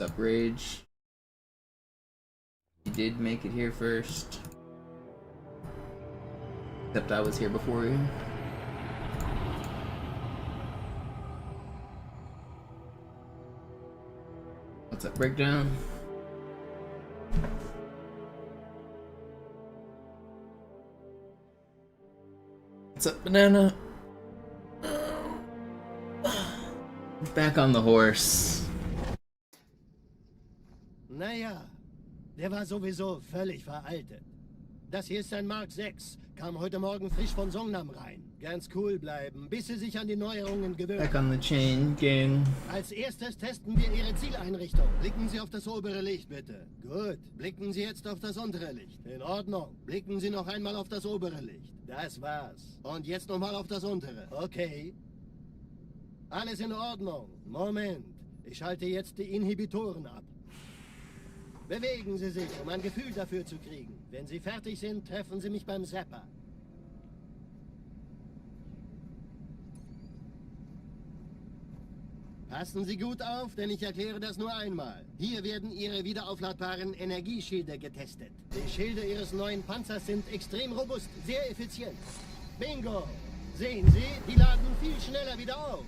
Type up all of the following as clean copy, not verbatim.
up, Rage? You did make it here first. Except I was here before you. What's up, Breakdown? What's up, Banana? Back on the horse. Naja, der war sowieso völlig veraltet. Das hier ist ein Mark 6. Kam heute Morgen frisch von Songnam rein. Ganz cool bleiben, bis Sie sich an die Neuerungen gewöhnen. Back on the chain, gang. Als erstes testen wir Ihre Zieleinrichtung. Blicken Sie auf das obere Licht, bitte. Gut. Blicken Sie jetzt auf das untere Licht. In Ordnung. Blicken Sie noch einmal auf das obere Licht. Das war's. Und jetzt nochmal auf das untere. Okay. Alles in Ordnung. Moment. Ich schalte jetzt die Inhibitoren ab. Bewegen Sie sich, um ein Gefühl dafür zu kriegen. Wenn Sie fertig sind, treffen Sie mich beim Zapper. Passen Sie gut auf, denn ich erkläre das nur einmal. Hier werden Ihre wiederaufladbaren Energieschilde getestet. Die Schilde Ihres neuen Panzers sind extrem robust, sehr effizient. Bingo! Sehen Sie, die laden viel schneller wieder auf.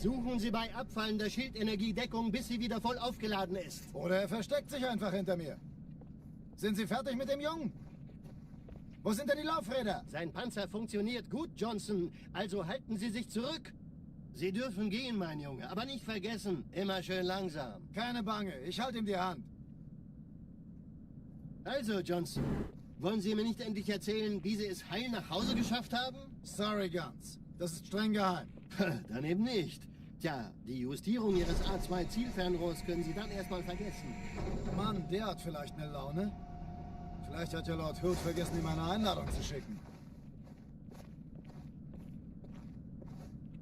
Suchen Sie bei abfallender Schildenergie Deckung, bis sie wieder voll aufgeladen ist. Oder er versteckt sich einfach hinter mir. Sind Sie fertig mit dem Jungen? Wo sind denn die Laufräder? Sein Panzer funktioniert gut, Johnson. Also halten Sie sich zurück. Sie dürfen gehen, mein Junge. Aber nicht vergessen, immer schön langsam. Keine Bange, ich halte ihm die Hand. Also, Johnson, wollen Sie mir nicht endlich erzählen, wie Sie es heil nach Hause geschafft haben? Sorry, Guns. Das ist streng geheim. Dann eben nicht. Tja, die Justierung Ihres A2-Zielfernrohrs können Sie dann erstmal vergessen. Mann, der hat vielleicht eine Laune. Vielleicht hat ja Lord Hood vergessen, ihm eine Einladung zu schicken.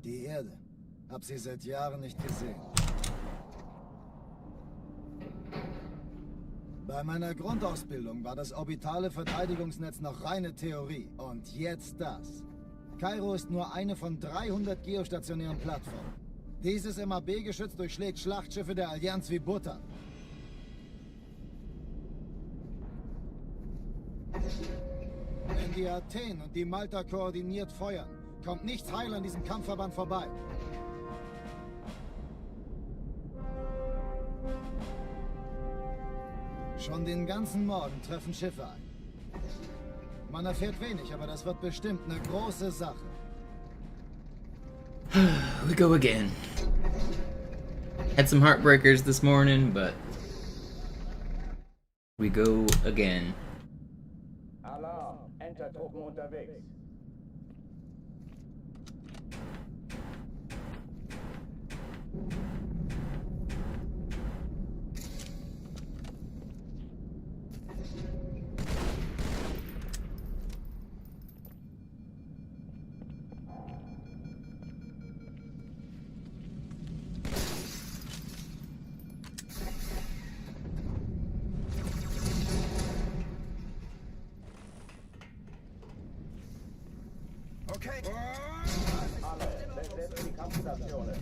Die Erde. Hab sie seit Jahren nicht gesehen. Bei meiner Grundausbildung war das orbitale Verteidigungsnetz noch reine Theorie. Und jetzt das. Kairo ist nur eine von 300 geostationären Plattformen. Dieses MAB-Geschütz durchschlägt Schlachtschiffe der Allianz wie Butter. Wenn die Athen und die Malta koordiniert feuern, kommt nichts heil an diesem Kampfverband vorbei. Schon den ganzen Morgen treffen Schiffe ein. Man erfährt wenig, aber das wird bestimmt eine große Sache. We go again. Had some heartbreakers this morning, but we go again. Alarm! Enter-Truppen unterwegs. Okay. Alle, besetzt die Kampfstationen.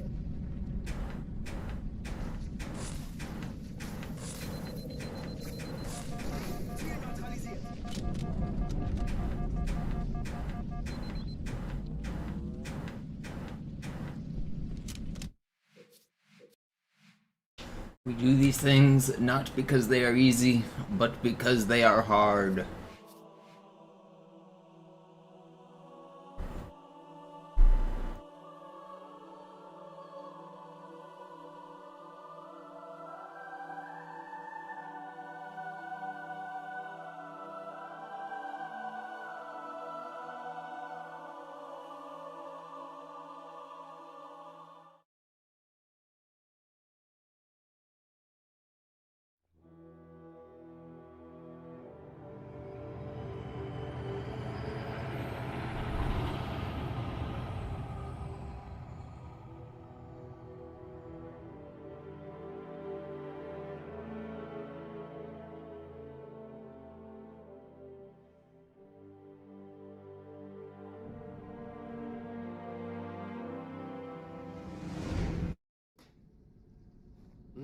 We do these things not because they are easy, but because they are hard.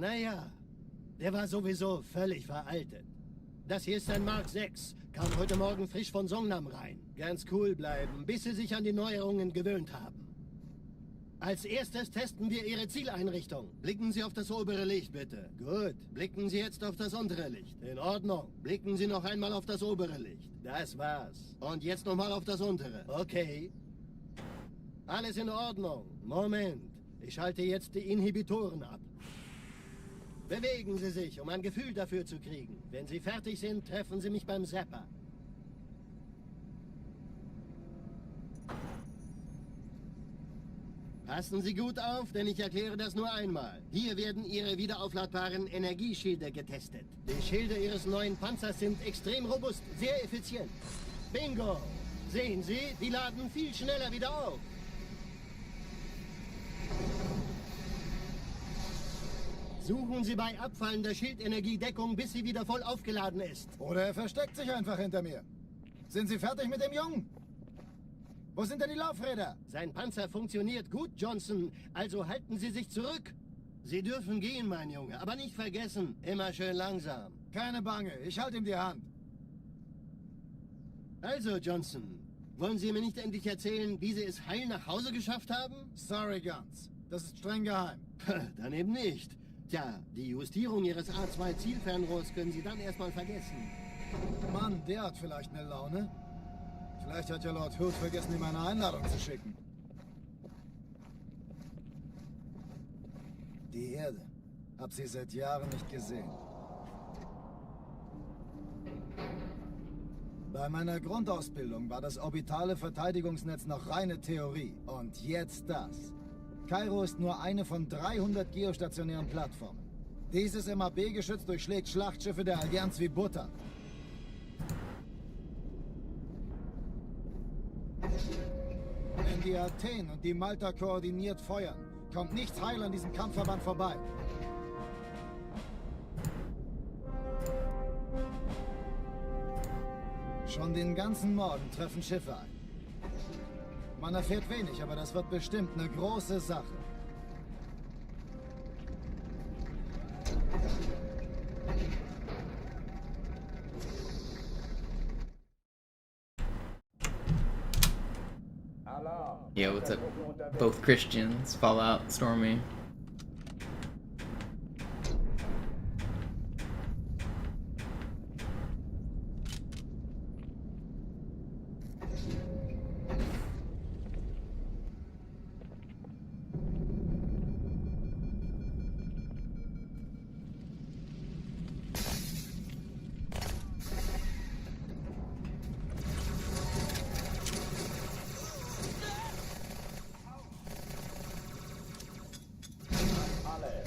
Naja, der war sowieso völlig veraltet. Das hier ist ein Mark 6. Kam heute Morgen frisch von Songnam rein. Ganz cool bleiben, bis Sie sich an die Neuerungen gewöhnt haben. Als erstes testen wir Ihre Zieleinrichtung. Blicken Sie auf das obere Licht, bitte. Gut. Blicken Sie jetzt auf das untere Licht. In Ordnung. Blicken Sie noch einmal auf das obere Licht. Das war's. Und jetzt nochmal auf das untere. Okay. Alles in Ordnung. Moment. Ich schalte jetzt die Inhibitoren ab. Bewegen Sie sich, um ein Gefühl dafür zu kriegen. Wenn Sie fertig sind, treffen Sie mich beim Zapper. Passen Sie gut auf, denn ich erkläre das nur einmal. Hier werden Ihre wiederaufladbaren Energieschilde getestet. Die Schilde Ihres neuen Panzers sind extrem robust, sehr effizient. Bingo! Sehen Sie, die laden viel schneller wieder auf. Suchen Sie bei abfallender Schildenergie Deckung, bis sie wieder voll aufgeladen ist. Oder er versteckt sich einfach hinter mir. Sind Sie fertig mit dem Jungen? Wo sind denn die Laufräder? Sein Panzer funktioniert gut, Johnson. Also halten Sie sich zurück. Sie dürfen gehen, mein Junge. Aber nicht vergessen, immer schön langsam. Keine Bange, ich halte ihm die Hand. Also, Johnson, wollen Sie mir nicht endlich erzählen, wie Sie es heil nach Hause geschafft haben? Sorry, Guns. Das ist streng geheim. Dann eben nicht. Tja, die Justierung Ihres A2-Zielfernrohrs können Sie dann erstmal vergessen. Mann, der hat vielleicht eine Laune. Vielleicht hat ja Lord Hood vergessen, ihm eine Einladung zu schicken. Die Erde. Hab sie seit Jahren nicht gesehen. Bei meiner Grundausbildung war das orbitale Verteidigungsnetz noch reine Theorie. Und jetzt das. Kairo ist nur eine von 300 geostationären Plattformen. Dieses MAB-Geschütz durchschlägt Schlachtschiffe der Allianz wie Butter. Wenn die Athen und die Malta koordiniert feuern, kommt nichts heil an diesem Kampfverband vorbei. Schon den ganzen Morgen treffen Schiffe ein. Man erfährt wenig, aber das wird bestimmt eine große Sache. Yeah, what's up? Both Christians, Fallout, Stormy.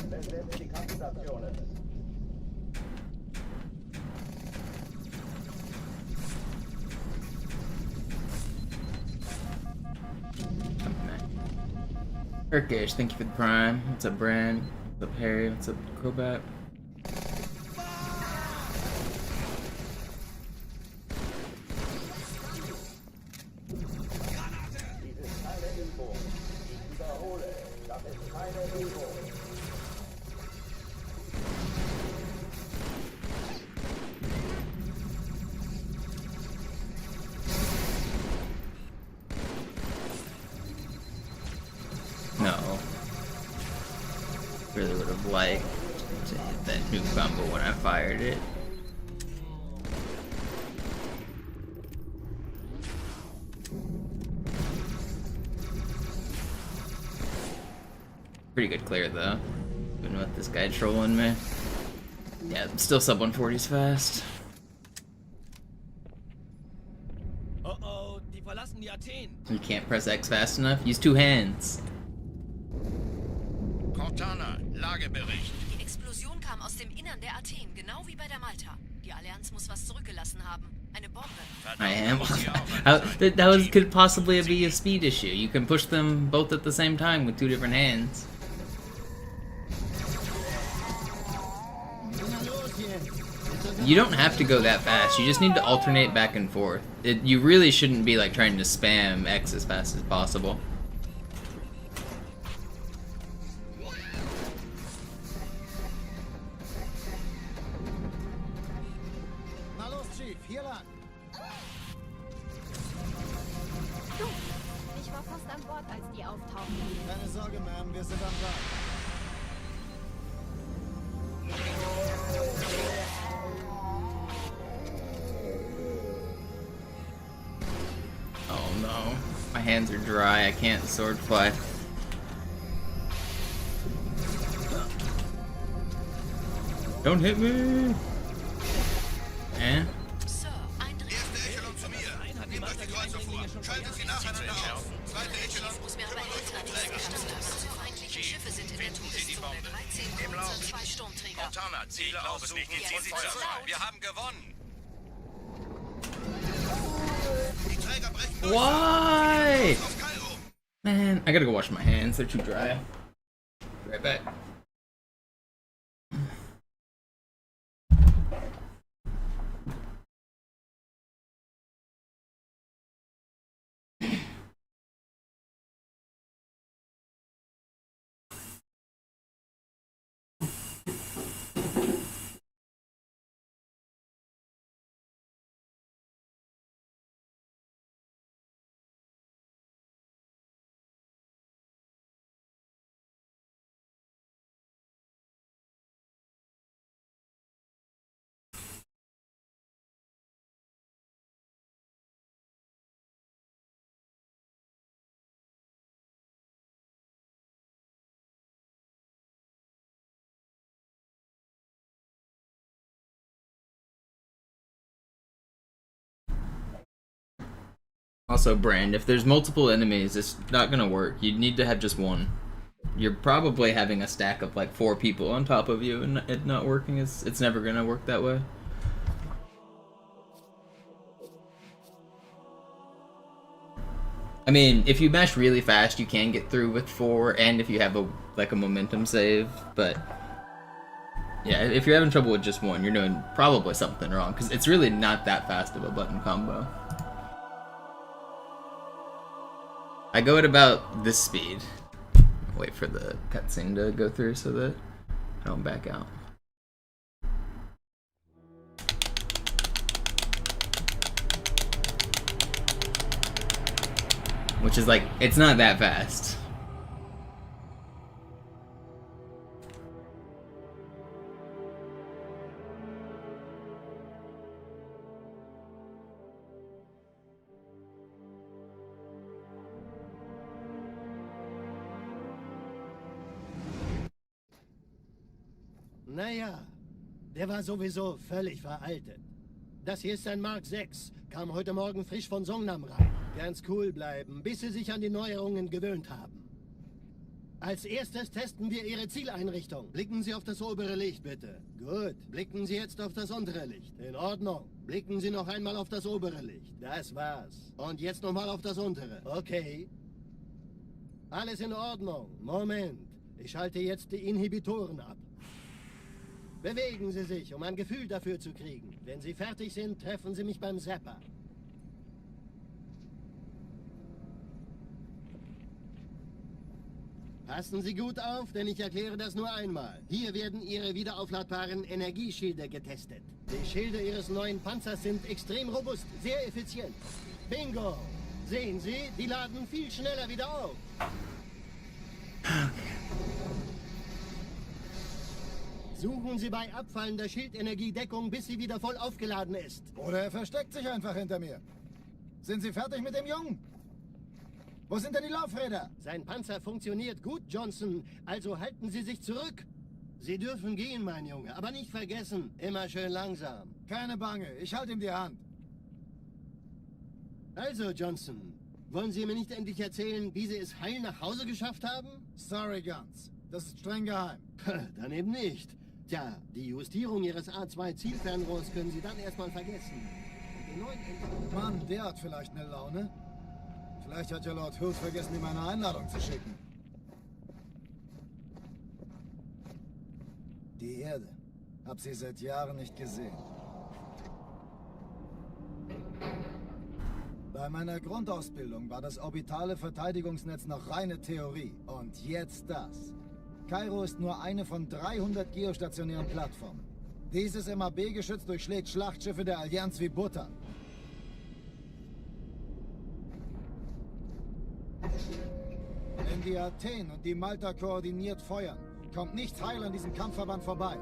Besetzt die Kampfstationen. Turkish, thank you for the prime. What's up, Bran? What's up, Harry? What's up, Crobat? Dies ist keine Übung. Ich wiederhole, das ist keine Übung. No. Really would have liked to hit that new combo when I fired it. Pretty good clear though, even with this guy trolling me. Yeah, still sub 140's fast. Oh, die verlassen die Athen. You can't press X fast enough. Use two hands. Cortana, Lagebericht. Die Explosion kam aus dem Innern der Athen, genau wie bei der Malta. Die Allianz muss was zurückgelassen haben. Eine Bombe. I am. Could possibly be a speed issue. You can push them both at the same time with two different hands. You don't have to go that fast. You just need to alternate back and forth. You really shouldn't be like trying to spam X as fast as possible. sofort, als die auftauchen. Keine Sorge, Ma'am, wir sind am Start. Oh no. My hands are dry, I can't sword fly. Don't hit me! Eh? Sir, Eindringling. Erste Echelon zu mir. Nehmt euch die Kreuzer vor. Schaltet sie nacheinander auf. Zweite Echelon. Ich muss mir aber erläutern, die feindlichen Schiffe sind in der Todeszone. 13 Kreuzer, 2 Sturmträger. Montana, Ziele aussuchen und Feuer. Wir haben gewonnen. Die Träger brechen durch. Why? Auf Kairo. Man, I gotta go wash my hands, they're too dry. Be right back. Also, Brand, if there's multiple enemies, it's not gonna work. You need to have just one. You're probably having a stack of like 4 people on top of you and it not working. It's never gonna work that way. I mean, if you mash really fast, you can get through with 4, and if you have a momentum save, but yeah, if you're having trouble with just one, you're doing probably something wrong, because it's really not that fast of a button combo. I go at about this speed. Wait for the cutscene to go through so that I don't back out. Which is like, it's not that fast. Naja, der war sowieso völlig veraltet. Das hier ist ein Mark 6, kam heute Morgen frisch von Songnam rein. Ganz cool bleiben, bis Sie sich an die Neuerungen gewöhnt haben. Als erstes testen wir Ihre Zieleinrichtung. Blicken Sie auf das obere Licht, bitte. Gut, blicken Sie jetzt auf das untere Licht. In Ordnung. Blicken Sie noch einmal auf das obere Licht. Das war's. Und jetzt nochmal auf das untere. Okay. Alles in Ordnung. Moment. Ich schalte jetzt die Inhibitoren ab. Bewegen Sie sich, um ein Gefühl dafür zu kriegen. Wenn Sie fertig sind, treffen Sie mich beim Zapper. Passen Sie gut auf, denn ich erkläre das nur einmal. Hier werden Ihre wiederaufladbaren Energieschilde getestet. Die Schilde Ihres neuen Panzers sind extrem robust, sehr effizient. Bingo! Sehen Sie, die laden viel schneller wieder auf. Suchen Sie bei abfallender Schildenergie Deckung, bis sie wieder voll aufgeladen ist. Oder er versteckt sich einfach hinter mir. Sind Sie fertig mit dem Jungen? Wo sind denn die Laufräder? Sein Panzer funktioniert gut, Johnson. Also halten Sie sich zurück. Sie dürfen gehen, mein Junge. Aber nicht vergessen, immer schön langsam. Keine Bange, ich halte ihm die Hand. Also, Johnson, wollen Sie mir nicht endlich erzählen, wie Sie es heil nach Hause geschafft haben? Sorry, Guns. Das ist streng geheim. Dann eben nicht. Tja, die Justierung Ihres A2-Zielfernrohrs können Sie dann erstmal vergessen. Und den neuen Mann, der hat vielleicht eine Laune. Vielleicht hat ja Lord Hood vergessen, ihm eine Einladung zu schicken. Die Erde. Hab sie seit Jahren nicht gesehen. Bei meiner Grundausbildung war das orbitale Verteidigungsnetz noch reine Theorie. Und jetzt das. Kairo ist nur eine von 300 geostationären Plattformen. Dieses MAB-Geschütz durchschlägt Schlachtschiffe der Allianz wie Butter. die Athen und die Malta koordiniert feuern. Kommt nicht heil an diesem Kampfverband vorbei.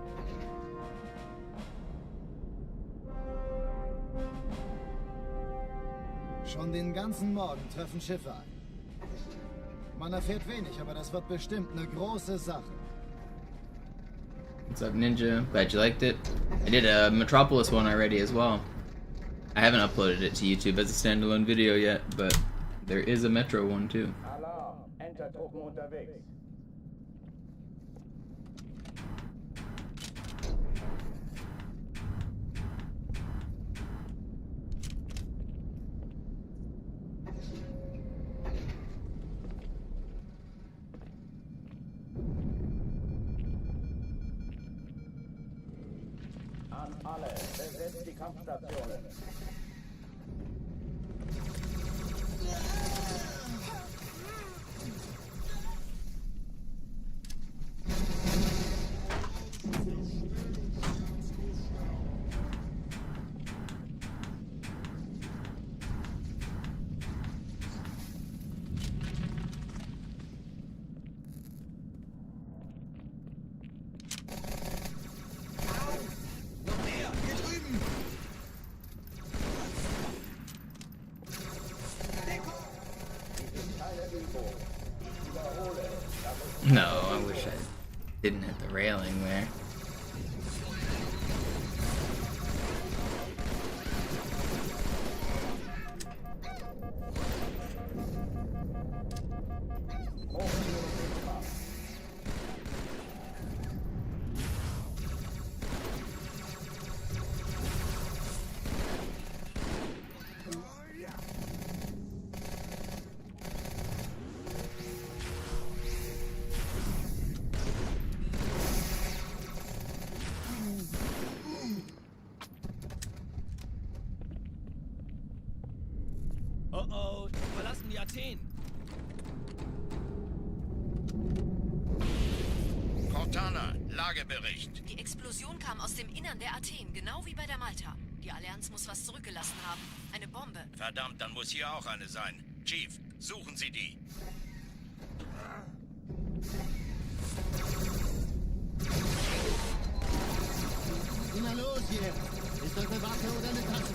Schon den ganzen Morgen treffen Schiffe ein. Man erfährt wenig, aber das wird bestimmt eine große Sache. What's up, Ninja? Glad you liked it. I did a Metropolis one already as well. I haven't uploaded it to YouTube as a standalone video yet, but there is a Metro one too. Alarm! Entertruppen unterwegs. An alle, besetzt die Kampfstationen. No, I wish I didn't hit the railing there. Oh oh, die verlassen die Athen. Cortana, Lagebericht. Die Explosion kam aus dem Innern der Athen, genau wie bei der Malta. Die Allianz muss was zurückgelassen haben. Eine Bombe. Verdammt, dann muss hier auch eine sein. Chief, suchen Sie die. Na los hier! Ist das eine Waffe oder eine Tasse?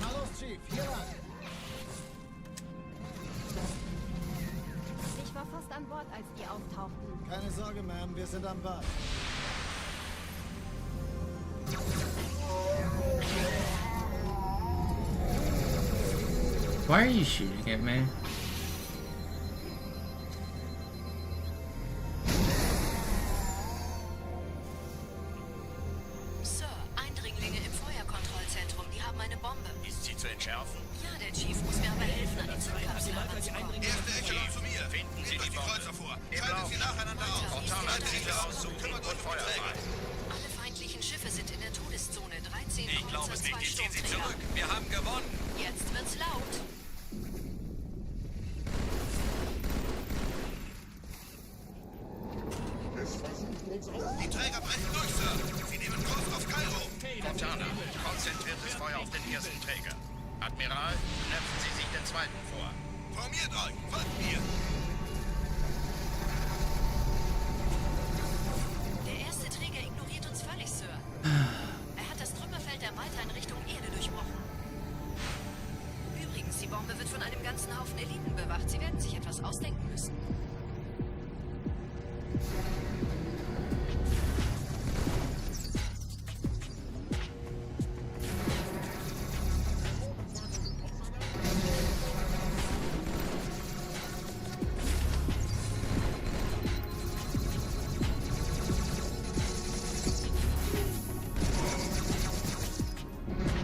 Na los, Chief, hier lang. Ich war fast an Bord, als die auftauchten. Keine Sorge, Ma'am, wir sind am Bad. Why are you shooting at me? Sir, Eindringlinge im Feuerkontrollzentrum. Die haben eine Bombe. Ist sie zu entschärfen? Ja, der Chief muss mir aber helfen, an die Zugkapsel heranzukommen. Erste Echelon zu mir. Finden Sie die Kreuzer vor. Schaltet sie nacheinander aus. Cortana, Ziele aussuchen und Feuer frei. Alle feindlichen Schiffe sind in der Todeszone. 13 Ich glaube es Kreuzer, nicht. 2 Ich ziehe sie Sturmträger. zurück. Wir haben gewonnen. Jetzt wird's laut. Die Träger brechen durch, Sir. Sie nehmen Kurs auf Kairo. Cortana, konzentriertes Feuer auf den ersten Träger. Admiral, knöpfen Sie sich den zweiten vor. Formiert euch. Folgt mir. Der erste Träger ignoriert uns völlig, Sir. Er hat das Trümmerfeld der Malta in Richtung Erde durchbrochen. Übrigens, die Bombe wird von einem ganzen Haufen Eliten bewacht. Sie werden sich etwas ausdenken müssen.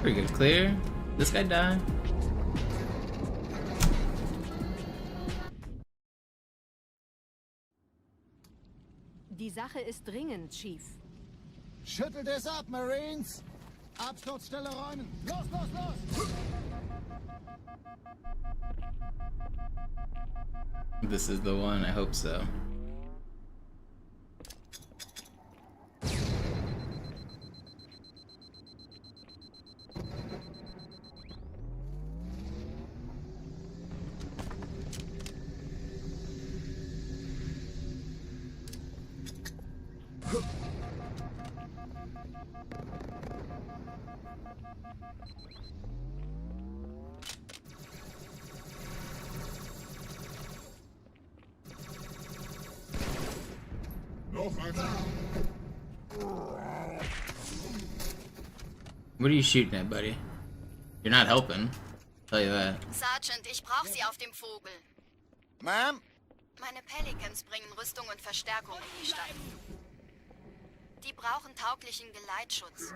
Pretty good. Clear. This guy died. Die Sache ist dringend, Chief. Schüttelt es ab, Marines! Absturzstelle räumen! Los, los, los! This is the one, I hope so. What are you shooting at, buddy? You're not helping. I'll tell you that. Sergeant, ich brauche Sie auf dem Vogel. Ma'am? Meine Pelicans bringen Rüstung und Verstärkung in die Stadt. Die brauchen tauglichen Geleitschutz.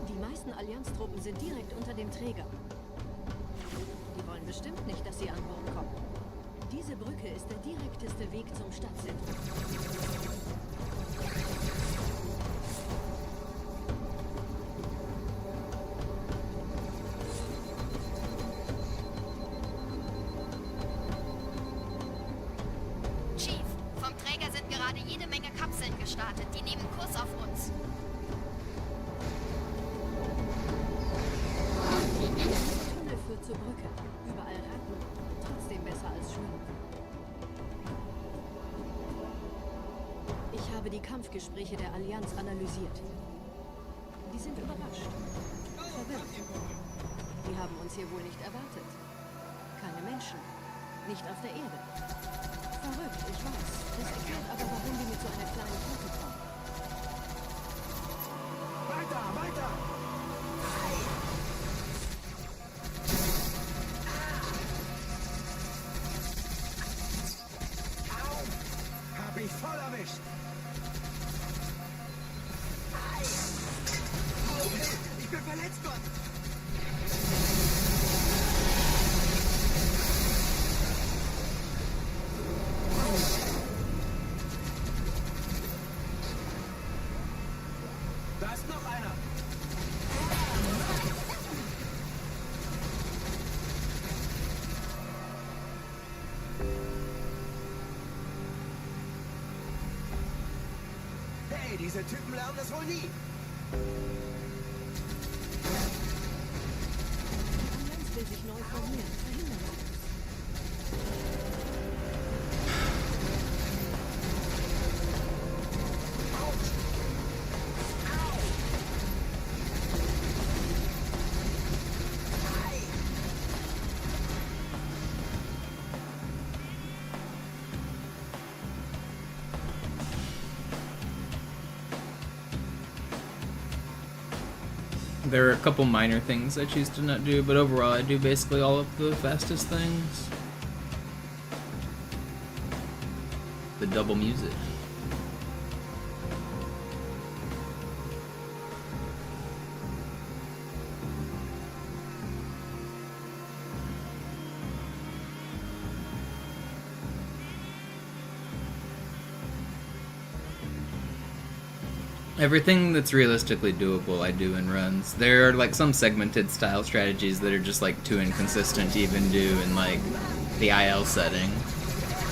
Die meisten Allianztruppen sind direkt unter dem Träger. Die wollen bestimmt nicht, dass sie an Bord kommen. Diese Brücke ist der direkteste Weg zum Stadtzentrum. Chief, vom Träger sind gerade jede Menge Kapseln gestartet. Die nehmen Kurs auf uns. Der Tunnel führt zur Brücke. Überall Ratten. Trotzdem besser als schwimmen. Ich habe die Kampfgespräche der Allianz analysiert. Die sind überrascht. Verwirrt. Die haben uns hier wohl nicht erwartet. Keine Menschen. Nicht auf der Erde. Verrückt, ich weiß. Das erklärt aber, warum die mit so einer kleinen Flotte kommen. Weiter, weiter! Hab ich voll erwischt! Ich bin verletzt worden! Da ist noch einer! Hey, diese Typen lernen das wohl nie! Die Allianz will sich neu formieren. Verhindern Sie das. There are a couple minor things I choose to not do, but overall I do basically all of the fastest things. The double music. Everything that's realistically doable, I do in runs. There are like some segmented style strategies that are just like too inconsistent to even do in like the IL setting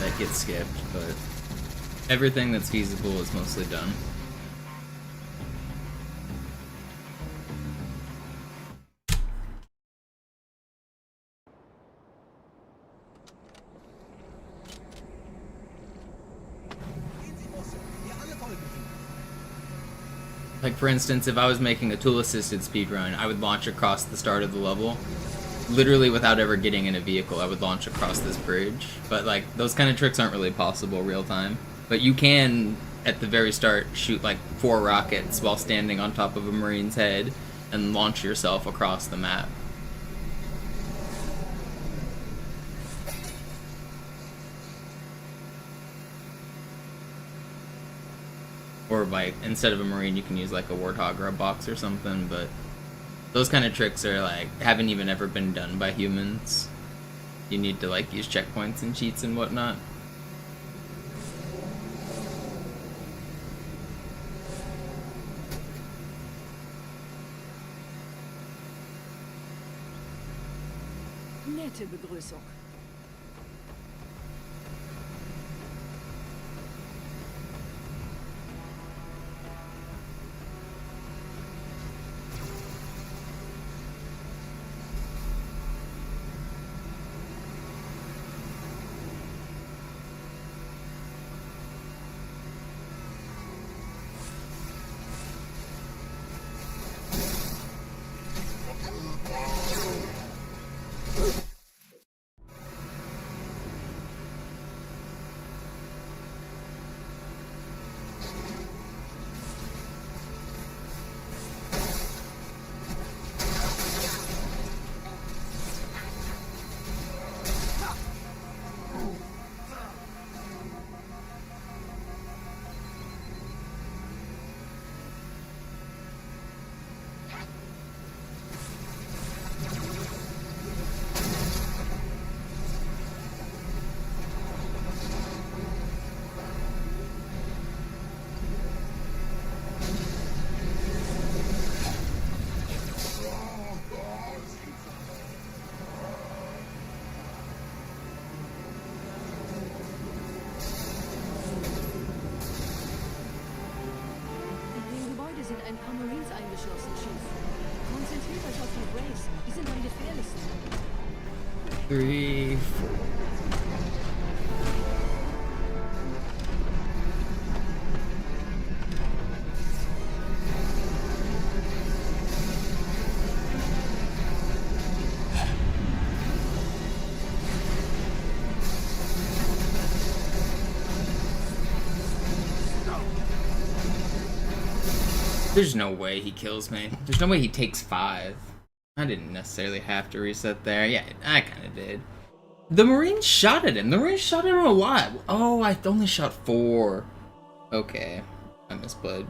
that gets skipped, but everything that's feasible is mostly done. Like for instance, if I was making a tool-assisted speedrun, I would launch across the start of the level, literally without ever getting in a vehicle. I would launch across this bridge, but like those kind of tricks aren't really possible real time. But you can, at the very start, shoot like 4 rockets while standing on top of a Marine's head and launch yourself across the map. Or like instead of a Marine you can use like a Warthog or a Box or something, but those kind of tricks are like haven't even ever been done by humans. you need to like use checkpoints and cheats and whatnot. Nette Begrüßung. Sind ein paar Marines eingeschlossen, Chief. Konzentriert euch auf die Braves. Die sind am gefährlichsten. 3, 4. There's no way he kills me. There's no way he takes 5. I didn't necessarily have to reset there. Yeah, I kind of did. The Marines shot at him. The Marines shot at him a lot. Oh, I only shot 4. Okay. I misplayed.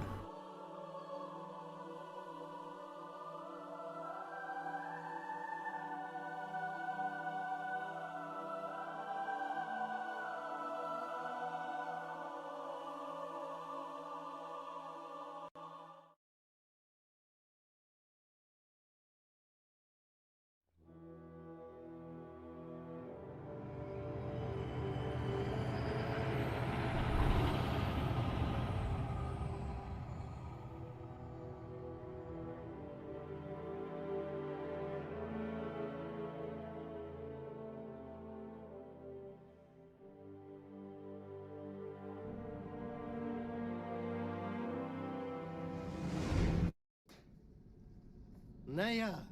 Naja,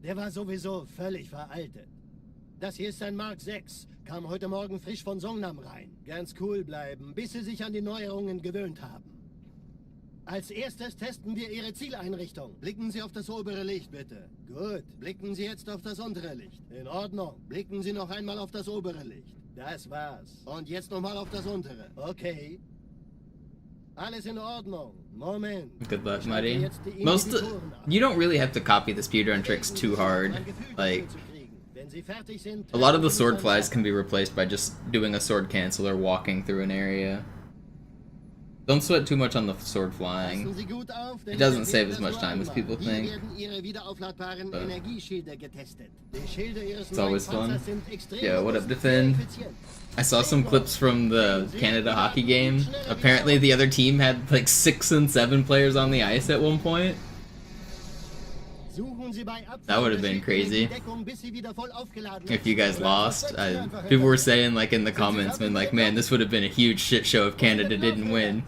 der war sowieso völlig veraltet. Das hier ist ein Mark 6, kam heute Morgen frisch von Songnam rein. Ganz cool bleiben, bis Sie sich an die Neuerungen gewöhnt haben. Als erstes testen wir Ihre Zieleinrichtung. Blicken Sie auf das obere Licht, bitte. Gut, blicken Sie jetzt auf das untere Licht. In Ordnung, blicken Sie noch einmal auf das obere Licht. Das war's. Und jetzt nochmal auf das untere. Okay. Alles in Ordnung. Moment. Good luck, Muddy. You don't really have to copy the speedrun tricks too hard. Like, a lot of the sword flies can be replaced by just doing a sword cancel or walking through an area. Don't sweat too much on the sword flying. It doesn't save as much time as people think. But it's always fun. Yeah, what up, Defend? I saw some clips from the Canada hockey game. Apparently the other team had like 6 and 7 players on the ice at one point. That would have been crazy if you guys lost. People were saying like in the comments, man, like, man, this would have been a huge shit show if Canada didn't win.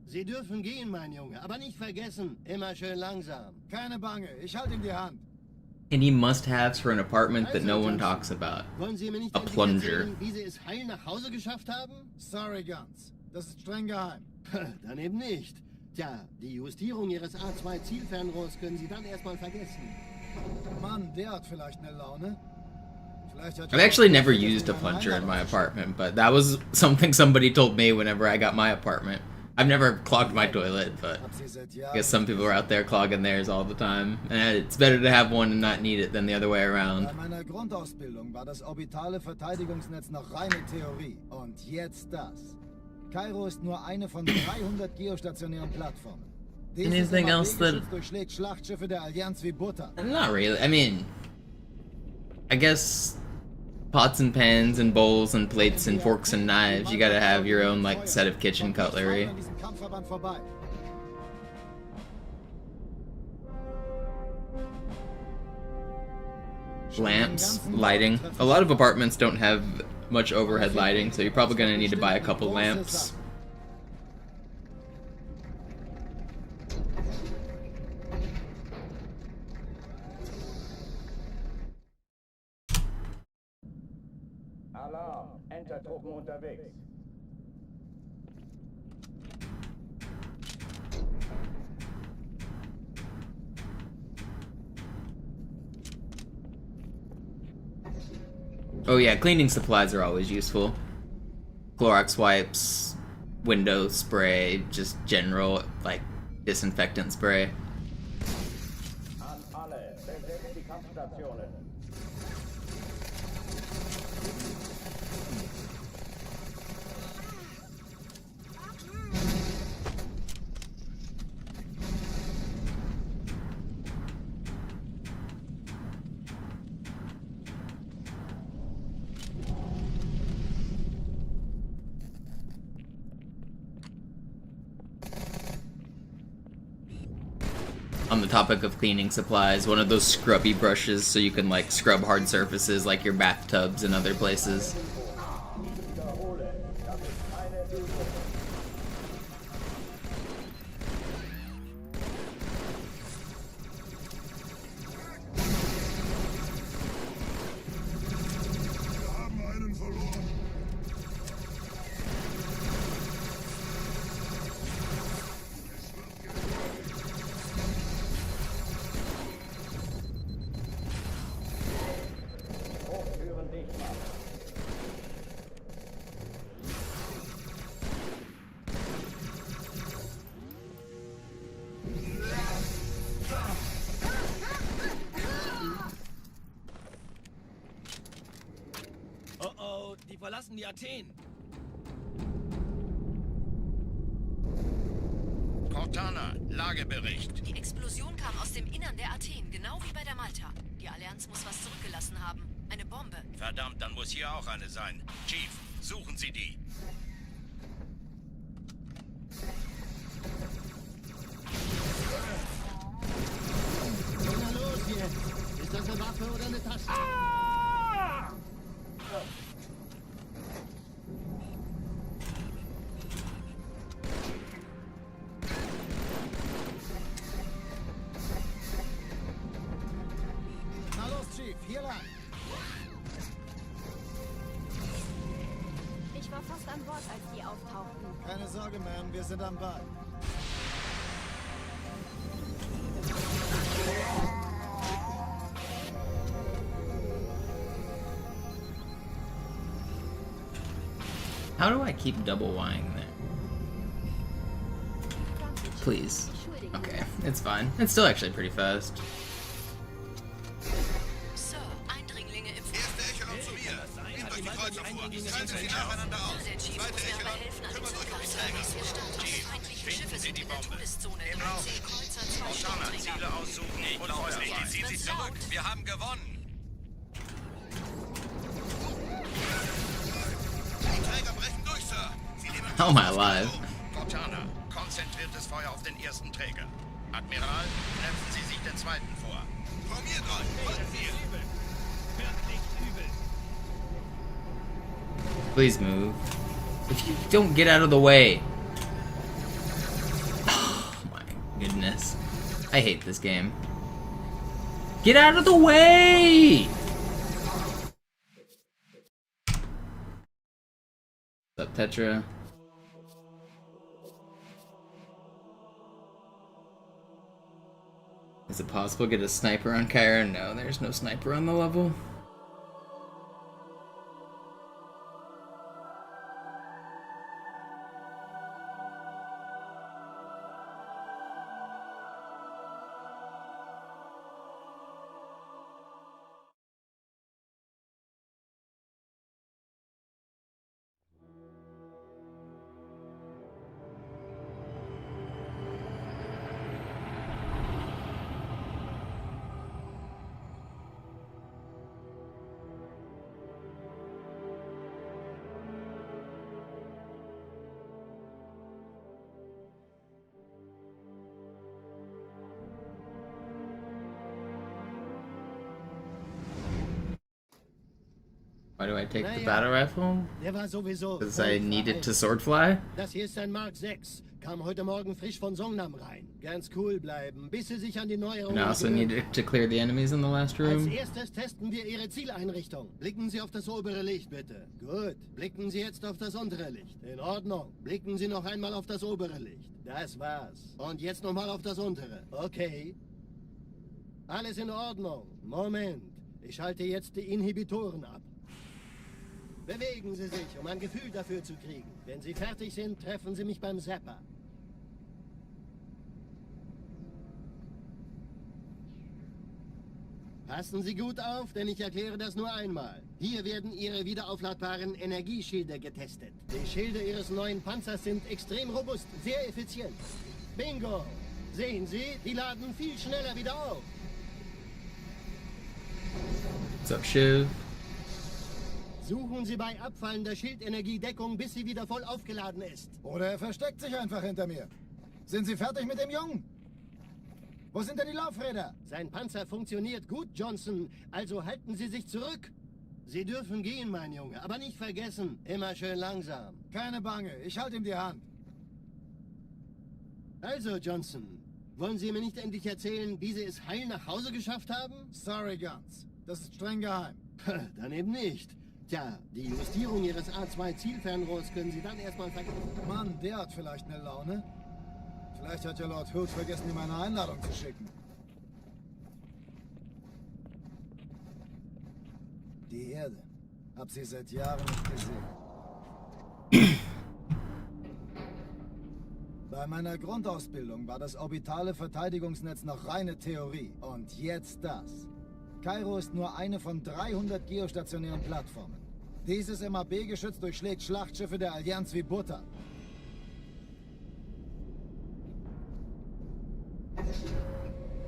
Sie dürfen gehen, mein Junge, aber nicht vergessen, immer schön langsam. Keine Bange, ich halte ihm die Hand. Any must-haves for an apartment that no one talks about. A plunger. Wie Sie es heil nach Hause geschafft haben? Sorry, Guns. Das ist streng geheim. Dann eben nicht. Tja, die Justierung Ihres A2-Zielfernrohrs können Sie dann erstmal vergessen. Mann, der hat vielleicht eine Laune. I've actually never used a plunger in my apartment, but that was something somebody told me whenever I got my apartment. I've never clogged my toilet, but Hab sie seit I Jahren guess some people are out there clogging theirs all the time. And it's better to have one and not need it than the other way around. Bei meiner Grundausbildung war das orbitale Verteidigungsnetz noch reine Theorie. Und jetzt das. Kairo ist nur eine von 300 geostationären Plattformen. Anything else that... durchschlägt Schlachtschiffe der Allianz wie Butter. Not really. I mean, I guess pots and pans and bowls and plates and forks and knives, you gotta have your own, like, set of kitchen cutlery. Lamps, lighting. A lot of apartments don't have much overhead lighting, so you're probably gonna need to buy a couple lamps. Alarm. Entertruppen unterwegs. Oh yeah, cleaning supplies are always useful. Clorox wipes, window spray, just general, like, disinfectant spray. An alle. Besetzt die Kampfstationen. On the topic of cleaning supplies, one of those scrubby brushes so you can, like, scrub hard surfaces like your bathtubs and other places. Wiederhole. Das ist keine Übung. Hochtüren dicht machen. Oh oh, die verlassen die Athen. Cortana, Lagebericht. Die Explosion kam aus dem Innern der Athen, genau wie bei der Malta. Die Allianz muss was zurückgelassen haben. Eine Bombe. Verdammt, dann muss hier auch eine sein. Chief, suchen Sie die. Na los jetzt! Ist das eine Waffe oder eine Tasche? Na los, Chief, hier lang. Ich war fast an Bord, als die auftauchten. Keine Sorge, Ma'am, wir sind am Ball. How do I keep double Ying there? Please. Okay, it's fine. It's still actually pretty fast. Sir, Eindringlinge im Erste Echelon zu mir. Nehmt euch die Kreuzer vor. Teilen Sie sie nacheinander aus. Der Chief Zweite muss mir aber Echelon, helfen, an den kümmert euch um die Zugfahrtservice. Träger. Wir starten. Chief, Feindliche finden Schiffe Sie sind die in der Bombe. Todeszone. Im 3 Raum. Seekreuzer, 2 Cortana, Sturmträger. Ziele aussuchen und Feuer. Zieht sie zurück. Wir haben gewonnen. Die Träger brechen durch, Sir. Sie nehmen How am I alive? Cortana, konzentriertes Feuer auf den ersten Träger. Admiral, knöpfen Sie sich den zweiten vor. Formiert euch, folgt mir. Hört nicht übel. Please move. If you don't get out of the way. Oh my goodness. I hate this game. Get out of the way! What's up, Tetra? Is it possible to get a sniper on Kyra? No, there's no sniper on the level. Why do I take the battle rifle? Der war sowieso Because I needed to sword fly? Das hier ist ein Mark 6. Kam heute Morgen frisch von Songnam rein. Ganz cool bleiben, bis sie sich an die Neuerungen And I also gewöhnt needed to clear the enemies in the last Als room. erstes testen wir Ihre Zieleinrichtung. Blicken Sie auf das obere Licht, bitte. Gut. Blicken Sie jetzt auf das untere Licht. In Ordnung. Blicken Sie noch einmal auf das obere Licht. Das war's. Und jetzt nochmal auf das untere. Okay. Alles in Ordnung. Moment. Ich schalte jetzt die Inhibitoren ab. Bewegen Sie sich, um ein Gefühl dafür zu kriegen. Wenn Sie fertig sind, treffen Sie mich beim Zapper. Passen Sie gut auf, denn ich erkläre das nur einmal. Hier werden Ihre wiederaufladbaren Energieschilde getestet. Die Schilde Ihres neuen Panzers sind extrem robust, sehr effizient. Bingo! Sehen Sie, die laden viel schneller wieder auf. What's up, Shiv? Suchen Sie bei abfallender Schildenergie Deckung, bis sie wieder voll aufgeladen ist. Oder er versteckt sich einfach hinter mir. Sind Sie fertig mit dem Jungen? Wo sind denn die Laufräder? Sein Panzer funktioniert gut, Johnson. Also halten Sie sich zurück. Sie dürfen gehen, mein Junge. Aber nicht vergessen, immer schön langsam. Keine Bange, ich halte ihm die Hand. Also, Johnson, wollen Sie mir nicht endlich erzählen, wie Sie es heil nach Hause geschafft haben? Sorry, Guns. Das ist streng geheim. Dann eben nicht. Tja, die Justierung Ihres A2-Zielfernrohrs können Sie dann erstmal vergessen. Mann, der hat vielleicht eine Laune. Vielleicht hat ja Lord Hood vergessen, ihm eine Einladung zu schicken. Die Erde. Hab sie seit Jahren nicht gesehen. Bei meiner Grundausbildung war das orbitale Verteidigungsnetz noch reine Theorie. Und jetzt das. Kairo ist nur eine von 300 geostationären Plattformen. Dieses MAB-Geschütz durchschlägt Schlachtschiffe der Allianz wie Butter.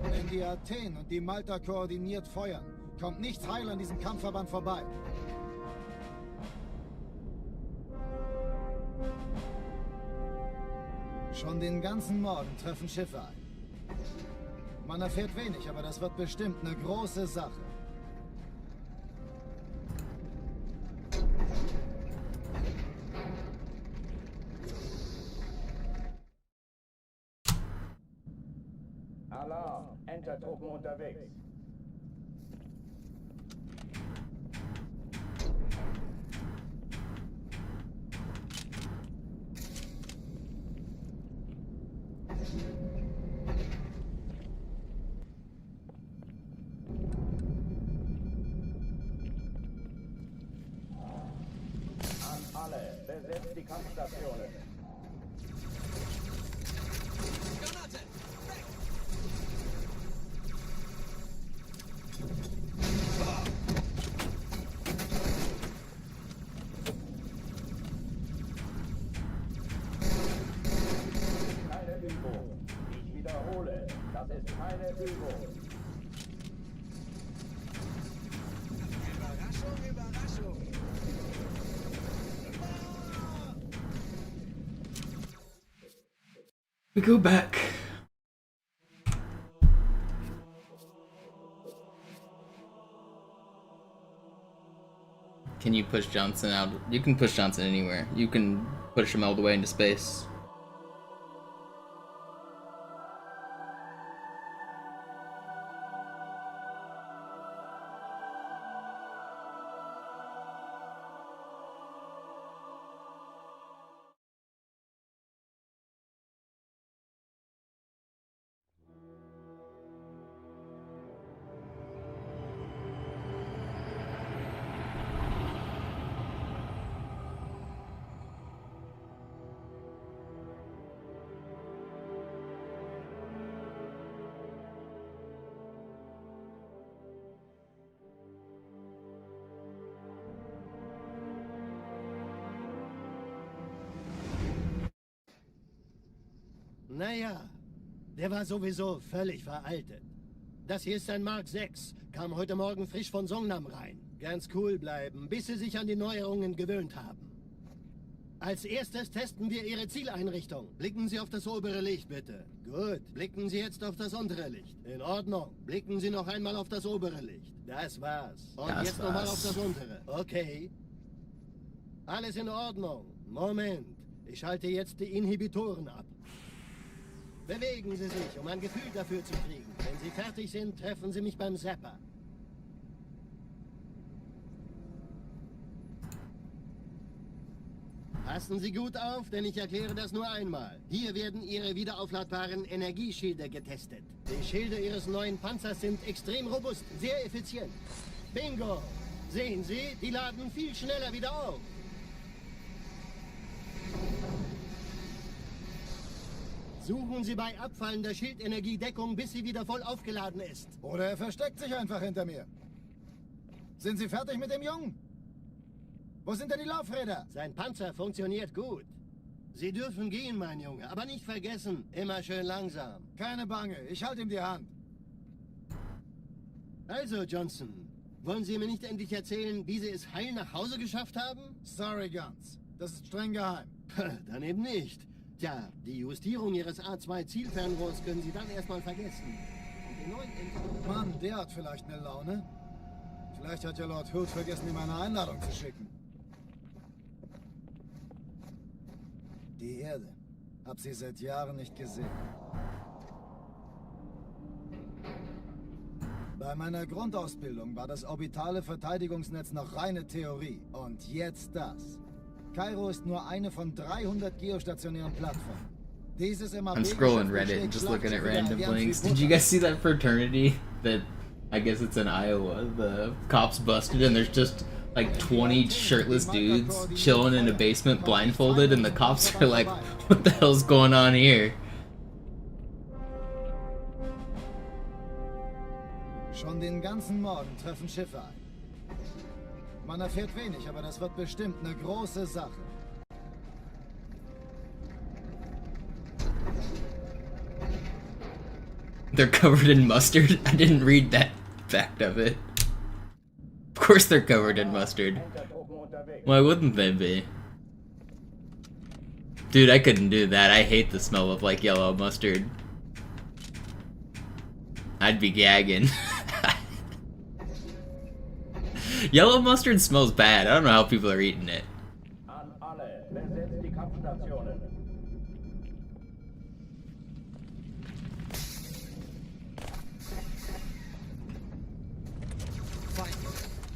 Wenn die Athen und die Malta koordiniert feuern, kommt nichts heil an diesem Kampfverband vorbei. Schon den ganzen Morgen treffen Schiffe ein. Man erfährt wenig, aber das wird bestimmt eine große Sache. Alarm! Entertruppen unterwegs. An alle, besetzt die Kampfstationen. Keine Übung. Ich wiederhole, das ist keine Übung. Überraschung, Überraschung. We go back. Can you push Johnson out? You can push Johnson anywhere. You can push him all the way into space. Naja, der war sowieso völlig veraltet. Das hier ist ein Mark 6. Kam heute Morgen frisch von Songnam rein. Ganz cool bleiben, bis sie sich an die Neuerungen gewöhnt haben. Als erstes testen wir Ihre Zieleinrichtung. Blicken Sie auf das obere Licht, bitte. Gut. Blicken Sie jetzt auf das untere Licht. In Ordnung. Blicken Sie noch einmal auf das obere Licht. Das war's. Und Das jetzt nochmal war's. auf das untere. Okay. Alles in Ordnung. Moment. Ich schalte jetzt die Inhibitoren ab. Bewegen Sie sich, um ein Gefühl dafür zu kriegen. Wenn Sie fertig sind, treffen Sie mich beim Zapper. Passen Sie gut auf, denn ich erkläre das nur einmal. Hier werden Ihre wiederaufladbaren Energieschilde getestet. Die Schilde Ihres neuen Panzers sind extrem robust, sehr effizient. Bingo! Sehen Sie, die laden viel schneller wieder auf. Suchen Sie bei abfallender Schildenergie Deckung, bis sie wieder voll aufgeladen ist. Oder er versteckt sich einfach hinter mir. Sind Sie fertig mit dem Jungen? Wo sind denn die Laufräder? Sein Panzer funktioniert gut. Sie dürfen gehen, mein Junge, aber nicht vergessen, immer schön langsam. Keine Bange, ich halte ihm die Hand. Also, Johnson, wollen Sie mir nicht endlich erzählen, wie Sie es heil nach Hause geschafft haben? Sorry, Guns. Das ist streng geheim. Dann eben nicht. Tja, die Justierung Ihres A2-Zielfernrohrs können Sie dann erstmal vergessen. Und den neuen Mann, der hat vielleicht eine Laune. Vielleicht hat ja Lord Hood vergessen, ihm eine Einladung zu schicken. Die Erde. Hab sie seit Jahren nicht gesehen. Bei meiner Grundausbildung war das orbitale Verteidigungsnetz noch reine Theorie. Und jetzt das. Kairo ist nur eine von 300 geostationären Plattformen. Dieses MAB I'm scrolling Reddit and just looking at random links. Did you guys see that fraternity that, I guess it's in Iowa, the cops busted and there's just like 20 shirtless dudes chilling in a basement blindfolded and the cops are like, what the hell's going on here? Schon den ganzen Morgen treffen Schiffe ein. Man erfährt wenig, aber das wird bestimmt eine große Sache. They're covered in mustard? I didn't read that fact of it. Of course they're covered in mustard. Why wouldn't they be? Dude, I couldn't do that. I hate the smell of like yellow mustard. I'd be gagging. Yellow mustard smells bad. I don't know how people are eating it. An alle, besetzt die Kampfstationen.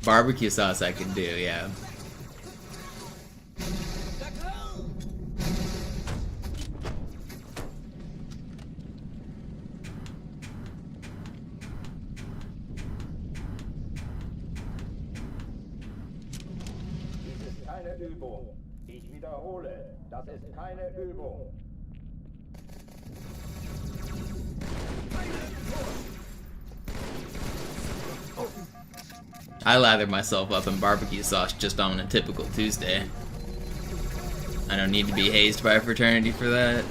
Barbecue sauce I can do, yeah. Dies ist keine Übung. Ich wiederhole, das ist keine Übung. I lather myself up in barbecue sauce just on a typical Tuesday. I don't need to be hazed by a fraternity for that.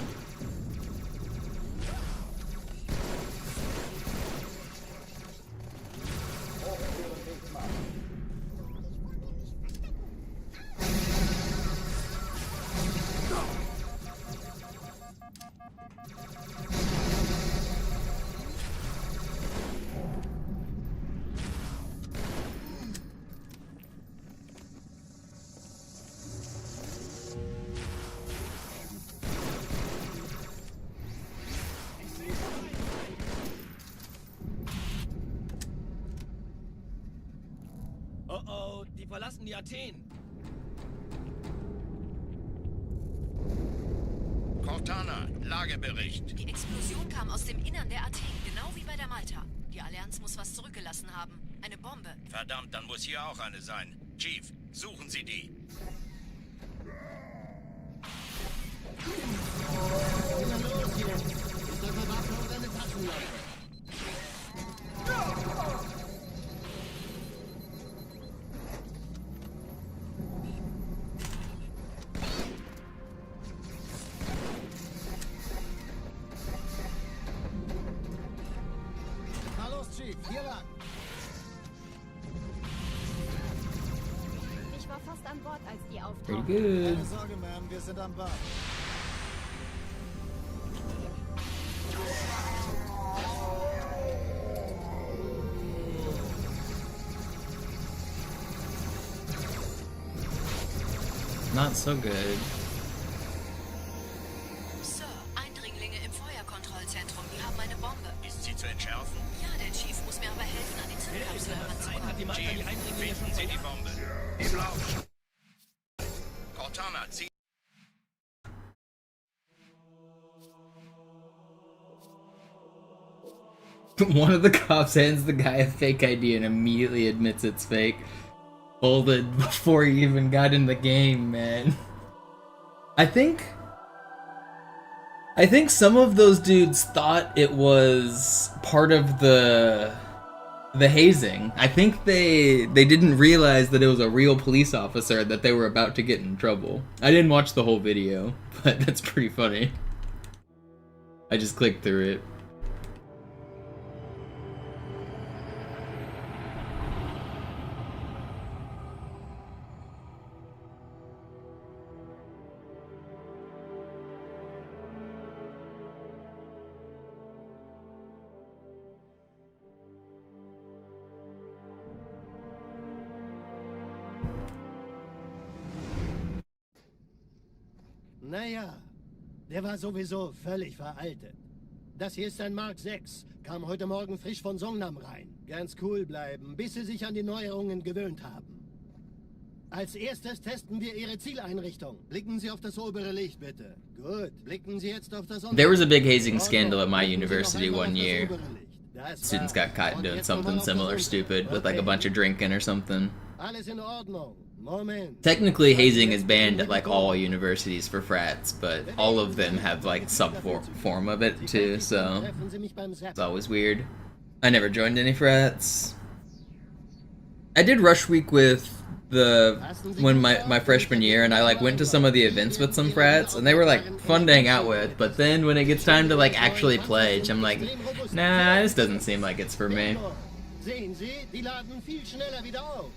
Oh oh, die verlassen die Athen. Cortana, Lagebericht. Die Explosion kam aus dem Innern der Athen, genau wie bei der Malta. Die Allianz muss was zurückgelassen haben. Eine Bombe. Verdammt, dann muss hier auch eine sein. Chief, suchen Sie die. Na los jetzt! Ist eure Waffe oder eine Taschenlampe? Na los, Chief, hier lang. Ich war fast an Bord, als die Pretty auftauchten. good. Keine Sorge, Ma'am, wir sind am Bad. Not so good. Sir, Eindringlinge im Feuerkontrollzentrum. Die haben eine Bombe. Ist sie zu entschärfen? Ja, der Chief muss mir aber helfen, an die Zündkapsel heranzukommen. Hat die Malta die Eindringlinge schon Finden Sie die Bombe. Im Lauf. Cortana, zieh. One of the cops hands the guy a fake ID and immediately admits it's fake. Folded before he even got in the game, man. I think some of those dudes thought it was part of the hazing. I think they didn't realize that it was a real police officer that they were about to get in trouble. I didn't watch the whole video, but that's pretty funny. I just clicked through it. Naja, der war sowieso völlig veraltet. Das hier ist ein Mark 6. Kam heute Morgen frisch von Songnam rein. Ganz cool bleiben, bis Sie sich an die Neuerungen gewöhnt haben. Als erstes testen wir Ihre Zieleinrichtung. Blicken Sie auf das obere Licht, bitte. Gut, blicken Sie jetzt auf das untere. There was a big hazing scandal at my university one year. Students got caught doing something similar stupid with like a bunch of drinking or something. Alles in Ordnung. Moment. Technically, hazing is banned at like all universities for frats, but all of them have like some form of it too, so it's always weird. I never joined any frats. I did rush week with my freshman year, and I like went to some of the events with some frats, and they were like fun to hang out with, but then when it gets time to like actually play, I'm like, nah, this doesn't seem like it's for me. Sehen Sie, die laden viel schneller wieder auf.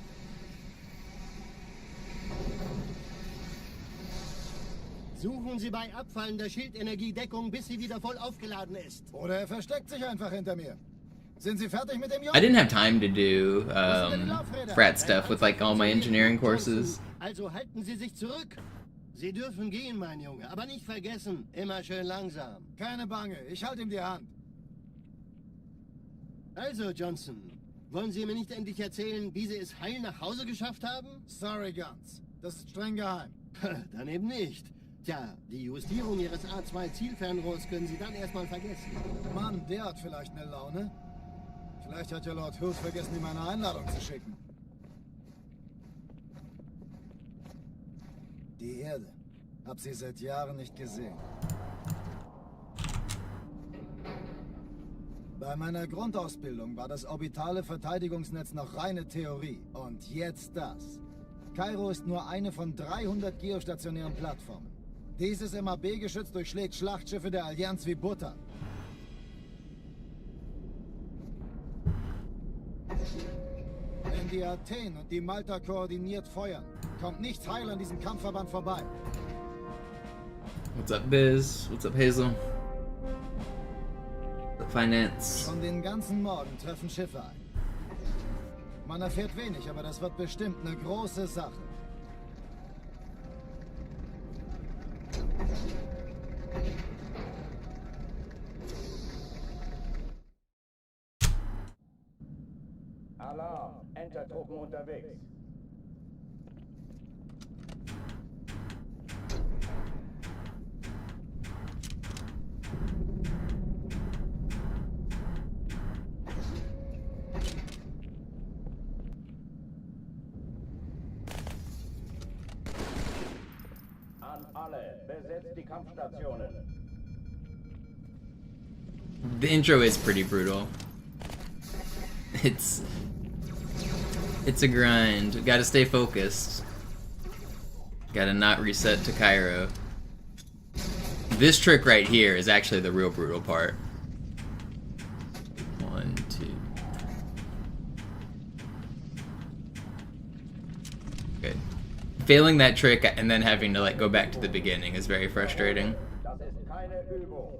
Suchen Sie bei abfallender Schildenergiedeckung, bis sie wieder voll aufgeladen ist. Oder er versteckt sich einfach hinter mir. Sind Sie fertig mit dem I Jungen? didn't have time to do frat stuff with like all my engineering courses. Also halten Sie sich zurück. Sie dürfen gehen, mein Junge, aber nicht vergessen, immer schön langsam. Keine Bange, ich halte ihm die Hand. Also, Johnson, wollen Sie mir nicht endlich erzählen, wie Sie es heil nach Hause geschafft haben? Sorry, Guns. Das ist streng geheim. Dann eben nicht. Tja, die Justierung Ihres A2-Zielfernrohrs können Sie dann erstmal vergessen. Mann, der hat vielleicht eine Laune. Vielleicht hat ja Lord Hughes vergessen, ihm eine Einladung zu schicken. Die Erde. Hab sie seit Jahren nicht gesehen. Bei meiner Grundausbildung war das orbitale Verteidigungsnetz noch reine Theorie. Und jetzt das. Kairo ist nur eine von 300 geostationären Plattformen. Dieses MAB-Geschütz durchschlägt Schlachtschiffe der Allianz wie Butter. Wenn die Athen und die Malta koordiniert feuern, kommt nichts heil an diesem Kampfverband vorbei. What's up, Biz? What's up, Hazel? What's up, Finance? Schon den ganzen Morgen treffen Schiffe ein. Man erfährt wenig, aber das wird bestimmt eine große Sache. Alarm, Entertruppen unterwegs. An alle, besetzt die Kampfstationen. The intro is pretty brutal. It's a grind. Gotta stay focused. Gotta not reset to Cairo. This trick right here is actually the real brutal part. 1, 2. Good. failing that trick and then having to like go back to the beginning is very frustrating. Das ist keine Übung.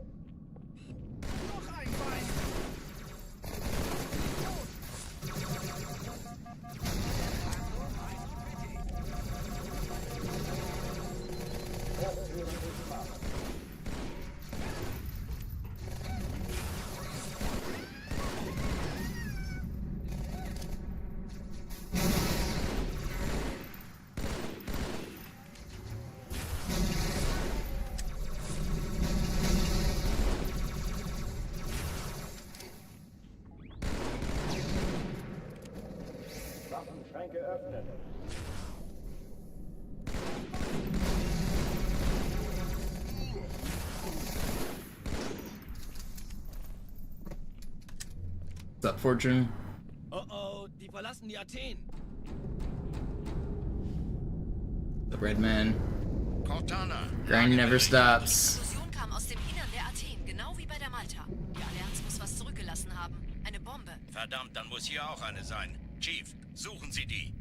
Waffenschränke öffnen. What's up, Fortune? Oh oh, die verlassen die Athen. The red man. Cortana. Grind never stops. Die Explosion kam aus dem Innern der Athen, genau wie bei der Malta. Die Allianz muss was zurückgelassen haben. Eine Bombe. Verdammt, dann muss hier auch eine sein. Chief, suchen Sie die.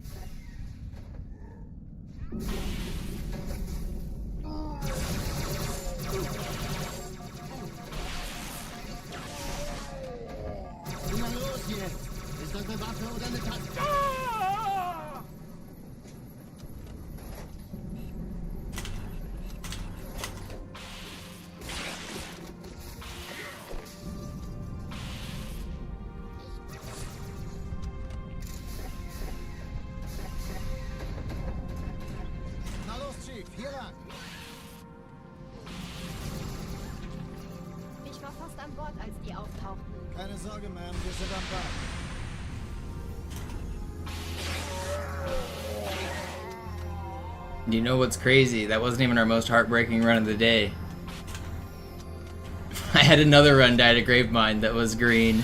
Na los jetzt! Ist das eine Waffe oder eine Taste? Na los, Chief, hier lang. Ich war fast an Bord, als die auftauchten. Keine Sorge, Ma'am, wir sind am Ball. You know what's crazy? That wasn't even our most heartbreaking run of the day. I had another run die to Gravemind that was green,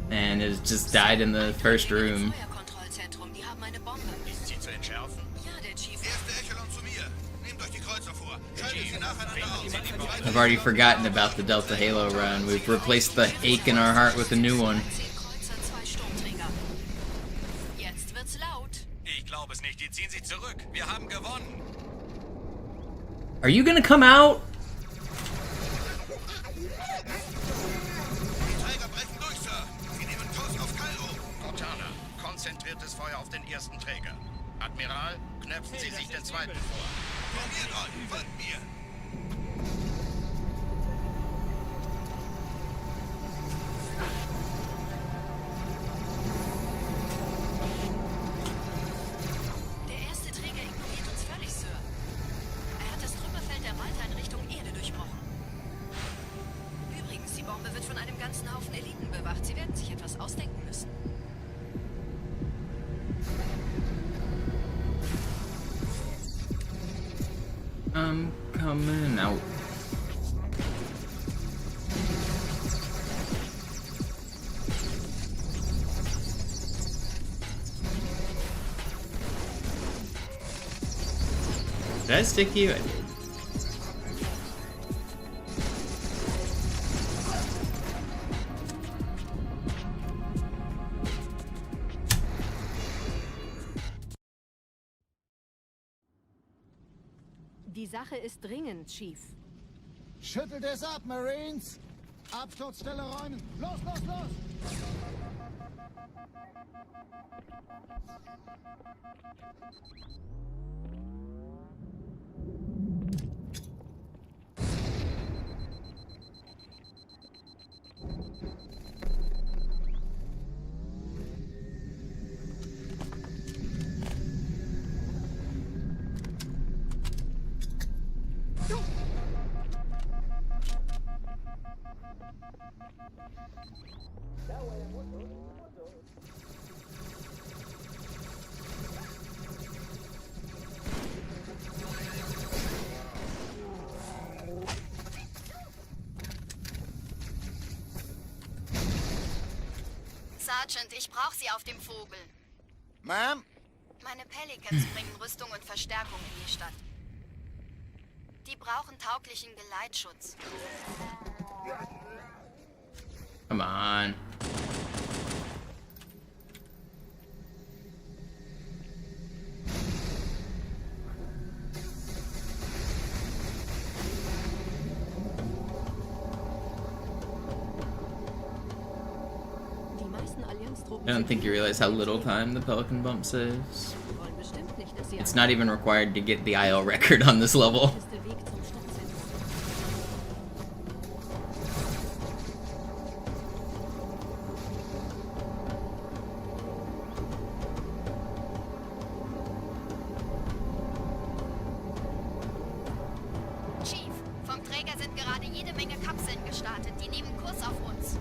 and it just died in the first room. Feuerkontrollzentrum, die haben eine Bombe. Ist sie zu entschärfen? Ja, der Chief. Erste Echelon zu mir. Nehmt euch die Kreuzer vor. Schaltet sie nacheinander aus. I've already forgotten about the Delta Halo run. We've replaced the ache in our heart with a new one. 10 Kreuzer, 2 Sturmträger. Jetzt wird's laut. Ich glaube es nicht. Die ziehen sich zurück. Wir haben gewonnen. Are you gonna come out? Die Träger brechen durch, Sir. Sie nehmen Kurs auf Kairo. Cortana, konzentriertes Feuer auf den ersten Träger. Admiral, knöpfen Sie sich den zweiten vor. Formiert euch, folgt mir. Der erste Träger ignoriert uns völlig, Sir. Er hat das Trümmerfeld der Malta in Richtung Erde durchbrochen. Übrigens, die Bombe wird von einem ganzen Haufen Eliten bewacht. Sie werden sich etwas ausdenken müssen. I'm coming out. Did I stick you? I did. Die Sache ist dringend, Chief. Schüttelt es ab, Marines! Absturzstelle räumen! Los, los, los! Sergeant, ich brauche Sie auf dem Vogel. Ma'am? Meine Pelicans bringen Rüstung und Verstärkung in die Stadt. Die brauchen tauglichen Geleitschutz. Come on. Truppen I don't sind think you hier, realize how um little zu time the Pelican Bump saves. Wir wollen bestimmt nicht, dass sie It's not even required to get the IL record on this level. Das ist der Weg zum Stadtzentrum. Chief, vom Träger sind gerade jede Menge Kapseln gestartet. Die nehmen Kurs auf uns.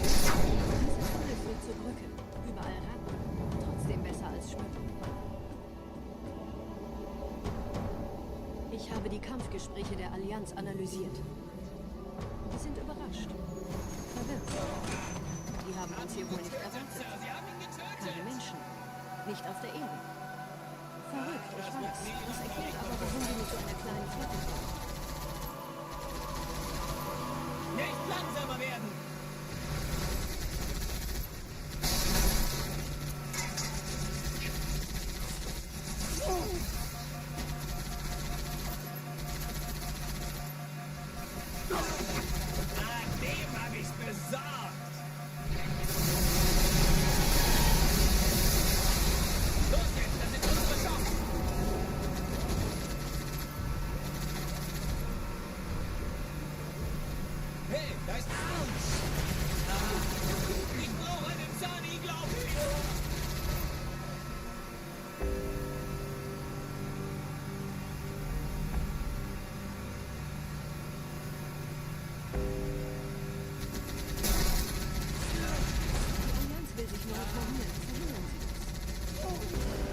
Dieser Tunnel führt zur Brücke. Überall Ratten. Trotzdem besser als schwimmen. Ich habe die Kampfgespräche der Allianz analysiert. Die sind überrascht. Verwirrt. Die haben uns hier wohl nicht erwartet. Keine Menschen. Nicht auf der Erde. Verrückt, ich weiß. Das erklärt aber, warum wir mit so einer kleinen Flotte kommen. Nicht langsamer werden! Ah, dem hab ich's besorgt! Los jetzt, das sind unsere Chancen! Hey, da ist Arms! Ich brauche einen Zahni, glaub ich! Die Allianz will sich nur reformieren. Verhindern Sie das.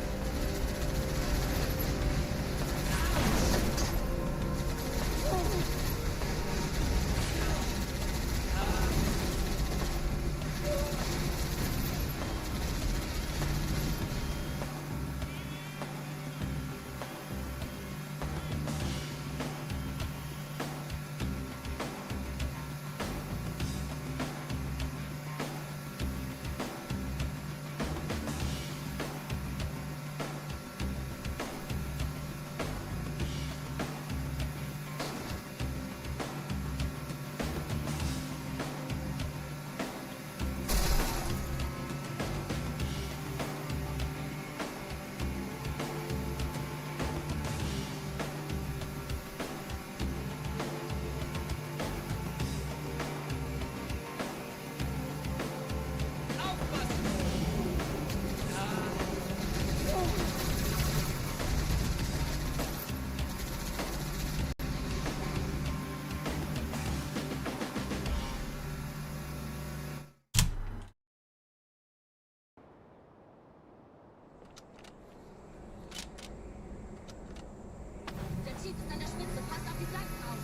Der Chief ist an der Spitze. Passt auf die Flanken auf.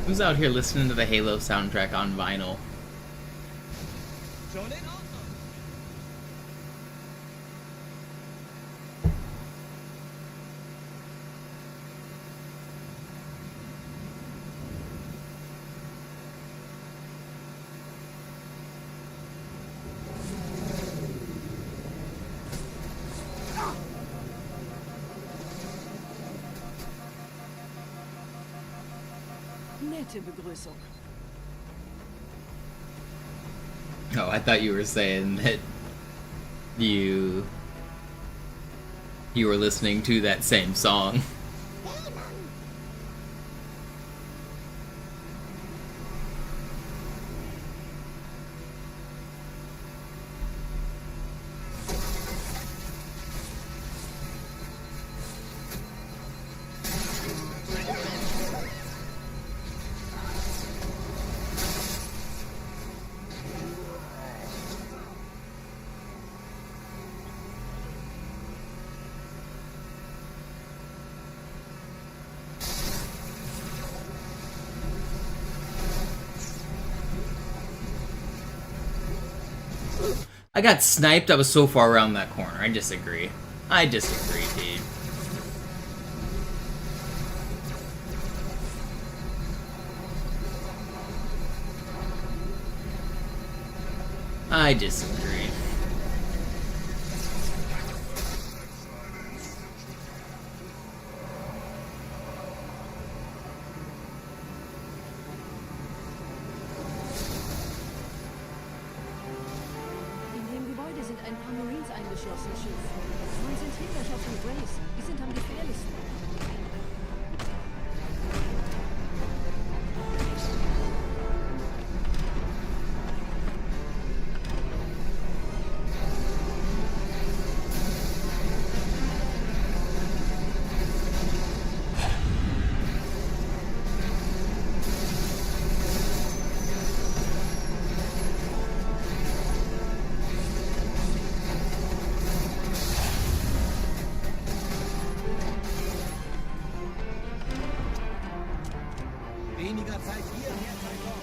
Who's out here listening to the Halo soundtrack on vinyl? Schon in Ordnung! Nette Begrüßung. Oh, I thought you were saying that you were listening to that same song. I got sniped. I was so far around that corner. I disagree. I disagree, dude. I disagree. In dem Gebäude sind ein paar Marines eingeschlossen, Chief. Konzentriert euch auf die Grays. Die sind am gefährlichsten. Weniger Zeit hier, mehr Zeit dort.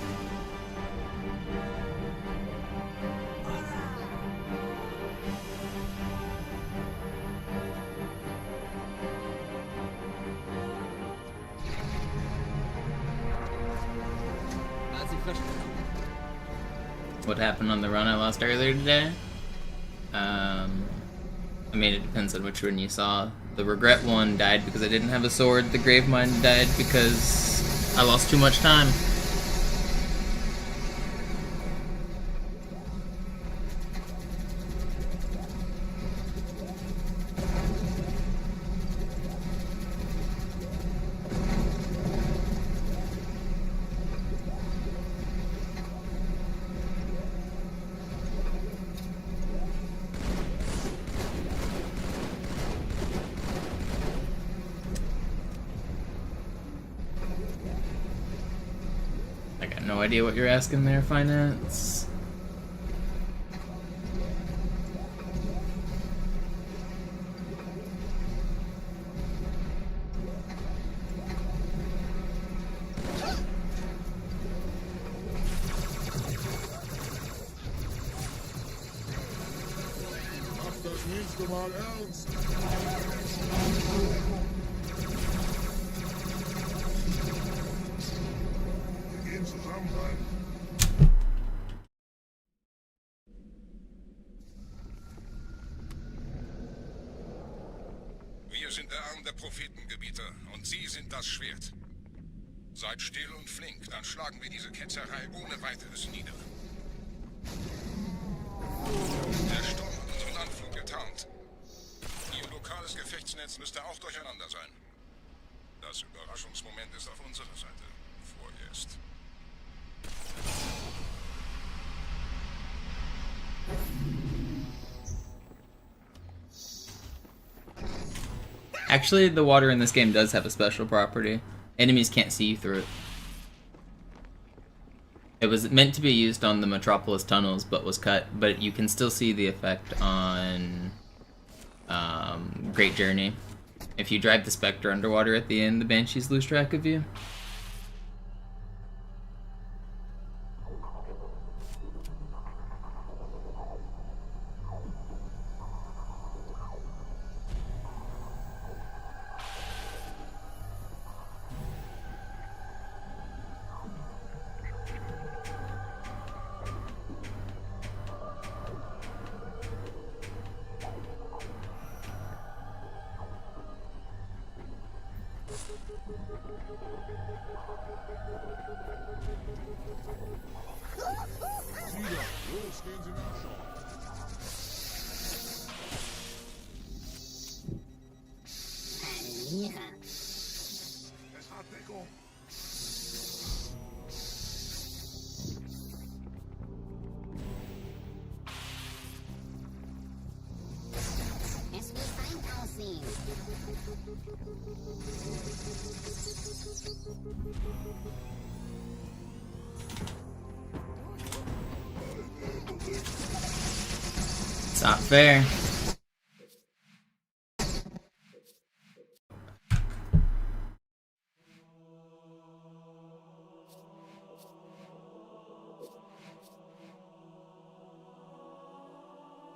What happened on the run I lost earlier today? I mean, it depends on which one you saw. The regret one died because I didn't have a sword. The grave mine died because I lost too much time. I got no idea what you're asking there, Finance. Mach das nächste Mal ernst. Wir gehen zusammen rein. Wir sind der Arm der Prophetengebieter und Sie sind das Schwert. Seid still und flink, dann schlagen wir diese Ketzerei ohne weiteres nieder. Der Sturm hat unseren Anflug getarnt. Ihr lokales Gefechtsnetz müsste auch durcheinander sein. Das Überraschungsmoment ist auf unserer Seite. Vorerst. Actually, the water in this game does have a special property. Enemies can't see you through it. It was meant to be used on the Metropolis tunnels, but was cut. But you can still see the effect on Great Journey. If you drive the Spectre underwater at the end, the Banshees lose track of you. Los, gehen Sie nachschauen. Es hat Deckung. Es wird fein aussehen. It's not fair.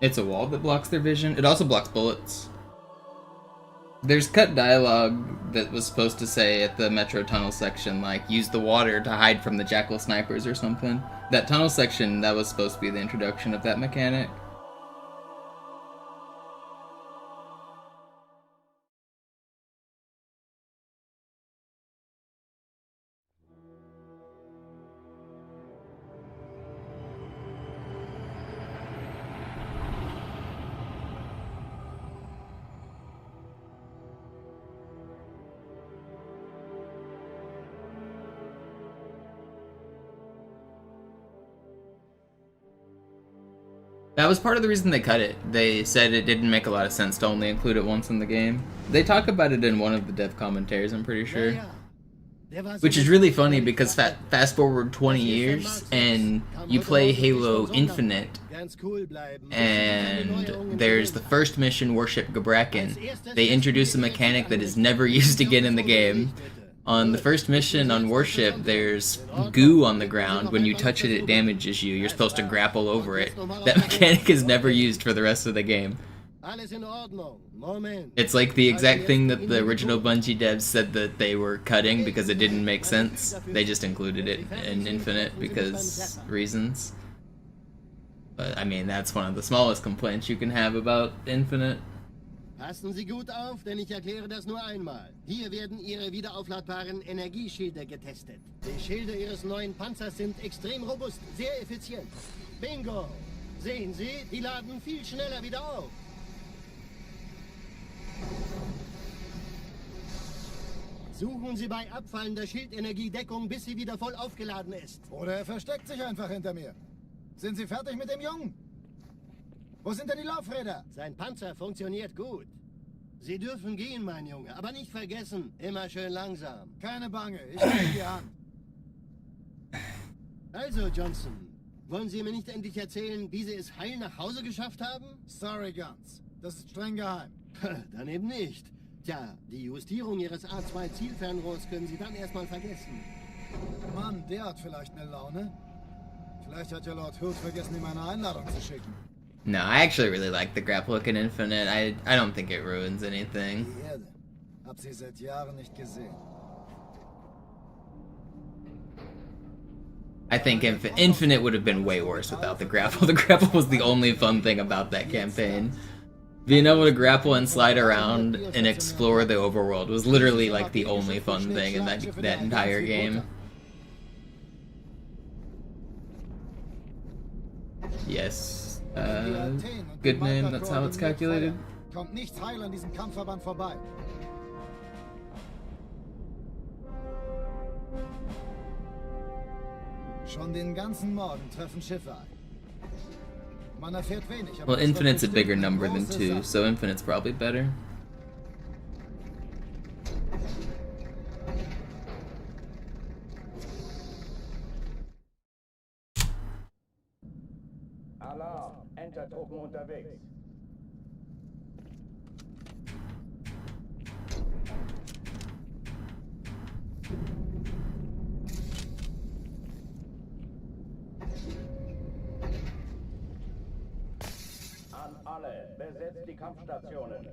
It's a wall that blocks their vision. It also blocks bullets. There's cut dialogue that was supposed to say at the metro tunnel section, like, use the water to hide from the jackal snipers or something. That tunnel section, that was supposed to be the introduction of that mechanic. That was part of the reason they cut it. They said it didn't make a lot of sense to only include it once in the game. They talk about it in one of the dev commentaries, I'm pretty sure. Which is really funny because fast forward 20 years and you play Halo Infinite and there's the first mission, Worship Gabrakan. They introduce a mechanic that is never used again in the game. On the first mission on Warship, there's goo on the ground. When you touch it, it damages you. You're supposed to grapple over it. That mechanic is never used for the rest of the game. It's like the exact thing that the original Bungie devs said that they were cutting because it didn't make sense. They just included it in Infinite because reasons. But, I mean, that's one of the smallest complaints you can have about Infinite. Passen Sie gut auf, denn ich erkläre das nur einmal. Hier werden Ihre wiederaufladbaren Energieschilde getestet. Die Schilde Ihres neuen Panzers sind extrem robust, sehr effizient. Bingo! Sehen Sie, die laden viel schneller wieder auf. Suchen Sie bei abfallender Schildenergiedeckung, bis sie wieder voll aufgeladen ist. Oder er versteckt sich einfach hinter mir. Sind Sie fertig mit dem Jungen? Wo sind denn die Laufräder? Sein Panzer funktioniert gut. Sie dürfen gehen, mein Junge, aber nicht vergessen, immer schön langsam. Keine Bange, ich nehme die an. Also, Johnson, wollen Sie mir nicht endlich erzählen, wie Sie es heil nach Hause geschafft haben? Sorry, Guns. Das ist streng geheim. Dann eben nicht. Tja, die Justierung Ihres A2-Zielfernrohrs können Sie dann erstmal vergessen. Mann, der hat vielleicht eine Laune. Vielleicht hat ja Lord Hood vergessen, ihm eine Einladung zu schicken. No, I actually really like the grapple hook in Infinite. I don't think it ruins anything. Die Erde. Hab sie seit Jahren nicht gesehen. I think Infinite would have been way worse without the grapple. The grapple was the only fun thing about that campaign. Being able to grapple and slide around and explore the overworld was literally like the only fun thing in that entire game. Yes. Good name, that's how it's calculated. Kommt nichts heil an diesem Kampfverband vorbei. Schon den ganzen Morgen treffen Schiffe ein. Man erfährt wenig, aber well, Infinite's a bigger number than 2, so Infinite's probably better. Alarm! Entertruppen unterwegs. An alle, besetzt die Kampfstationen.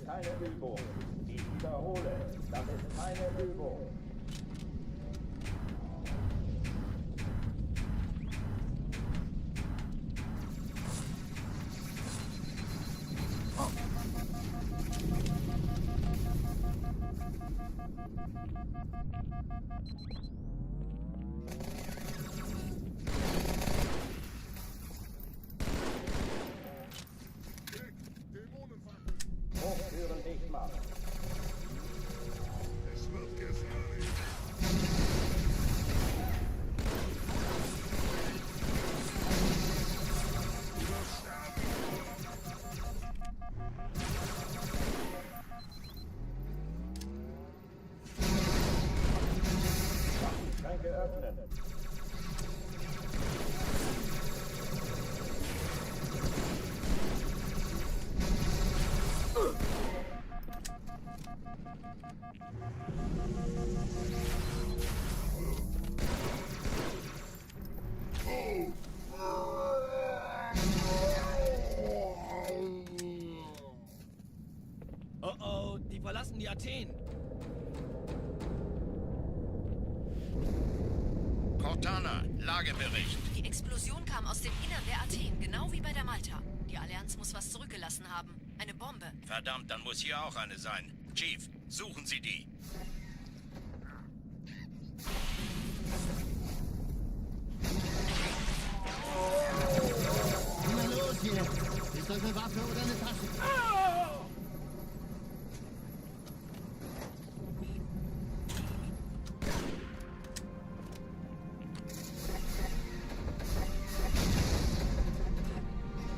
Keine Übung. Ich wiederhole, das ist keine Übung. Hochtüren dicht machen. Es wird gefährlich. verlassen die Athen. Cortana, Lagebericht. Die Explosion kam aus dem Innern der Athen, genau wie bei der Malta. Die Allianz muss was zurückgelassen haben. Eine Bombe. Verdammt, dann muss hier auch eine sein. Chief, suchen Sie die. Na los hier! Ist das eine Waffe oder eine Tasche?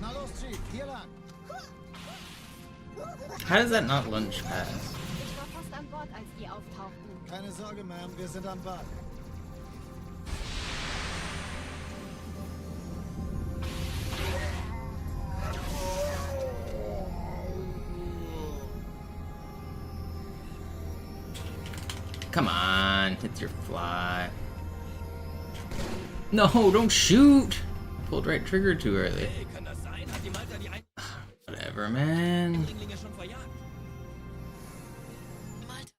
Na los, Chief, hier lang. How does that not lunge pass? Ich war fast an Bord, als die auftauchten. Keine Sorge, Ma'am, wir sind am Bad. Come on, hit your fly. No, don't shoot! Pulled right trigger too early. Hey, kann das sein? Hat die Malta die Whatever, man. Eindringlinge schon verjagt? Malta.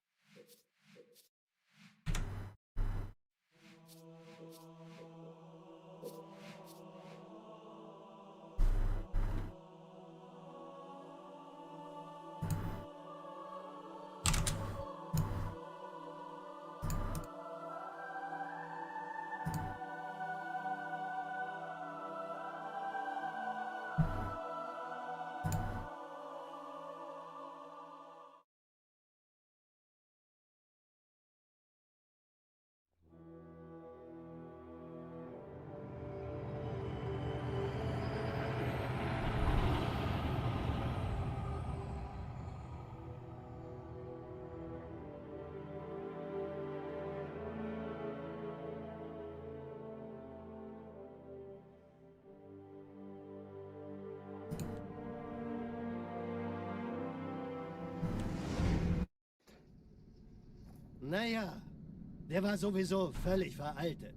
Naja, der war sowieso völlig veraltet.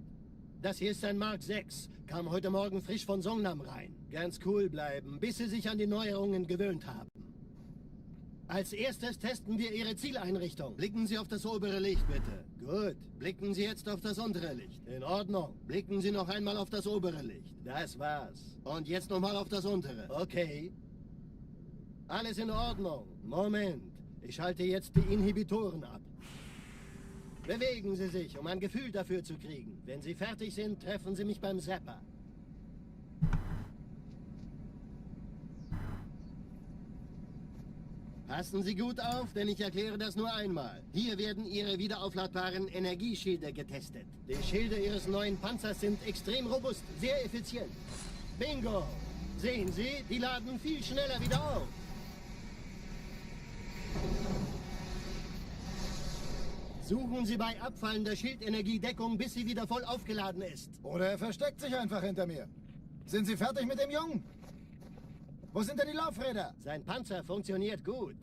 Das hier ist ein Mark 6. Kam heute Morgen frisch von Songnam rein. Ganz cool bleiben, bis Sie sich an die Neuerungen gewöhnt haben. Als erstes testen wir Ihre Zieleinrichtung. Blicken Sie auf das obere Licht, bitte. Gut. Blicken Sie jetzt auf das untere Licht. In Ordnung. Blicken Sie noch einmal auf das obere Licht. Das war's. Und jetzt nochmal auf das untere. Okay. Alles in Ordnung. Moment. Ich schalte jetzt die Inhibitoren ab. Bewegen Sie sich, um ein Gefühl dafür zu kriegen. Wenn Sie fertig sind, treffen Sie mich beim Zapper. Passen Sie gut auf, denn ich erkläre das nur einmal. Hier werden Ihre wiederaufladbaren Energieschilde getestet. Die Schilde Ihres neuen Panzers sind extrem robust, sehr effizient. Bingo! Sehen Sie, die laden viel schneller wieder auf. Suchen Sie bei abfallender Schildenergiedeckung, bis sie wieder voll aufgeladen ist. Oder er versteckt sich einfach hinter mir. Sind Sie fertig mit dem Jungen? Wo sind denn die Laufräder? Sein Panzer funktioniert gut.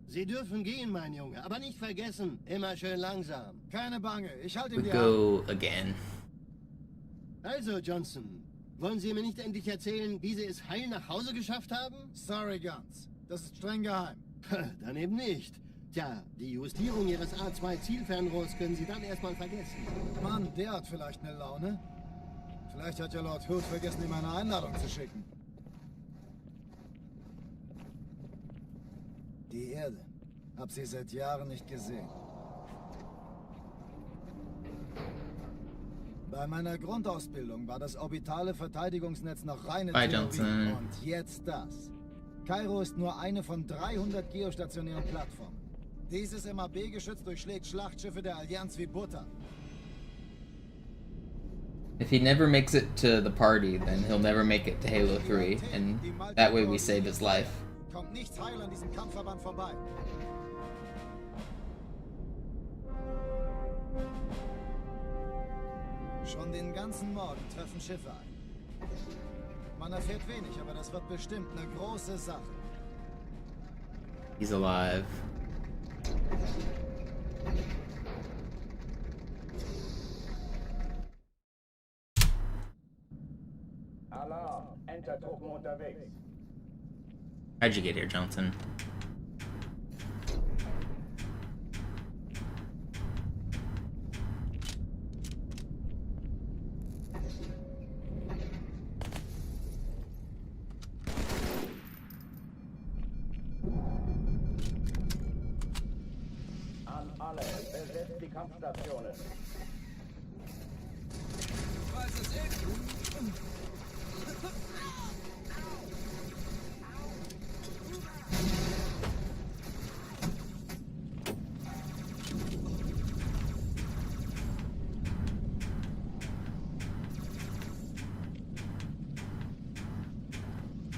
Sie dürfen gehen, mein Junge, aber nicht vergessen, immer schön langsam. Keine Bange, ich halte We ihm die Hand. go again. Also, Johnson, wollen Sie mir nicht endlich erzählen, wie Sie es heil nach Hause geschafft haben? Sorry, Guns. Das ist streng geheim. Dann eben nicht. Tja, die Justierung Ihres A2-Zielfernrohrs können Sie dann erstmal vergessen. Mann, der hat vielleicht eine Laune. Vielleicht hat ja Lord Hood vergessen, ihm eine Einladung zu schicken. Die Erde. Hab sie seit Jahren nicht gesehen. Bei meiner Grundausbildung war das orbitale Verteidigungsnetz noch reine Bye, Theorie. Johnson. Und jetzt das. Kairo ist nur eine von 300 geostationären Plattformen. Dieses MAB-Geschütz durchschlägt Schlachtschiffe der Allianz wie Butter. If he never makes it to the party, then he'll never make it to Halo 3, and that way we save his life. Kommt nichts heil an diesem Kampfverband vorbei. Schon den ganzen Morgen treffen Schiffe ein. Man erfährt wenig, aber das wird bestimmt eine große Sache. He's alive. Alarm, Entertruppen unterwegs. How'd you get here, Johnson? Verlässt die Kampfstationen.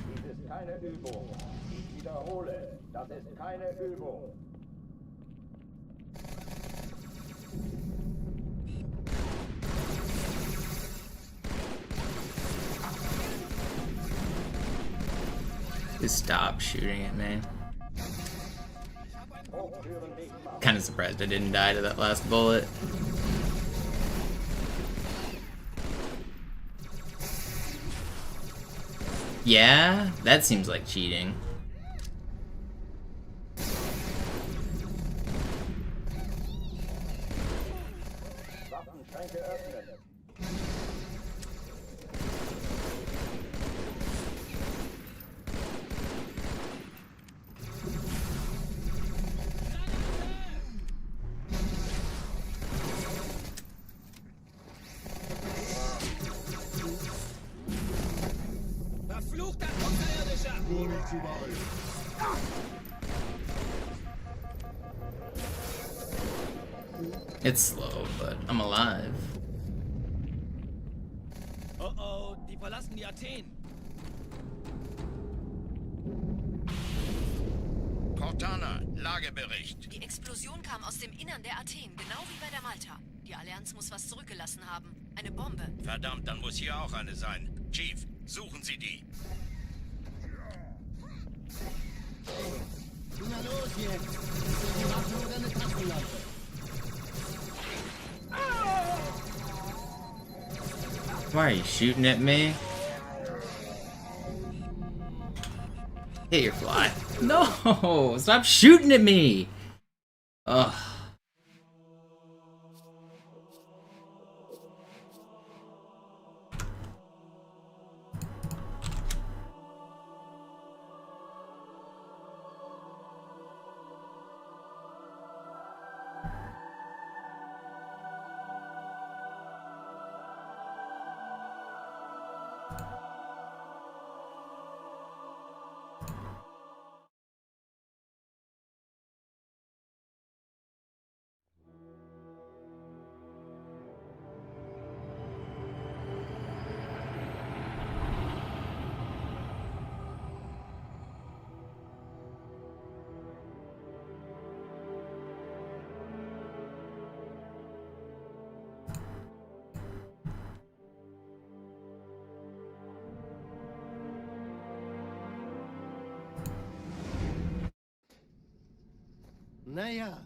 Dies ist keine Übung. Ich wiederhole, das ist keine Übung. Just stop shooting at me. Kind of surprised I didn't die to that last bullet. Yeah, that seems like cheating. Waffenschränke öffnen. Verfluchter Unterirdischer! It's slow, but I'm alive. Oh oh, die verlassen die Athen. Cortana, Lagebericht. Die Explosion kam aus dem Innern der Athen, genau wie bei der Malta. Die Allianz muss was zurückgelassen haben. Eine Bombe. Verdammt, dann muss hier auch eine sein. Chief, suchen Sie die. Na los jetzt! Ist das eine Waffe oder eine Taschenlampe? Why are you shooting at me? Hit your fly. No! Stop shooting at me! Ugh. Naja,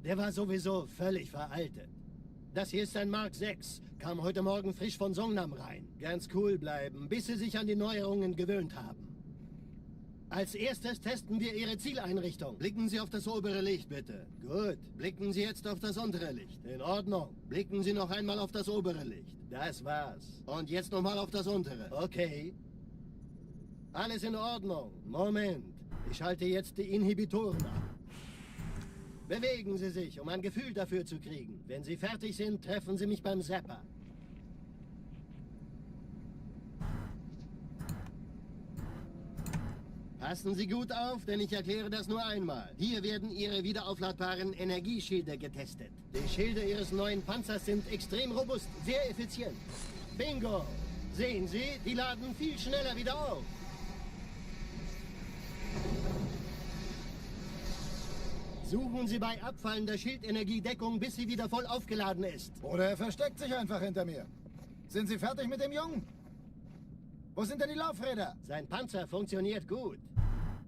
der war sowieso völlig veraltet. Das hier ist ein Mark 6, kam heute Morgen frisch von Songnam rein. Ganz cool bleiben, bis Sie sich an die Neuerungen gewöhnt haben. Als erstes testen wir Ihre Zieleinrichtung. Blicken Sie auf das obere Licht, bitte. Gut. Blicken Sie jetzt auf das untere Licht. In Ordnung. Blicken Sie noch einmal auf das obere Licht. Das war's. Und jetzt nochmal auf das untere. Okay. Alles in Ordnung. Moment. Ich schalte jetzt die Inhibitoren ab. Bewegen Sie sich, um ein Gefühl dafür zu kriegen. Wenn Sie fertig sind, treffen Sie mich beim Zapper. Passen Sie gut auf, denn ich erkläre das nur einmal. Hier werden Ihre wiederaufladbaren Energieschilde getestet. Die Schilde Ihres neuen Panzers sind extrem robust, sehr effizient. Bingo! Sehen Sie, die laden viel schneller wieder auf. Suchen Sie bei abfallender Schildenergiedeckung, bis sie wieder voll aufgeladen ist. Oder er versteckt sich einfach hinter mir. Sind Sie fertig mit dem Jungen? Wo sind denn die Laufräder? Sein Panzer funktioniert gut.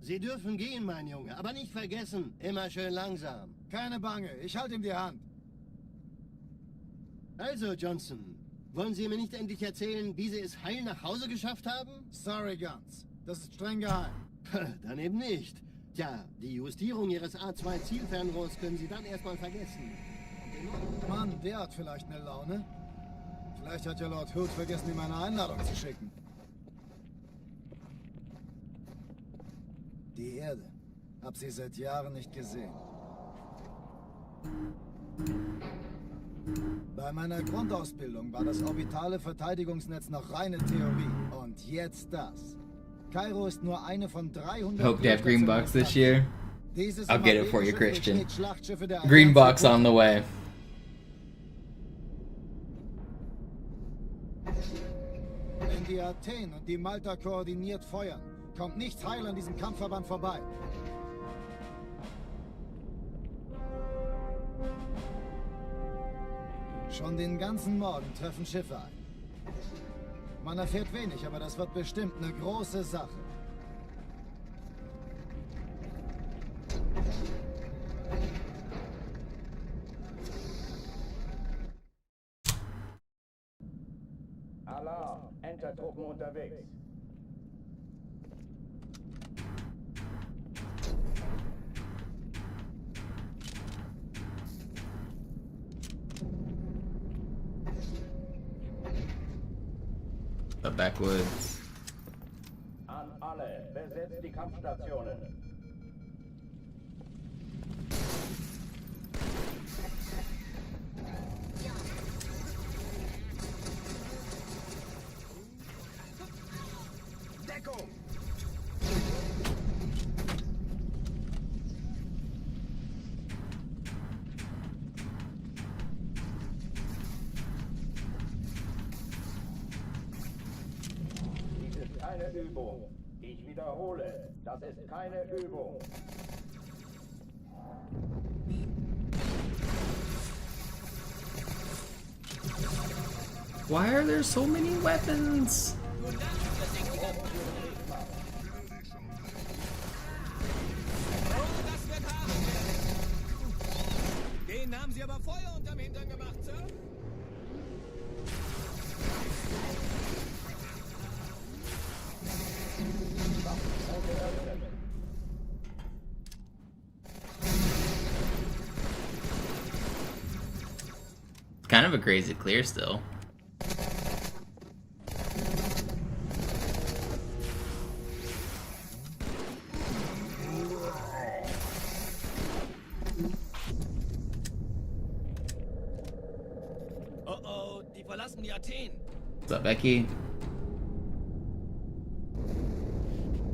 Sie dürfen gehen, mein Junge, aber nicht vergessen, immer schön langsam. Keine Bange, ich halte ihm die Hand. Also, Johnson, wollen Sie mir nicht endlich erzählen, wie Sie es heil nach Hause geschafft haben? Sorry, Guns. Das ist streng geheim. Dann eben nicht. Tja, die Justierung Ihres A2-Zielfernrohrs können Sie dann erstmal vergessen. Mann, der hat vielleicht eine Laune. Vielleicht hat ja Lord Hood vergessen, ihm eine Einladung zu schicken. Die Erde. Hab sie seit Jahren nicht gesehen. Bei meiner Grundausbildung war das orbitale Verteidigungsnetz noch reine Theorie. Und jetzt das. Kairo ist nur eine von 300... Hope to have green box this year. Dieses I'll get it for you, MAB-Schiff Christian. besteht Schlachtschiffe der Green Allianz box on the way. Wenn die Athen und die Malta koordiniert feuern, kommt nichts heil an diesem Kampfverband vorbei. Schon den ganzen Morgen treffen Schiffe ein. Man erfährt wenig, aber das wird bestimmt eine große Sache. Alarm! Entertruppen unterwegs. The backwoods. An alle, besetzt die Kampfstationen. Deckung! Dies ist keine Übung. Ich wiederhole, das ist keine Übung. Why are there so many weapons? Den haben sie aber Feuer unterm Hintern gemacht, Sir. Kind of a crazy clear still. Oh oh, die verlassen die Athen. What's up, Becky?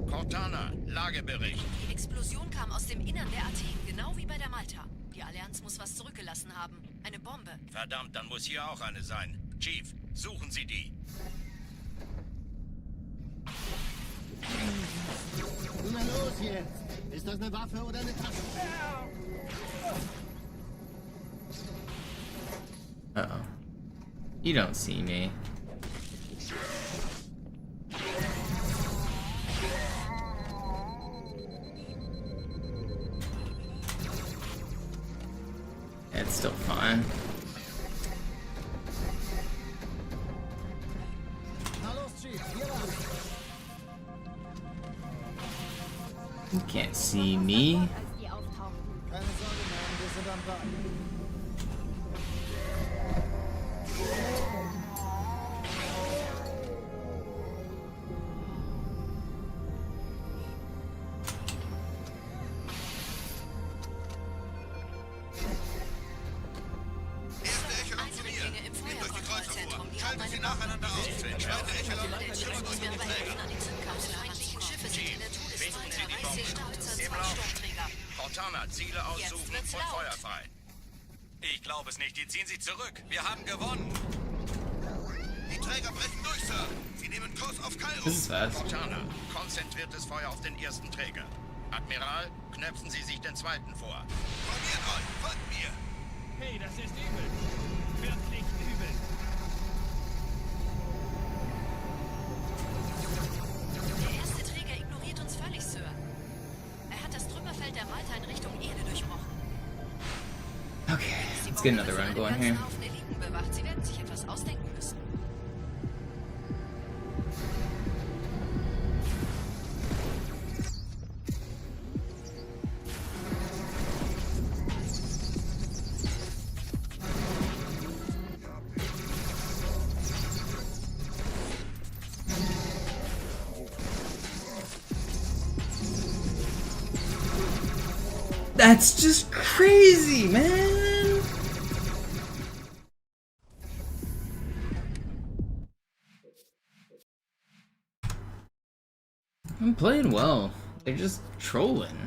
Cortana, Lagebericht. Die Explosion kam aus dem Innern der Athen, genau wie bei der Malta. Die Allianz muss was zurückgelassen haben. Eine Bombe. Verdammt, dann muss hier auch eine sein. Chief, suchen Sie die. Na los jetzt! Ist das eine Waffe oder eine Tasche? Uh-oh. You don't see me. It's still fine. Na los, Chief, hier lang. You can't see me. Keine Sorge, Mann, wir sind am Ball. Erste Echelon zu mir. Eindringlinge im Nehmt euch die Kreuzer vor. Feuerkontrollzentrum. Die haben Schaltet eine sie nacheinander aus. Zweite Echelon, Den kümmert Schiff euch müssen um wir die aber Träger. helfen, an die Zündkapsel heran. Die Schiffe sind in der Finden Sie die Todeszone. 30 Bombe. Startzer, Im 2 Lauf. Sturmträger. Cortana, Ziele aussuchen und wird's voll laut. Feuer frei. Ich glaube es nicht, die ziehen sie zurück. Wir haben gewonnen. Die Träger brechen durch, Sir. Sie nehmen Kurs auf Kairo. Das ist was. Cortana, konzentriertes Feuer auf den ersten Träger. Admiral, knöpfen Sie sich den zweiten vor. Formiert euch, folgt mir. Hey, das ist übel. Wirklich übel. Der erste Träger ignoriert uns völlig, Sir. Er hat das Trümmerfeld der Malta in Richtung Erde durchbrochen. Okay, Die let's get Bombe another für run einen going ganzen here. Haufen Eliten bewacht. Sie werden sich etwas ausdenken müssen. That's just crazy, man! I'm playing well. They're just trolling.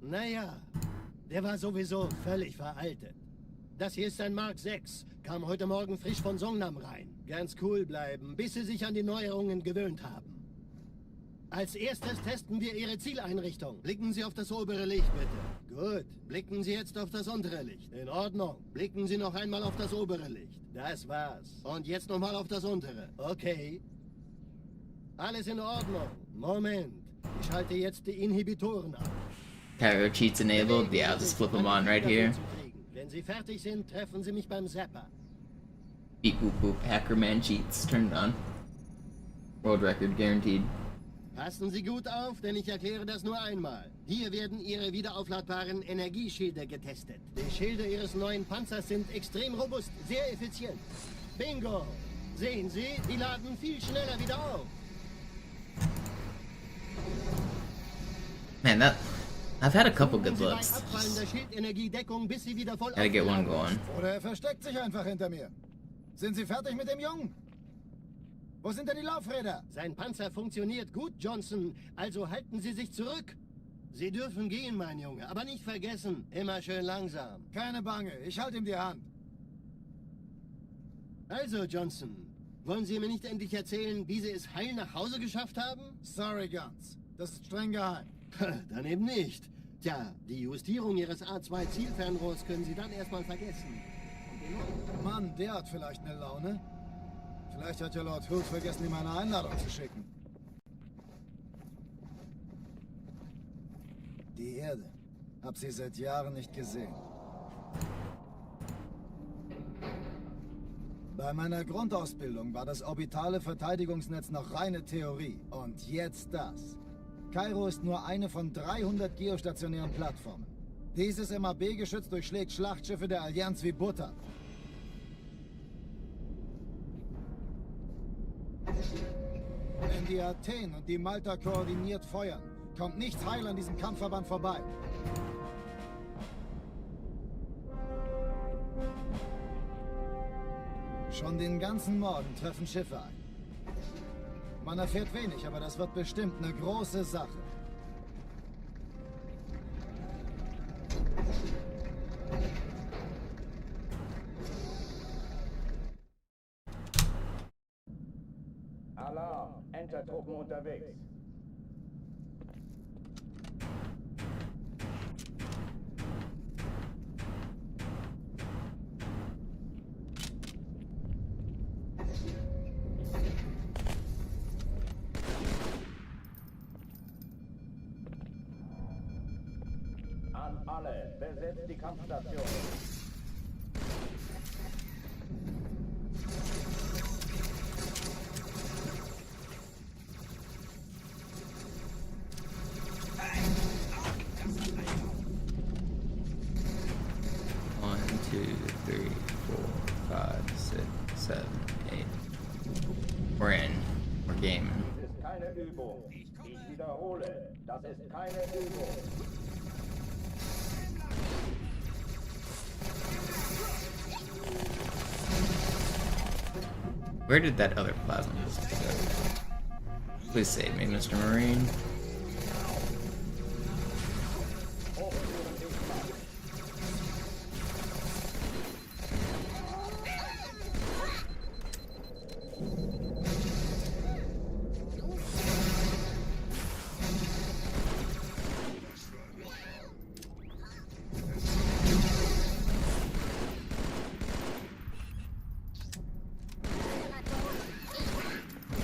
Naja, der war sowieso völlig veraltet. Das hier ist ein Mark 6. Kam heute Morgen frisch von Songnam rein. Ganz cool bleiben, bis Sie sich an die Neuerungen gewöhnt haben. Als erstes testen wir Ihre Zieleinrichtung. Blicken Sie auf das obere Licht, bitte. Gut. Blicken Sie jetzt auf das untere Licht. In Ordnung. Blicken Sie noch einmal auf das obere Licht. Das war's. Und jetzt nochmal auf das untere. Okay. Alles in Ordnung. Moment. Ich schalte jetzt die Inhibitoren ab. Pyro cheats enabled? Yeah, I'll just flip them on right here. Wenn Sie fertig sind, treffen Sie mich beim Zapper. Beep boop boop. Hackerman cheats turned on. World record guaranteed. Passen Sie gut auf, denn ich erkläre das nur einmal. Hier werden Ihre wiederaufladbaren Energieschilde getestet. Die Schilde Ihres neuen Panzers sind extrem robust, sehr effizient. Bingo! Sehen Sie, die laden viel schneller wieder auf. Man, I've had a couple good Sie bei looks. abfallender Schildenergiedeckung, bis Sie wieder voll Gotta get one aufgeladen going. Oder er versteckt sich einfach hinter mir. Sind Sie fertig mit dem Jungen? Wo sind denn die Laufräder? Sein Panzer funktioniert gut, Johnson. Also halten Sie sich zurück. Sie dürfen gehen, mein Junge. Aber nicht vergessen, immer schön langsam. Keine Bange, ich halte ihm die Hand. Also, Johnson, wollen Sie mir nicht endlich erzählen, wie Sie es heil nach Hause geschafft haben? Sorry, Guns. Das ist streng geheim. Dann eben nicht. Tja, die Justierung Ihres A2-Zielfernrohrs können Sie dann erstmal vergessen. Mann, der hat vielleicht eine Laune. Vielleicht hat ja Lord Hood vergessen, ihm eine Einladung zu schicken. Die Erde. Hab sie seit Jahren nicht gesehen. Bei meiner Grundausbildung war das orbitale Verteidigungsnetz noch reine Theorie. Und jetzt das. Kairo ist nur eine von 300 geostationären Plattformen. Dieses MAB-Geschütz durchschlägt Schlachtschiffe der Allianz wie Butter. Wenn die Athen und die Malta koordiniert feuern, kommt nichts heil an diesem Kampfverband vorbei. Schon den ganzen Morgen treffen Schiffe ein. Man erfährt wenig, aber das wird bestimmt eine große Sache. Alarm! Entertruppen unterwegs. An alle, besetzt die Kampfstation. One, two, three, 4, 5, 6, 7, 8. We're in. We're gaming. Dies ist keine Übung. Ich wiederhole, das ist keine Übung. Where did that other plasma go? Please save me, Mr. Marine.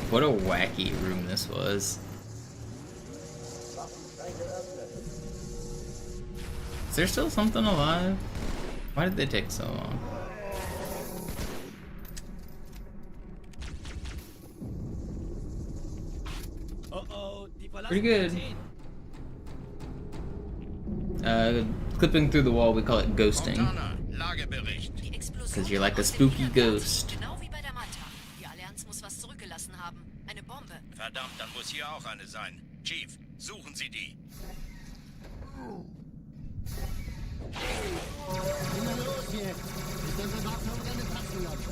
What a wacky room this was. Is there still something alive? Why did they take so long? Pretty good. Clipping through the wall, we call it ghosting. Because you're like a spooky ghost. Genau wie bei der Manta. Die Allianz muss was zurückgelassen haben. Eine Bombe. Verdammt, dann muss hier auch eine sein. Chief, suchen Sie die. Na los jetzt! Ist unsere Waffe oder eine Taschenlampe?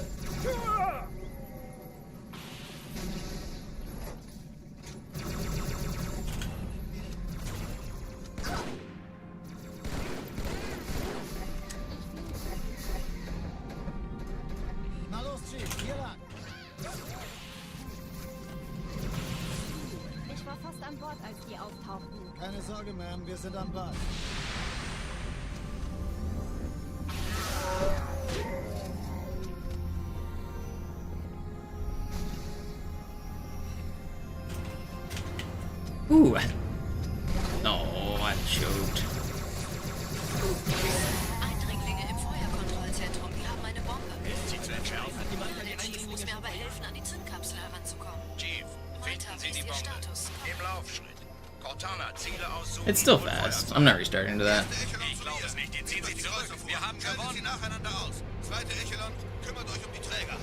Na los, Chief, hier lang. Ich war fast an Bord, als die auftauchten. Keine Sorge, Ma'am, wir sind am Bad. Ooh. Oh, I choked. Eindringlinge im Feuerkontrollzentrum. Die haben eine Bombe. Sie zu entschärfen. Der Chief muss mir aber helfen, an die Zündkapsel heranzukommen. Chief, Weiter, finden wie Sie ist die Ihr Bombe. Status? Im Laufschritt. Cortana, Ziele aussuchen. It's still und fast. Feuer I'm not restarting to that. Ich glaube es nicht. Die ziehen sich zurück. Wir haben Schaltet sie gewonnen. nacheinander aus. Zweite Echelon, kümmert euch um die Träger.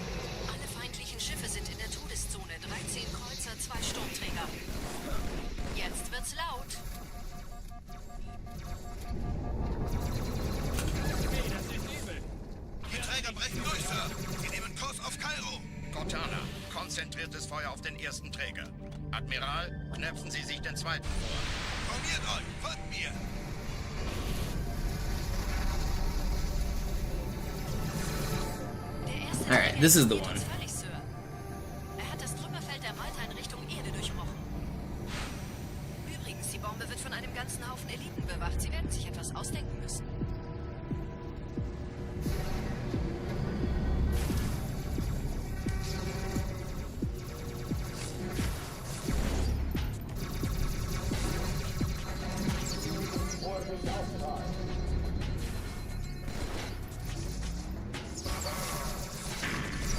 Alle feindlichen Schiffe sind in der Todeszone. 13 Kreuzer, 2 Sturmträger. Jetzt wird's laut. Die Träger brechen durch, Sir. Sie nehmen Kurs auf Kairo. Cortana, konzentriertes Feuer auf den ersten Träger. Admiral, knöpfen Sie sich den zweiten vor. Formiert euch, folgt mir. Der erste Alright, Träger this is the ignoriert one. uns völlig, Sir. Er hat das Trümmerfeld der Malta in Richtung Erde durchbrochen. Übrigens, die Bombe wird von einem ganzen Haufen Eliten bewacht. Sie werden sich etwas ausdenken müssen.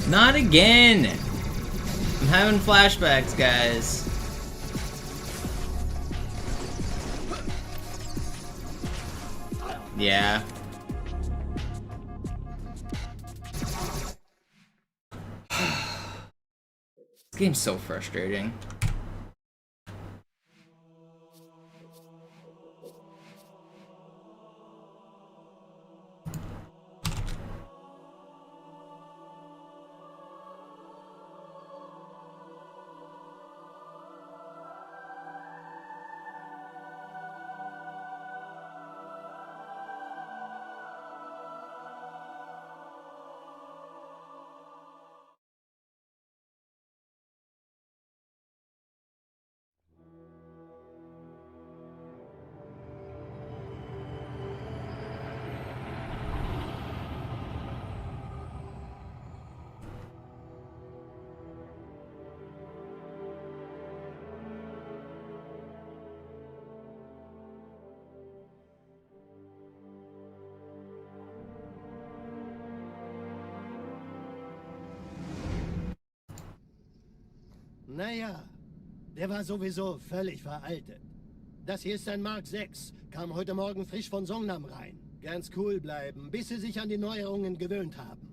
Not again! I'm having flashbacks, guys. Yeah. This game's so frustrating. Naja, der war sowieso völlig veraltet. Das hier ist ein Mark 6, kam heute Morgen frisch von Songnam rein. Ganz cool bleiben, bis Sie sich an die Neuerungen gewöhnt haben.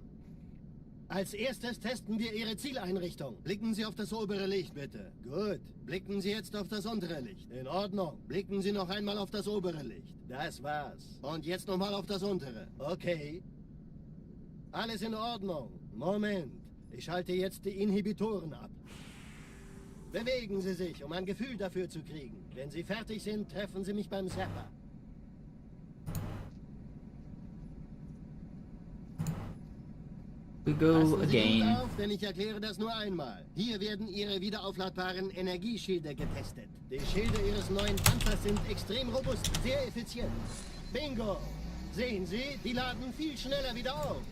Als erstes testen wir Ihre Zieleinrichtung. Blicken Sie auf das obere Licht, bitte. Gut. Blicken Sie jetzt auf das untere Licht. In Ordnung. Blicken Sie noch einmal auf das obere Licht. Das war's. Und jetzt nochmal auf das untere. Okay. Alles in Ordnung. Moment. Ich schalte jetzt die Inhibitoren ab. Bewegen Sie sich, um ein Gefühl dafür zu kriegen. Wenn Sie fertig sind, treffen Sie mich beim Zapper. We go Passen Sie gut again. auf, denn ich erkläre das nur einmal. Hier werden Ihre wiederaufladbaren Energieschilde getestet. Die Schilde Ihres neuen Panzers sind extrem robust, sehr effizient. Bingo! Sehen Sie, die laden viel schneller wieder auf.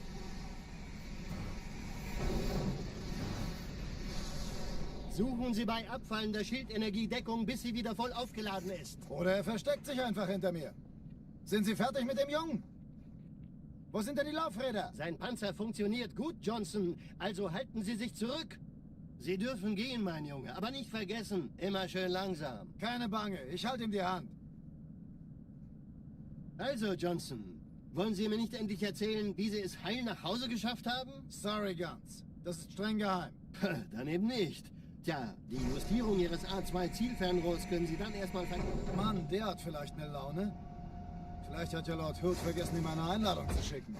Suchen Sie bei abfallender Schildenergie Deckung, bis sie wieder voll aufgeladen ist. Oder er versteckt sich einfach hinter mir. Sind Sie fertig mit dem Jungen? Wo sind denn die Laufräder? Sein Panzer funktioniert gut, Johnson. Also halten Sie sich zurück. Sie dürfen gehen, mein Junge. Aber nicht vergessen, immer schön langsam. Keine Bange, ich halte ihm die Hand. Also, Johnson, wollen Sie mir nicht endlich erzählen, wie Sie es heil nach Hause geschafft haben? Sorry, Guns. Das ist streng geheim. Dann eben nicht. Tja, die Justierung Ihres A2-Zielfernrohrs können Sie dann erstmal Mann, der hat vielleicht eine Laune. Vielleicht hat ja Lord Hood vergessen, ihm eine Einladung zu schicken.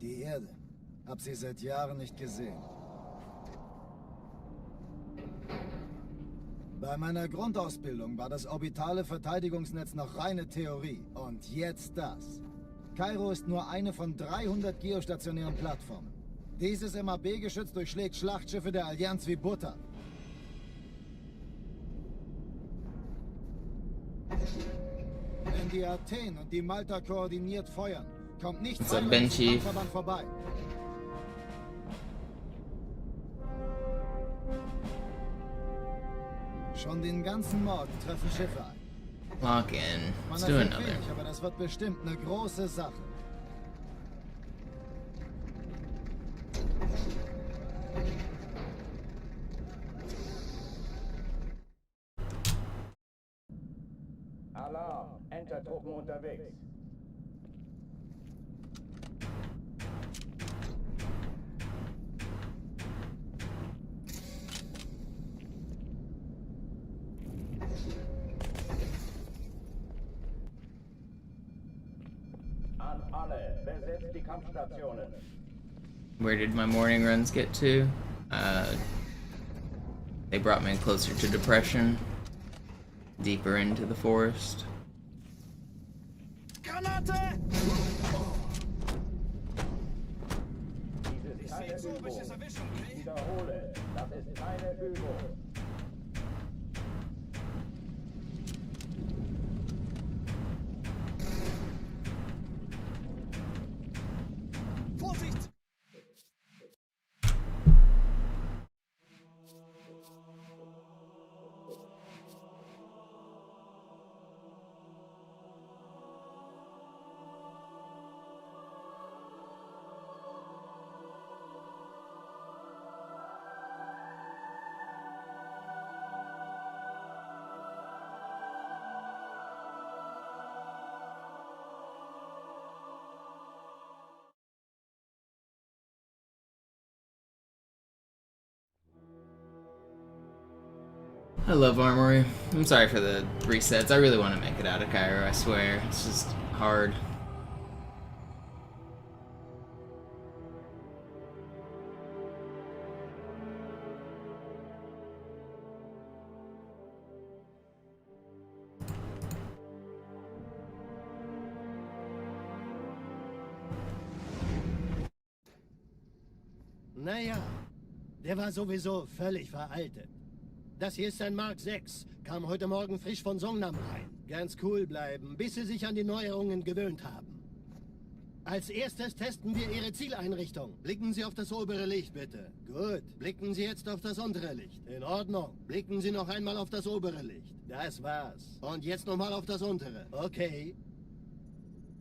Die Erde. Hab sie seit Jahren nicht gesehen. Bei meiner Grundausbildung war das orbitale Verteidigungsnetz noch reine Theorie. Und jetzt das. Kairo ist nur eine von 300 geostationären Plattformen. Dieses MAB-Geschütz durchschlägt Schlachtschiffe der Allianz wie Butter. Wenn die Athen und die Malta koordiniert feuern, kommt nichts an den Verband vorbei. Schon den ganzen Morgen treffen Schiffe ein. Lock in. Let's do Wenig, another. aber das wird bestimmt eine große Sache. Alarm! Entertruppen unterwegs. An alle, besetzt die Kampfstationen. Where did my morning runs get to? They brought me closer to depression, deeper into the forest. Granate! Dies ist keine Übung. Ich wiederhole, das ist keine Übung. Vorsicht! I love Armory. I'm sorry for the resets. I really want to make it out of Cairo, I swear. It's just hard. Naja, der war sowieso völlig veraltet. Das hier ist ein Mark 6. Kam heute Morgen frisch von Songnam rein. Ganz cool bleiben, bis Sie sich an die Neuerungen gewöhnt haben. Als erstes testen wir Ihre Zieleinrichtung. Blicken Sie auf das obere Licht, bitte. Gut. Blicken Sie jetzt auf das untere Licht. In Ordnung. Blicken Sie noch einmal auf das obere Licht. Das war's. Und jetzt nochmal auf das untere. Okay.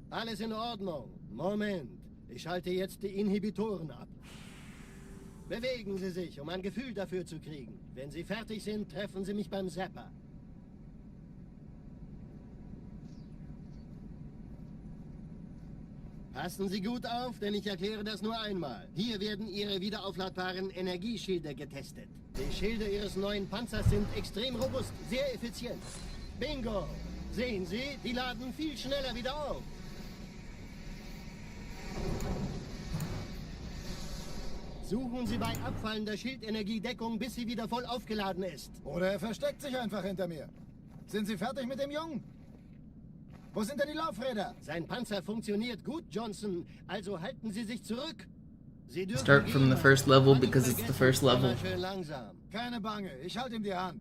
Alles in Ordnung. Moment. Ich schalte jetzt die Inhibitoren ab. Bewegen Sie sich, um ein Gefühl dafür zu kriegen. Wenn Sie fertig sind, treffen Sie mich beim Zapper. Passen Sie gut auf, denn ich erkläre das nur einmal. Hier werden Ihre wiederaufladbaren Energieschilde getestet. Die Schilde Ihres neuen Panzers sind extrem robust, sehr effizient. Bingo! Sehen Sie, die laden viel schneller wieder auf. Suchen Sie bei abfallender Schildenergie Deckung, bis sie wieder voll aufgeladen ist. Oder er versteckt sich einfach hinter mir. Sind Sie fertig mit dem Jungen? Wo sind denn die Laufräder? Sein Panzer funktioniert gut, Johnson. Also halten Sie sich zurück. Sie dürfen Start from the first level because it's the first level. Schön langsam. Keine Bange, ich halte ihm die Hand.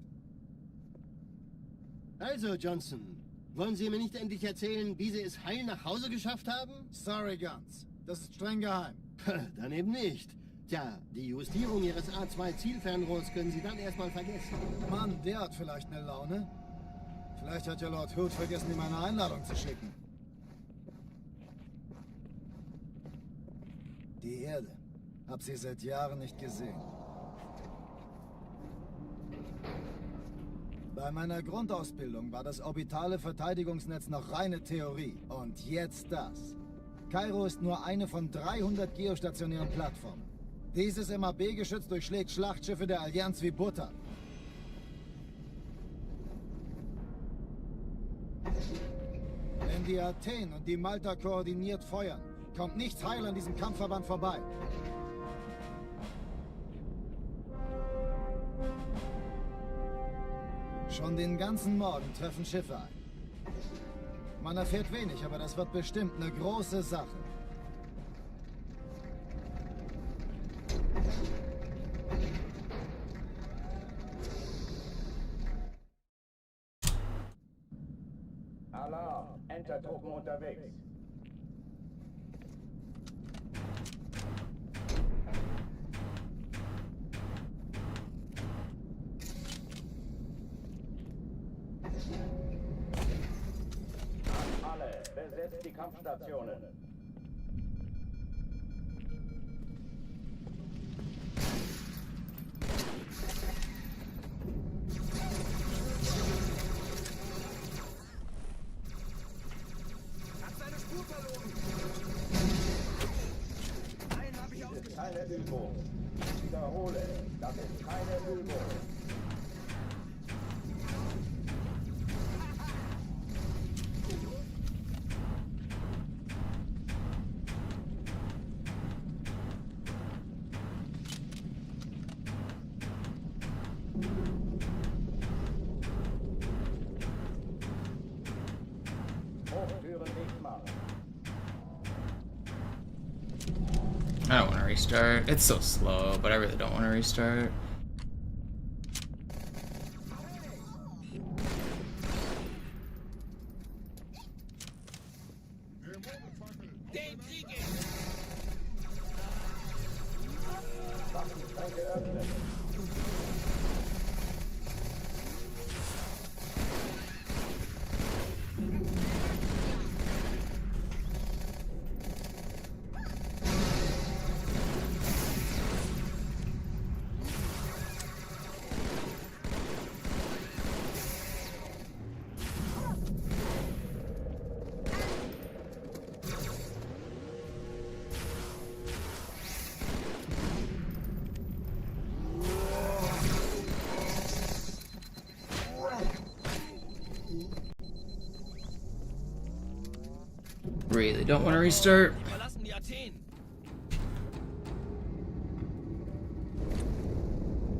Also, Johnson, wollen Sie mir nicht endlich erzählen, wie Sie es heil nach Hause geschafft haben? Sorry, Guns. Das ist streng geheim. Dann eben nicht. Tja, die Justierung Ihres A2-Zielfernrohrs können Sie dann erstmal vergessen. Mann, der hat vielleicht eine Laune. Vielleicht hat ja Lord Hood vergessen, ihm eine Einladung zu schicken. Die Erde. Hab sie seit Jahren nicht gesehen. Bei meiner Grundausbildung war das orbitale Verteidigungsnetz noch reine Theorie. Und jetzt das. Kairo ist nur eine von 300 geostationären Plattformen. Dieses MAB-Geschütz durchschlägt Schlachtschiffe der Allianz wie Butter. Wenn die Athen und die Malta koordiniert feuern, kommt nichts heil an diesem Kampfverband vorbei. Schon den ganzen Morgen treffen Schiffe ein. Man erfährt wenig, aber das wird bestimmt eine große Sache. Alarm! Entertruppen unterwegs. Alle, besetzt die Kampfstationen. Keine Übung. Ich wiederhole, das ist keine Übung. Hochtüren dicht machen. I don't want to restart. It's so slow, but I really don't want to restart. Really don't want to restart. Die verlassen die Athen.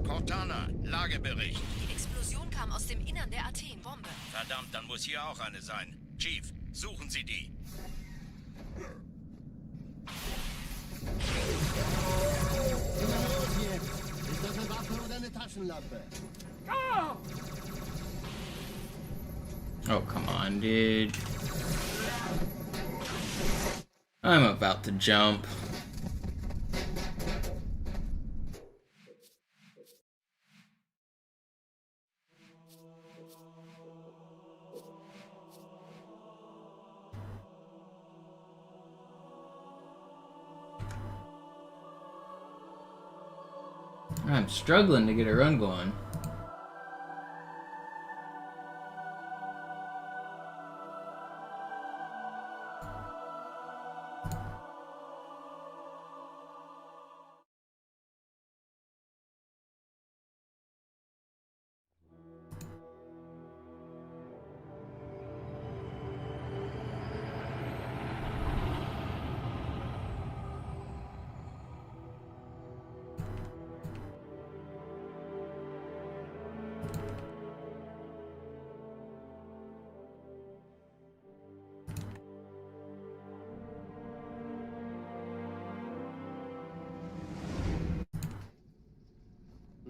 Cortana, Lagebericht. Die Explosion kam aus dem Innern der Athen-Bombe. Verdammt, dann muss hier auch eine sein. Chief, suchen Sie die. Na los jetzt! Ist das eine Waffe oder eine Taschenlampe? Oh, come on, dude. I'm about to jump. I'm struggling to get a run going.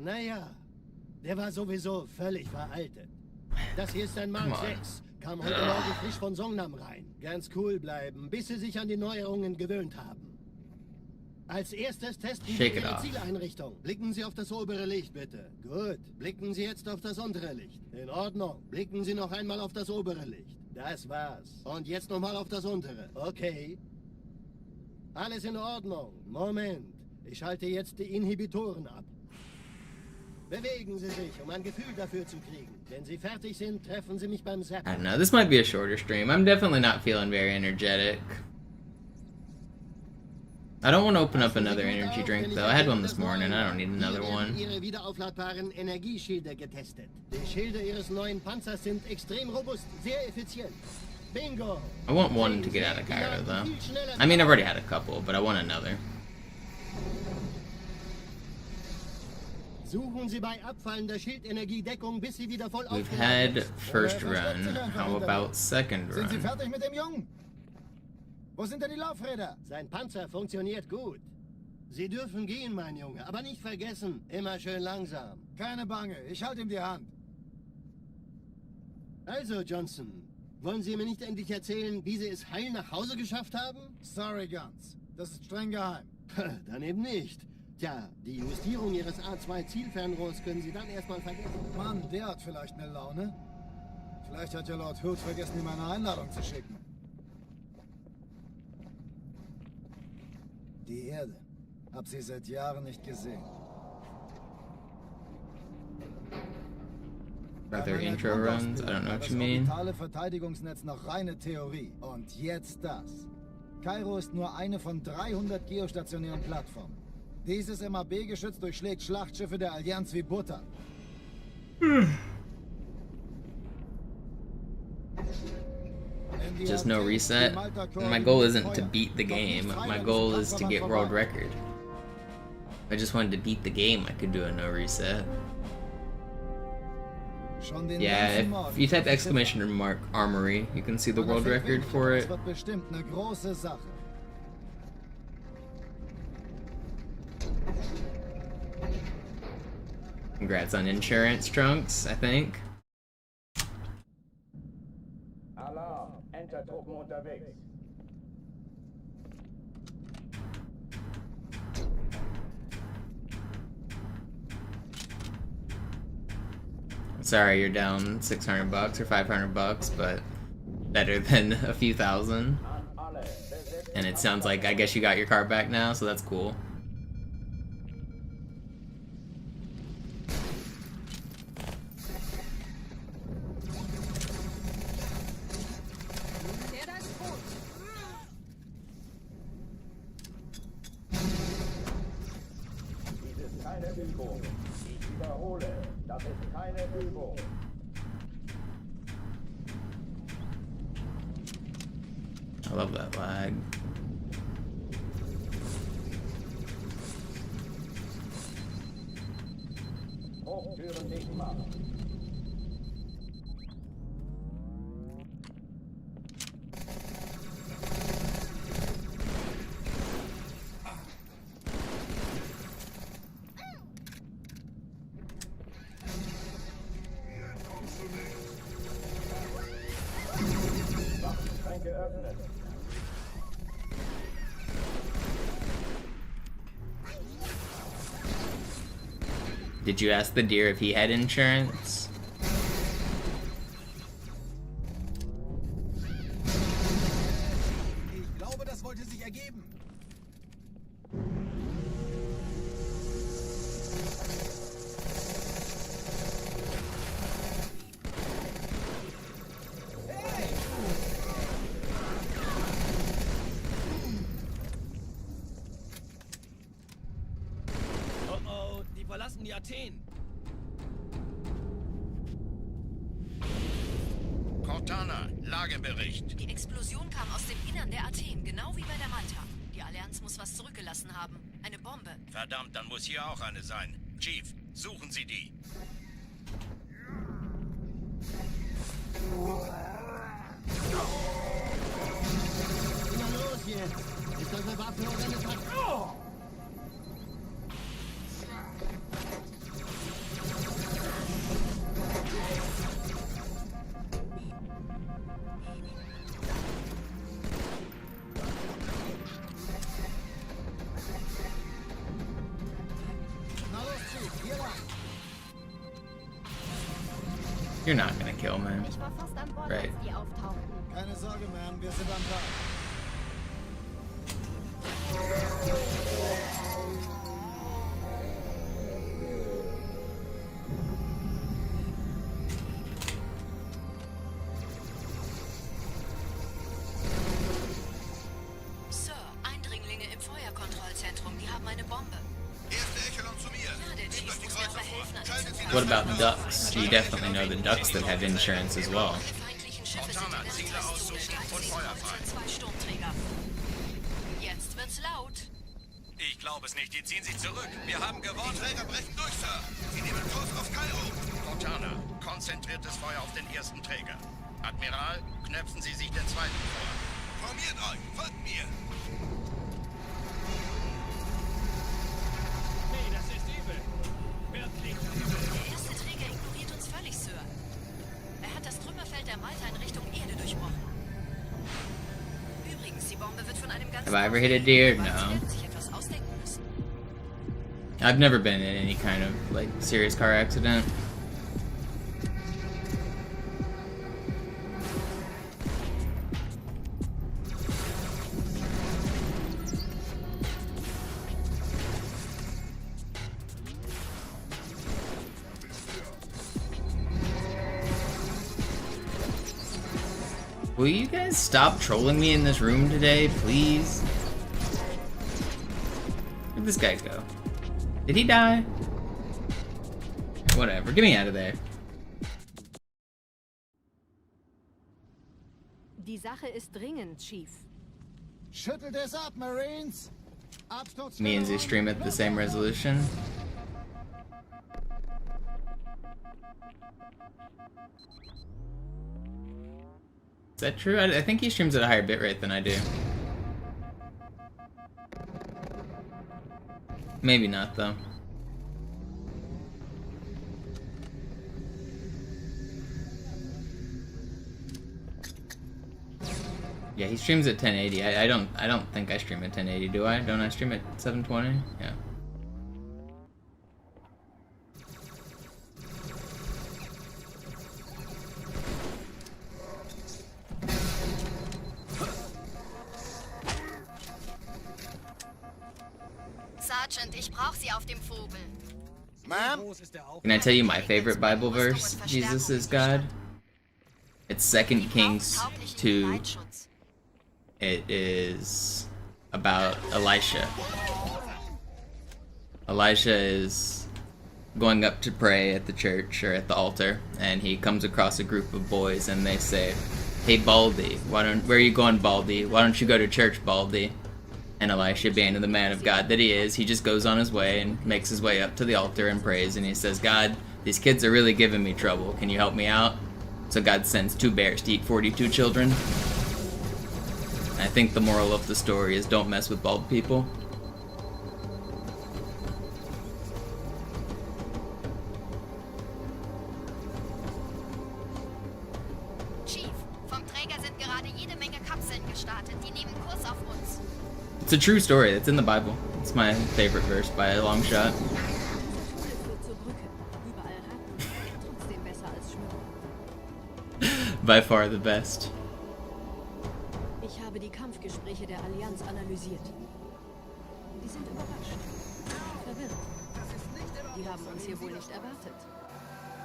Naja, der war sowieso völlig veraltet. Das hier ist ein Mark 6. Kam heute Morgen frisch von Songnam rein. Ganz cool bleiben, bis sie sich an die Neuerungen gewöhnt haben. Als erstes testen Shake wir it Ihre off. Zieleinrichtung. Blicken Sie auf das obere Licht, bitte. Gut. Blicken Sie jetzt auf das untere Licht. In Ordnung. Blicken Sie noch einmal auf das obere Licht. Das war's. Und jetzt nochmal auf das untere. Okay. Alles in Ordnung. Moment. Ich schalte jetzt die Inhibitoren ab. Bewegen Sie sich, um ein Gefühl dafür zu kriegen. Wenn Sie fertig sind, treffen Sie mich beim I Zappen. don't know. This might be a shorter stream. I'm definitely not feeling very energetic. I don't want to open up another energy drink though. I had one this morning. I don't need another Hier werden one. Ihre wiederaufladbaren Energieschilde getestet. Die Schilde Ihres neuen Panzers sind extrem robust, sehr effizient. Bingo! I want one to get out of Cairo though. I mean, I've already had a couple, but I want another. Suchen Sie bei abfallender Schildenergiedeckung, bis sie wieder voll We've aufgeladen had ist. first run. How about second Sind Sie run? fertig mit dem Jungen? Wo sind denn die Laufräder? Sein Panzer funktioniert gut. Sie dürfen gehen, mein Junge, aber nicht vergessen, immer schön langsam. Keine Bange, ich halte ihm die Hand. Also, Johnson, wollen Sie mir nicht endlich erzählen, wie Sie es heil nach Hause geschafft haben? Sorry, Guns. Das ist streng geheim. Dann eben nicht. Tja, die Justierung Ihres A2-Zielfernrohrs können Sie dann erstmal vergessen. Mann, der hat vielleicht eine Laune. Vielleicht hat ja Lord Hood vergessen, ihm eine Einladung zu schicken. Die Erde. Hab sie seit Jahren nicht gesehen. Other intro runs? I don't know what you mean. Das orbitale Verteidigungsnetz noch reine Theorie. Und jetzt das. Kairo ist nur eine von 300 geostationären Plattformen. Dieses MAB-Geschütz durchschlägt Schlachtschiffe der Allianz wie Butter. Just no reset. And my goal isn't to beat the game. My goal is to get world record. If I just wanted to beat the game, I could do a no reset. Yeah, if you type exclamation mark armory, you can see the world record for it. Das wird bestimmt eine große Sache. Congrats on insurance, Trunks, I think. Alarm, Enter-Truppen unterwegs. Sorry you're down 600 bucks or 500 bucks, but better than a few thousand. And it sounds like, I guess you got your car back now, so that's cool. Dies ist keine Übung. Ich wiederhole, das ist keine Übung. I love that lag. Hochtüren dicht machen. Waffenschränke öffnen. Did you ask the deer if he had insurance? Ich glaube, das wollte sich ergeben. Oh oh, die verlassen die Athen. Cortana, Lagebericht. Die Explosion kam aus dem Innern der Athen, genau wie bei der Malta. Die Allianz muss was zurückgelassen haben. Eine Bombe. Verdammt, dann muss hier auch eine sein. Chief, suchen Sie die. Na los jetzt! Ist das eine Waffe oder eine Waffe? You're not gonna kill, man. Ich war fast an Bord, Right. als die auftauchten. Keine Sorge, Ma'am, wir sind am Bord. Sir, Eindringlinge im Feuerkontrollzentrum, die haben eine Bombe. Erste Echelon zu mir. Ja, der Chief muss mir aber helfen, an Schaltet sie What about ducks? You definitely know the ducks that have insurance as well. Die feindlichen Schiffe sind Montana, in der Ziele Restzone. aussuchen und Halten Sie Feuer Kreuz frei. an 2 Sturmträger. Jetzt wird's laut. Ich glaube es nicht. Die ziehen sich zurück. Wir haben Die gewonnen. Träger brechen durch, Sir. Sie nehmen Kurs auf Kairo. Montana, konzentriertes Feuer auf den ersten Träger. Admiral, knöpfen Sie sich den zweiten vor. Formiert euch. Folgt mir. Hey, das ist übel. Wirklich übel. Der erste Träger ignoriert uns völlig, Sir. Er hat das Trümmerfeld der Malta in Richtung Erde durchbrochen. Übrigens, die Bombe wird von einem ganzen... Have I ever hit a deer? Sie No. werden sich etwas ausdenken müssen. I've never been in any kind of like serious car accident. Will you guys stop trolling me in this room today, please? Where'd this guy go? Did he die? Whatever, get me out of there. Die Sache ist dringend, Chief. Schüttelt es ab, Marines! Absturz. Me and Z stream at the same resolution. Is that true? I think he streams at a higher bitrate than I do. Maybe not, though. Yeah, he streams at 1080. I don't think I stream at 1080, do I? Don't I stream at 720? Yeah. Sergeant, ich brauche Sie auf dem Vogel. Ma'am? Groß ist der Aufwand. Can I tell you my favorite Bible verse? Jesus is God. It's 2 Kings 2. It is about Elisha. Elisha is going up to pray at the church or at the altar, and he comes across a group of boys, and they say, "Hey Baldy, where are you going, Baldy? Why don't you go to church, Baldy?" And Elisha, being the man of God that he is, he just goes on his way and makes his way up to the altar and prays, and he says, "God, these kids are really giving me trouble. Can you help me out?" So God sends 2 bears to eat 42 children. I think the moral of the story is don't mess with bald people. Chief, vom Träger sind gerade jede Menge Kapseln gestartet. Die nehmen Kurs auf uns. It's a true story. It's in the Bible. It's my favorite verse by a long shot. Dieser Tunnel führt zur Brücke. Überall raten. Trotzdem besser als schwimmen. By far the best. Ich habe die Kampfgespräche der Allianz analysiert. Die sind überrascht. Verwirrt. Die haben uns hier wohl nicht erwartet.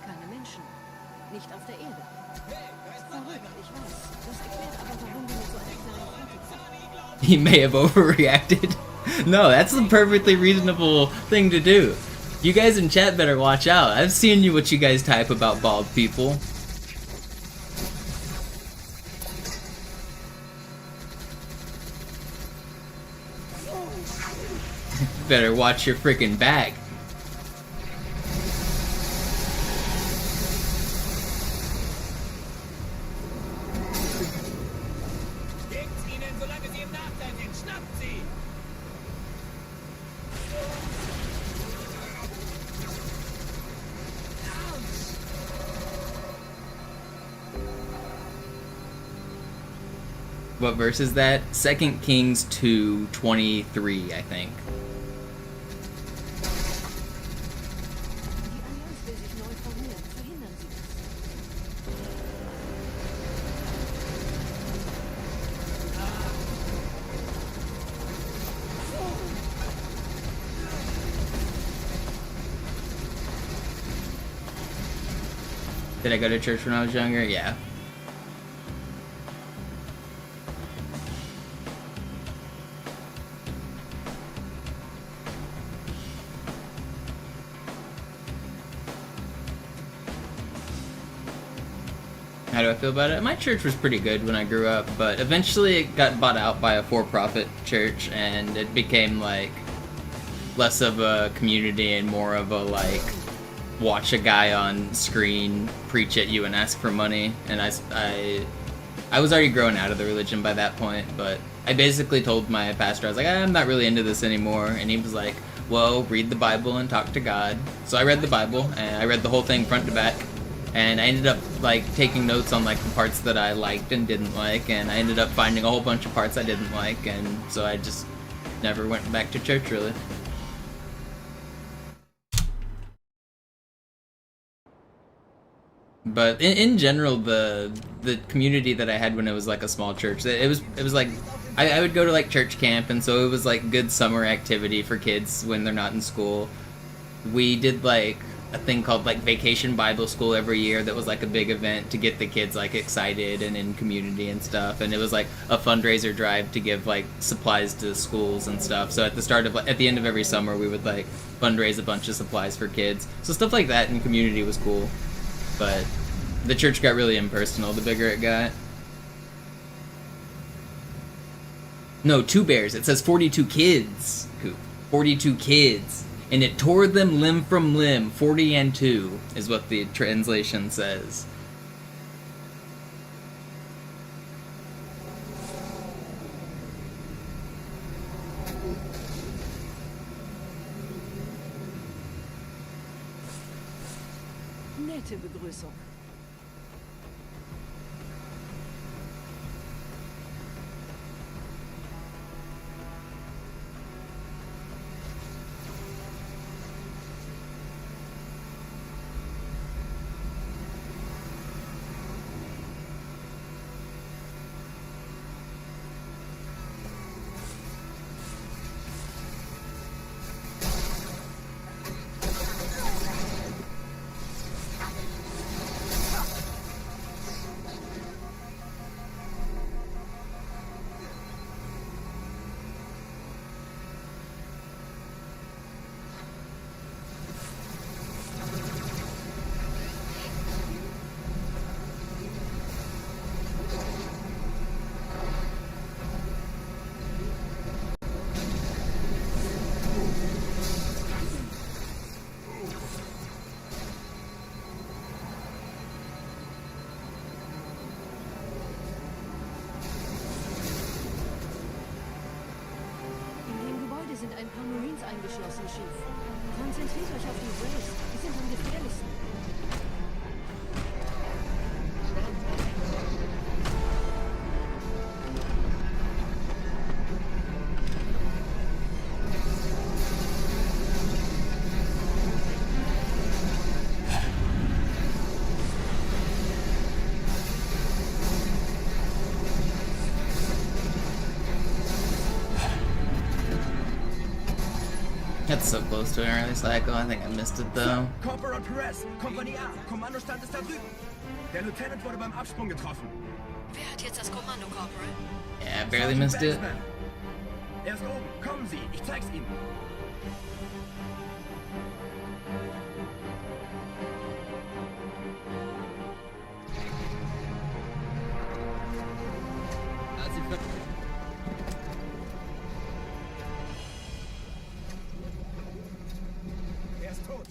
Keine Menschen. Nicht auf der Erde. Verrückt, ich weiß. Das erklärt aber, warum wir mit so einer kleinen Flotte sind. He may have overreacted. No, that's a perfectly reasonable thing to do. You guys in chat better watch out. I've seen what you guys type about bald people. Better watch your freaking back. Geht's ihnen, solange sie im Nachteil sind. Schnappt sie! What verse is that? 2 Kings 2:23, I think. Die Allianz will sich neu formieren. Verhindern Sie das. Did I go to church when I was younger? Yeah. How do I feel about it? My church was pretty good when I grew up, but eventually it got bought out by a for-profit church, and it became like less of a community and more of a like watch a guy on screen preach at you and ask for money. And I was already growing out of the religion by that point, but I basically told my pastor, I was like, I'm not really into this anymore, and he was like, well, read the Bible and talk to God. So I read the Bible, and I read the whole thing front to back. And I ended up like taking notes on like the parts that I liked and didn't like, and I ended up finding a whole bunch of parts I didn't like, and so I just never went back to church really. But in general, the community that I had when it was like a small church, it was like I would go to like church camp, and so it was like good summer activity for kids when they're not in school. We did like a thing called like Vacation Bible School every year that was like a big event to get the kids like excited and in community and stuff, and it was like a fundraiser drive to give like supplies to schools and stuff. So at the end of every summer we would like fundraise a bunch of supplies for kids. So stuff like that in community was cool. But the church got really impersonal the bigger it got. No, 2 bears. It says 42 kids. 42 kids. And it tore them limb from limb, 40 and 2, is what the translation says. Nette Begrüßung. Sind ein paar Marines eingeschlossen, Chief. Konzentriert euch auf die Race. Die sind am gefährlichsten. That's so close to an early cycle. I think I missed it though. Corporal Perez, Kompanie A, Kommandostand ist da drüben. Der Lieutenant wurde beim Absprung getroffen. Wer hat jetzt das Kommando, Corporal? Yeah, I barely missed it. Er ist oben, kommen Sie, ich zeig's Ihnen. Er ist tot.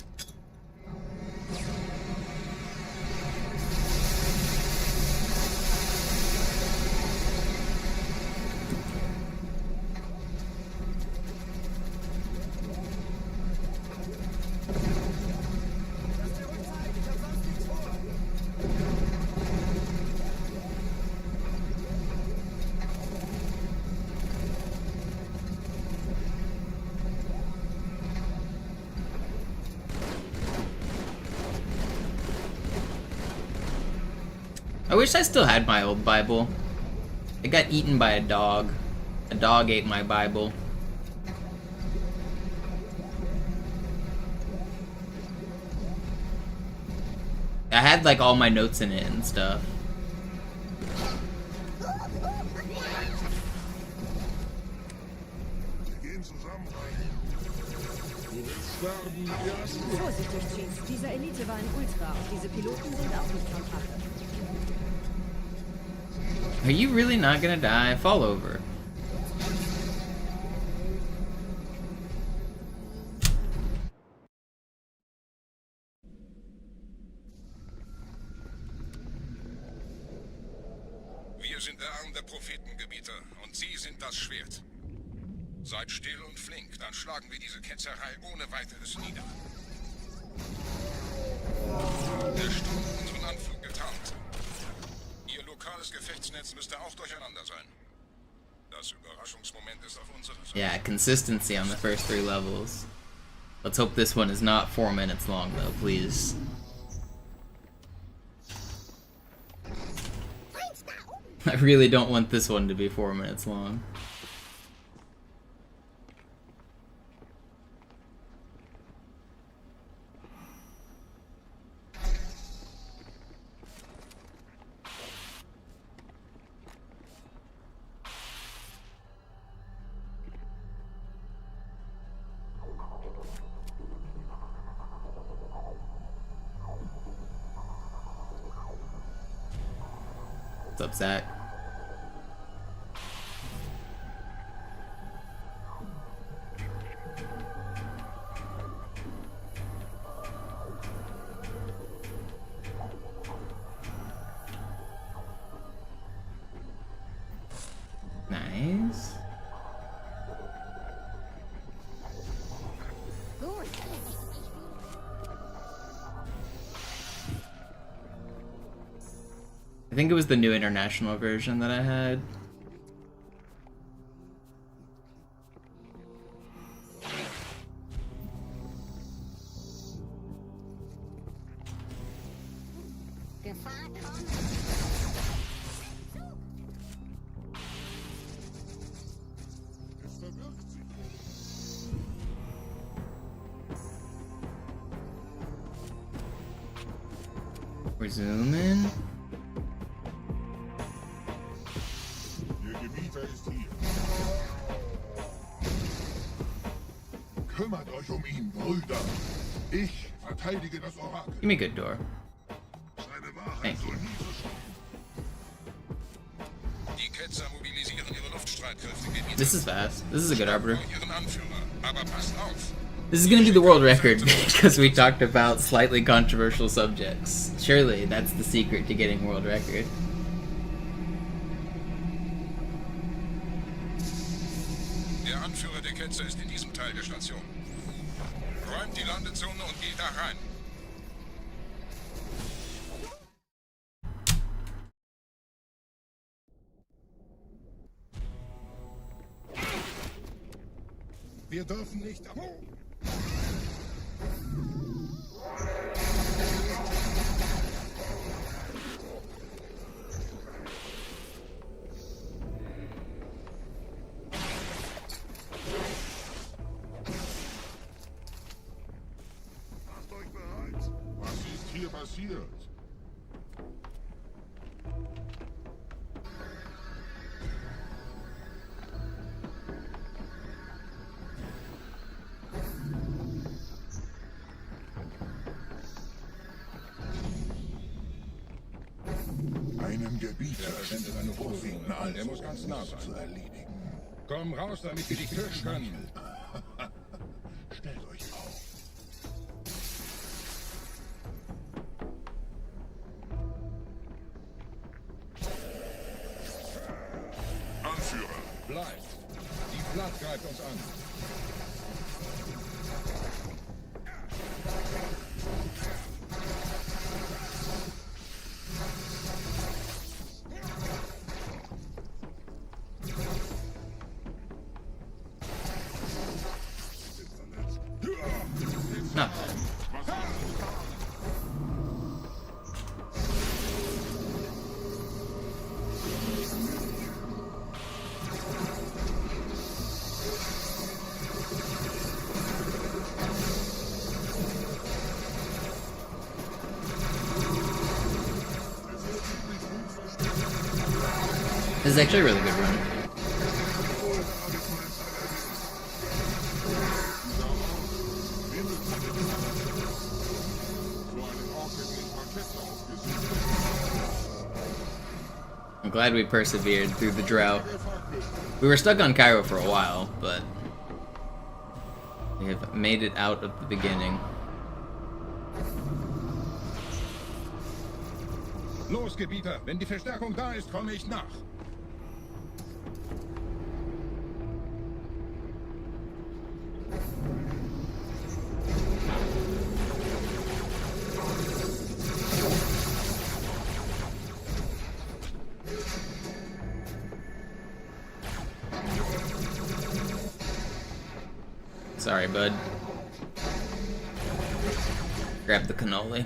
I wish I still had my old Bible. It got eaten by a dog. A dog ate my Bible. I had like all my notes in it and stuff. Vorsichtig, Chief. Dieser Elite war ein Ultra. Diese Piloten sind auch nicht von Rache. Are you really not gonna die? Fall over. Wir sind der Arm der Prophetengebieter und Sie sind das Schwert. Seid still und flink, dann schlagen wir diese Ketzerei ohne weiteres nieder. Der Sturm hat unseren Anflug getarnt. Ihr lokales Gefechtsnetz müsste auch durcheinander sein. Das Überraschungsmoment ist auf unserer Seite. Yeah, consistency on the first 3 levels. Let's hope this one is not 4 minutes long though, please. I really don't want this one to be 4 minutes long. What's up, Zach? Nice. I think it was the new international version that I had. We're zooming. Kümmert euch ihn, Brüder. Ich verteidige das Orakel. Give me a good door. Seine Wahrheit Thank you. soll nie verschwinden. Die Ketzer mobilisieren ihre Luftstreitkräfte. This is fast. This is a good arbiter. Ihren Anführer. Aber passt auf. This is gonna be the world record because we talked about slightly controversial subjects. Surely that's the secret to getting world record. Der Anführer der Ketzer ist in diesem Teil der Station. Räumt die Landezone und geht da rein. Wir dürfen nicht... Macht euch bereit. Was ist hier passiert? Einen Gebieter sendet eine Propheten als der muss ganz nah sein. Zu erledigen. Komm raus, damit wir dich töten können. Stellt euch auf. Anführer, bleibt. Die Blatt greift uns an. Not bad. This is actually a really good run. I'm glad we persevered through the drought. We were stuck on Cairo for a while, but we have made it out of the beginning. Los, Gebieter, wenn die Verstärkung da ist, komme ich nach. Sorry, bud. Grab the cannoli.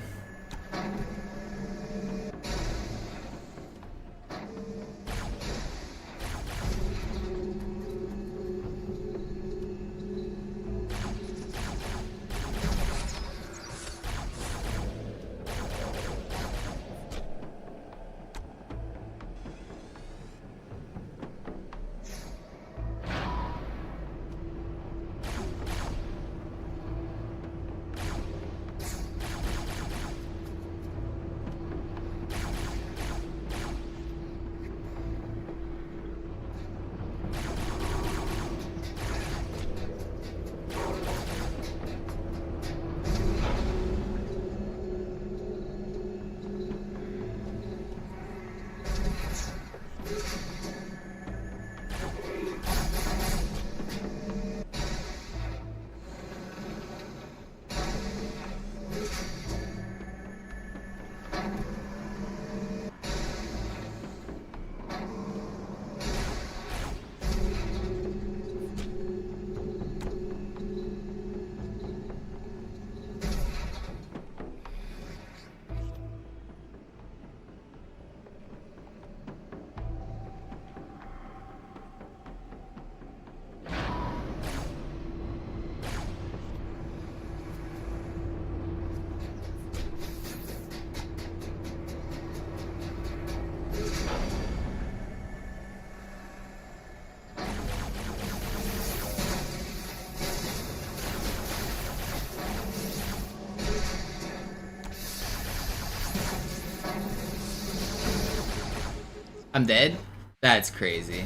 I'm dead? That's crazy.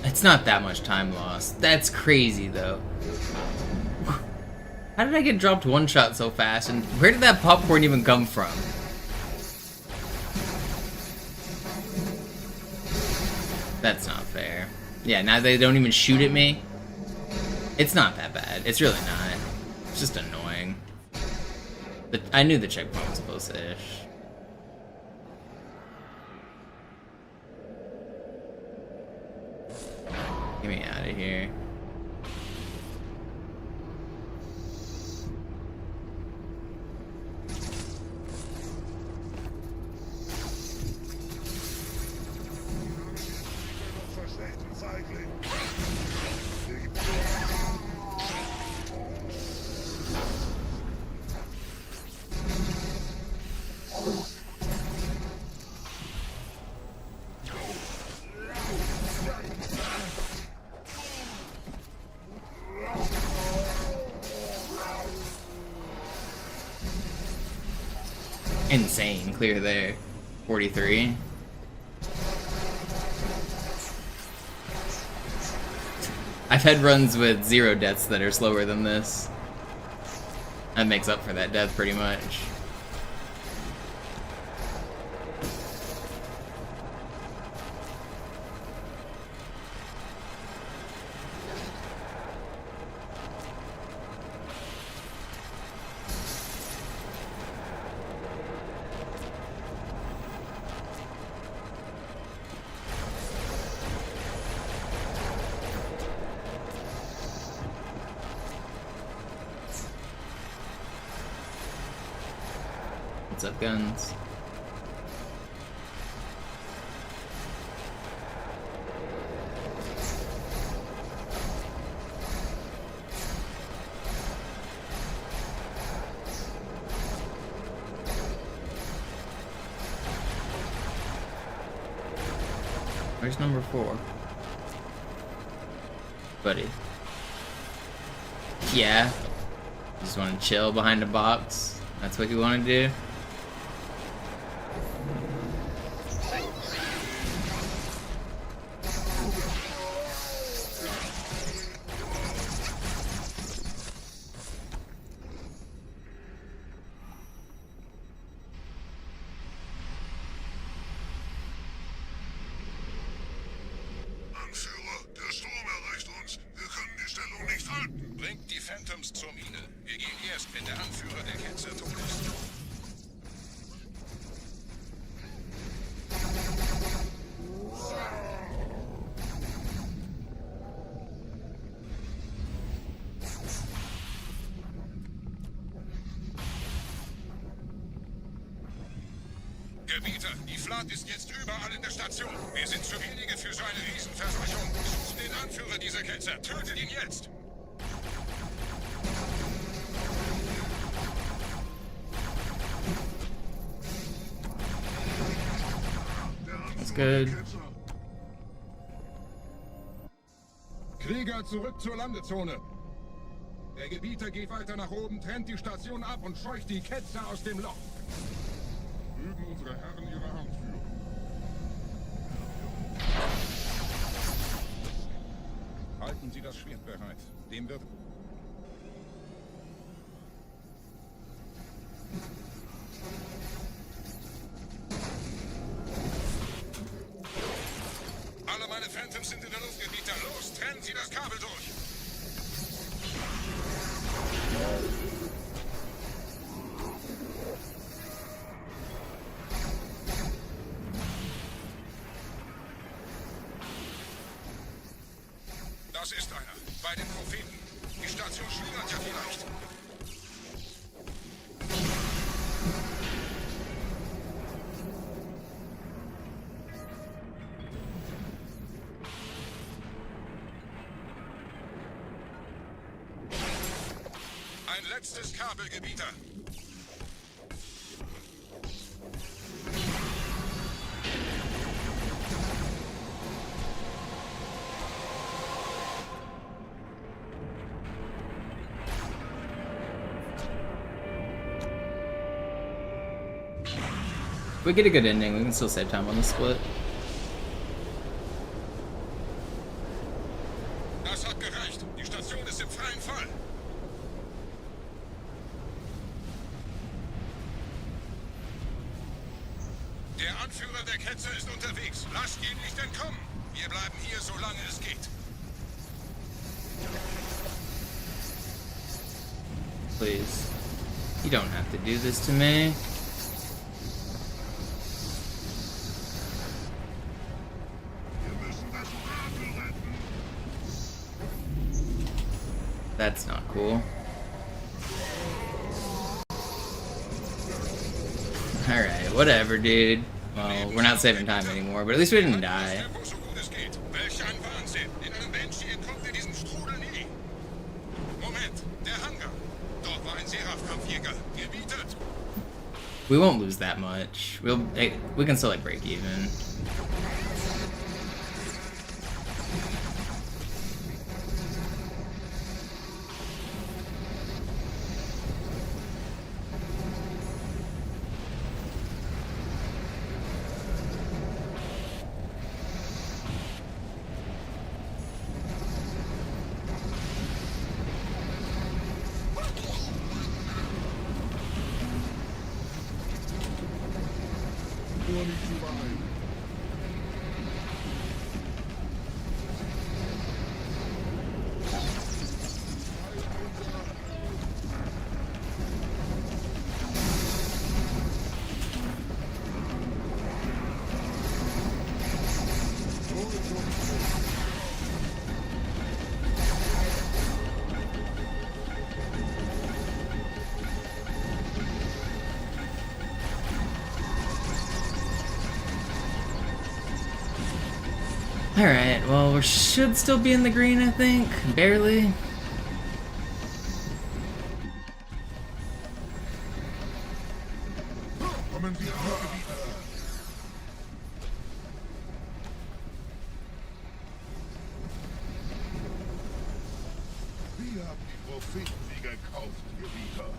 It's not that much time lost. That's crazy, though. How did I get dropped one shot so fast? And where did that popcorn even come from? That's not fair. Yeah, now they don't even shoot at me. It's not that bad. It's really not. It's just annoying. But I knew the checkpoint was close-ish. Get me out of here. Insane, clear there. 43. I've had runs with 0 deaths that are slower than this. That makes up for that death pretty much. What's up, guns? Where's number 4? Buddy. Yeah. Just want to chill behind a box. That's what you want to do? Bringt die Phantoms zur Mine. Wir gehen erst, wenn der Anführer der Ketzer tot ist. Gebieter, die Flat ist jetzt überall in der Station. Wir sind zu wenige für so eine Riesenverseuchung. Sucht den Anführer dieser Ketzer. Tötet ihn jetzt! That's good. Krieger, zurück zur Landezone. Der Gebieter geht weiter nach oben, trennt die Station ab und scheucht die Ketzer aus dem Loch. Üben unsere Herren ihre Handführung. Halten Sie das Schwert bereit. Dem wird... Alle meine Phantoms sind in der Luft, Gebieter. Los, trennen Sie das Kabel durch. Das ist einer. Bei den Propheten. Die Station schlingert ja vielleicht. Ein letztes Kabel, Gebieter. If we get a good ending, we can still save time on the split. Das hat gereicht. Die Station ist im freien Fall. Der Anführer der Ketzer ist unterwegs. Lasst ihn nicht entkommen. Wir bleiben hier, solange es geht. Please. You don't have to do this to me. That's not cool. Alright, whatever, dude. Well, we're not saving time anymore, but at least we didn't die. We won't lose that much. We can still like break even. Alright, well, we should still be in the green, I think. Barely. Trophäensieger kauft, Gebieter.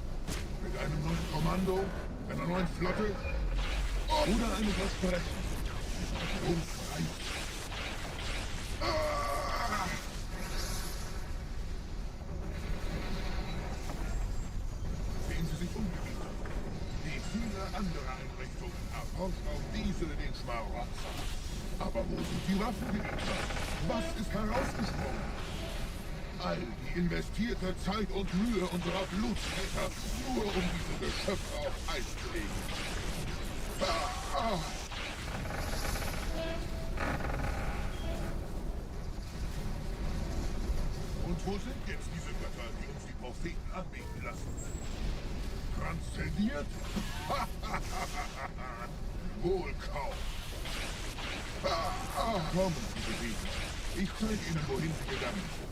Mit einem neuen Kommando, einer neuen Flotte oder einem Versprechen. So frei. Sehen Sie sich um, Gebieter. Wie viele andere Einrichtungen erforscht auch diese den Schmarotzer. Aber wo sind die Waffen, Gebieter? Was ist herausgesprungen? All die investierte Zeit und Mühe unserer Blutsväter, nur um diese Geschöpfe auf Eis zu legen. Und wo sind jetzt diese Götter, die uns die Propheten anbeten lassen? Transzendiert? Wohl kaum. Kommen Sie, Gebieter. Ich zeige Ihnen, wohin Sie gegangen sind.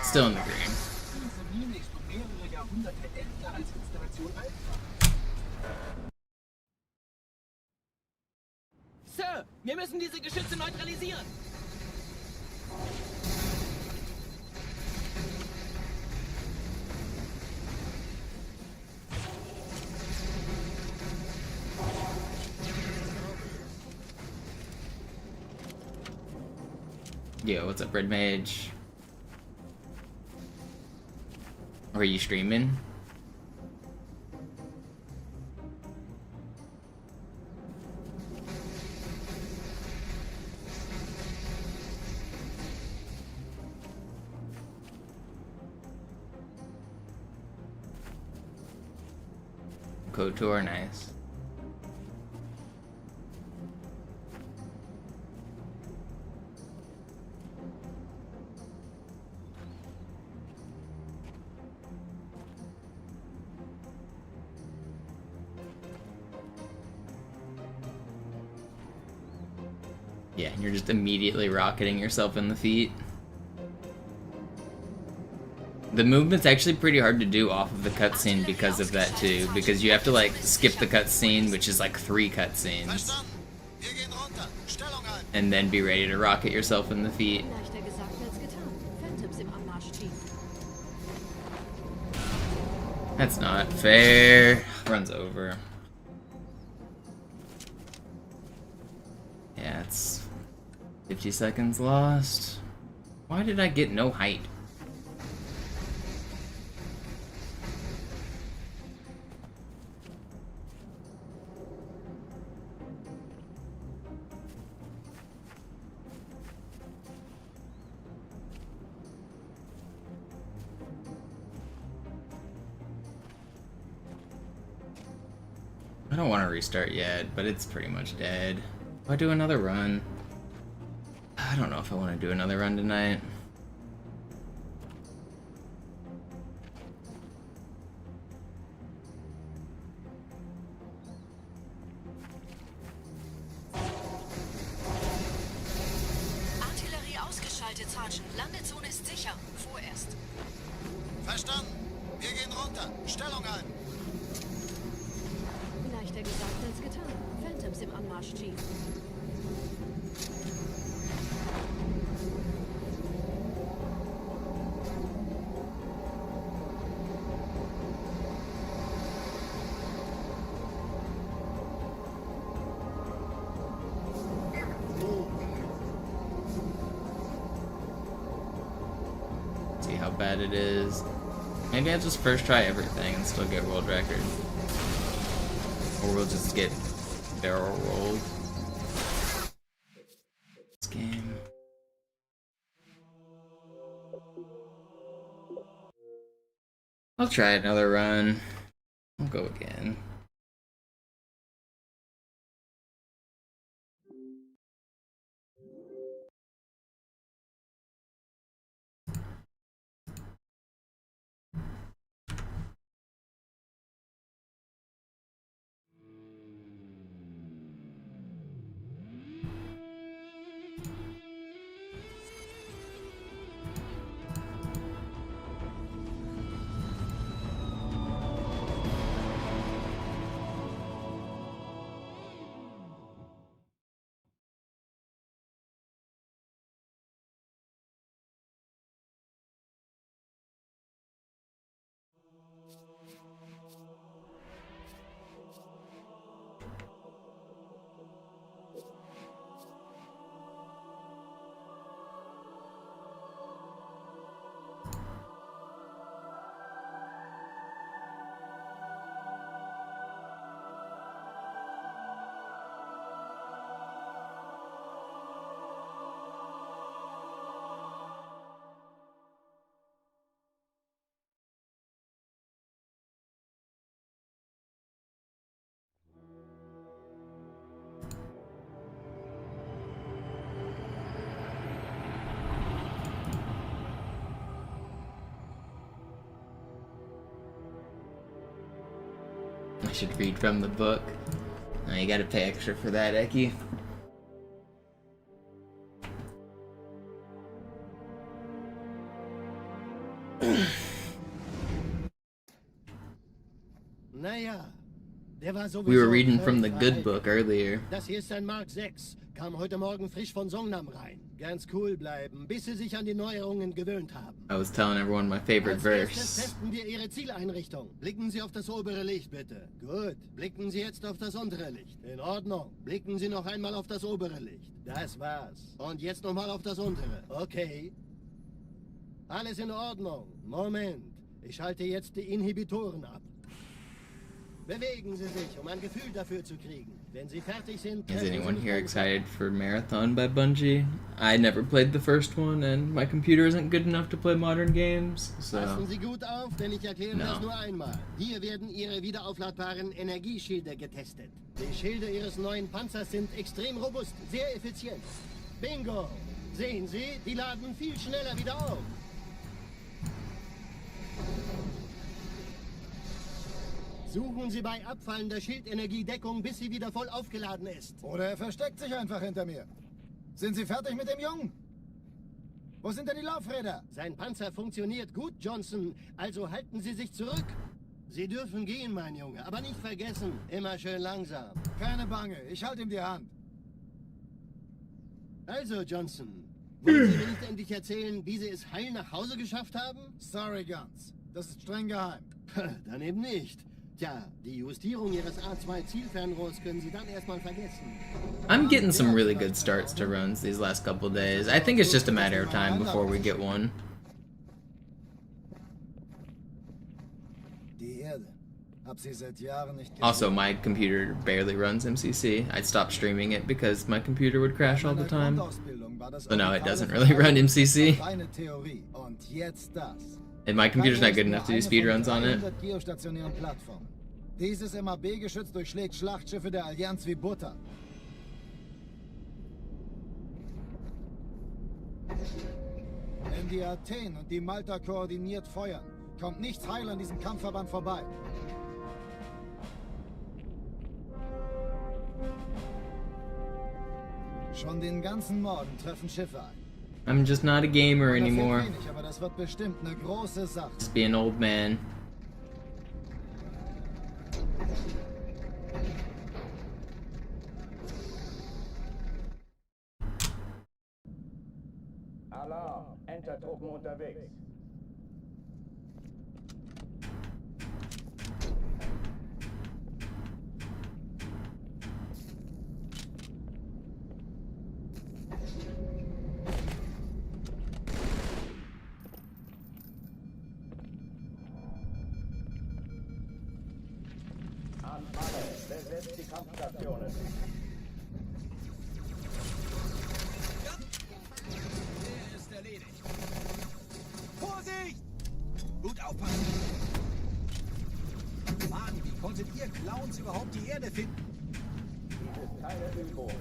Still in the green. Diese Mine ist um mehrere Jahrhunderte älter als Installation Alpha. Sir, wir müssen diese Geschütze neutralisieren. Yo, what's up, Red Mage? Are you streaming? KOTOR, nice. Yeah, and you're just immediately rocketing yourself in the feet. The movement's actually pretty hard to do off of the cutscene because of that too, because you have to like skip the cutscene, which is like 3 cutscenes, and then be ready to rocket yourself in the feet. Leichter gesagt als getan. Phantoms im Anmarsch, Chief. That's not fair. Runs over. Yeah, it's 50 seconds lost. Why did I get no height? I don't want to restart yet, but it's pretty much dead. Do I do another run? I don't know if I want to do another run tonight. Artillerie ausgeschaltet, Sergeant. Landezone ist sicher. Vorerst. Verstanden. Wir gehen runter. Stellung ein. Leichter gesagt als getan. Phantoms im Anmarsch, Chief. See how bad it is. Maybe I'll just first try everything and still get world record. Or we'll just get barrel rolled. This game. I'll try another run. I'll go again. I should read from the book. Oh, you gotta pay extra for that, Eki. Naja, der war sowieso We were reading from the völlig good veraltet. book earlier. Das hier ist ein Mark 6. Kam heute Morgen frisch von Songnam rein. Ganz cool bleiben, bis sie sich an die Neuerungen gewöhnt haben. I was telling everyone my favorite Als erstes verse. testen wir Ihre Zieleinrichtung. Blicken Sie auf das obere Licht, bitte. Gut. Blicken Sie jetzt auf das untere Licht. In Ordnung. Blicken Sie noch einmal auf das obere Licht. Das war's. Und jetzt nochmal auf das untere. Okay. Alles in Ordnung. Moment. Ich schalte jetzt die Inhibitoren ab. Bewegen Sie sich, um ein Gefühl dafür zu kriegen. Wenn Sie fertig sind, Is treffen Sie anyone mich here dann. excited for Marathon by Bungie? I never played the first one, and my computer isn't good enough to play modern games, Passen so... Sie gut auf, denn ich erkläre No. das nur einmal. Hier werden Ihre wiederaufladbaren Energieschilde getestet. Die Schilde Ihres neuen Panzers sind extrem robust, sehr effizient. Bingo! Sehen Sie, die laden viel schneller wieder auf. Suchen Sie bei abfallender Schildenergie Deckung, bis sie wieder voll aufgeladen ist. Oder er versteckt sich einfach hinter mir. Sind Sie fertig mit dem Jungen? Wo sind denn die Laufräder? Sein Panzer funktioniert gut, Johnson, also halten Sie sich zurück. Sie dürfen gehen, mein Junge, aber nicht vergessen, immer schön langsam. Keine Bange, ich halte ihm die Hand. Also, Johnson, wollen Sie mir nicht endlich erzählen, wie Sie es heil nach Hause geschafft haben? Sorry, Guns. Das ist streng geheim. Dann eben nicht. Tja, die Justierung Ihres A2-Zielfernrohrs können Sie dann erstmal vergessen. I'm getting some really good starts to runs these last couple days. I think it's just a matter of time before we get one. Die Erde. Hab sie seit Jahren nicht gesehen. Also, my computer barely runs MCC. I'd stop streaming it because my computer would crash all the time. So now it doesn't really run MCC. Reine Theorie. Und jetzt das. And my computer's not good enough to do speedruns on it. 300 geostationären Plattformen. Dieses MAB-Geschütz durchschlägt Schlachtschiffe der Allianz wie Butter. Wenn die Athen und die Malta koordiniert feuern, kommt nichts heil an diesem Kampfverband vorbei. Schon den ganzen Morgen treffen Schiffe ein. I'm just not a gamer anymore. Wenig, aber das wird bestimmt eine große Sache. Just be an old man. Alarm, Entertruppen unterwegs. An alle, besetzt die Kampfstationen. Der ist erledigt. Vorsicht! Gut aufpassen. Mann, wie konntet ihr Clowns überhaupt die Erde finden? Dies ist keine Übung.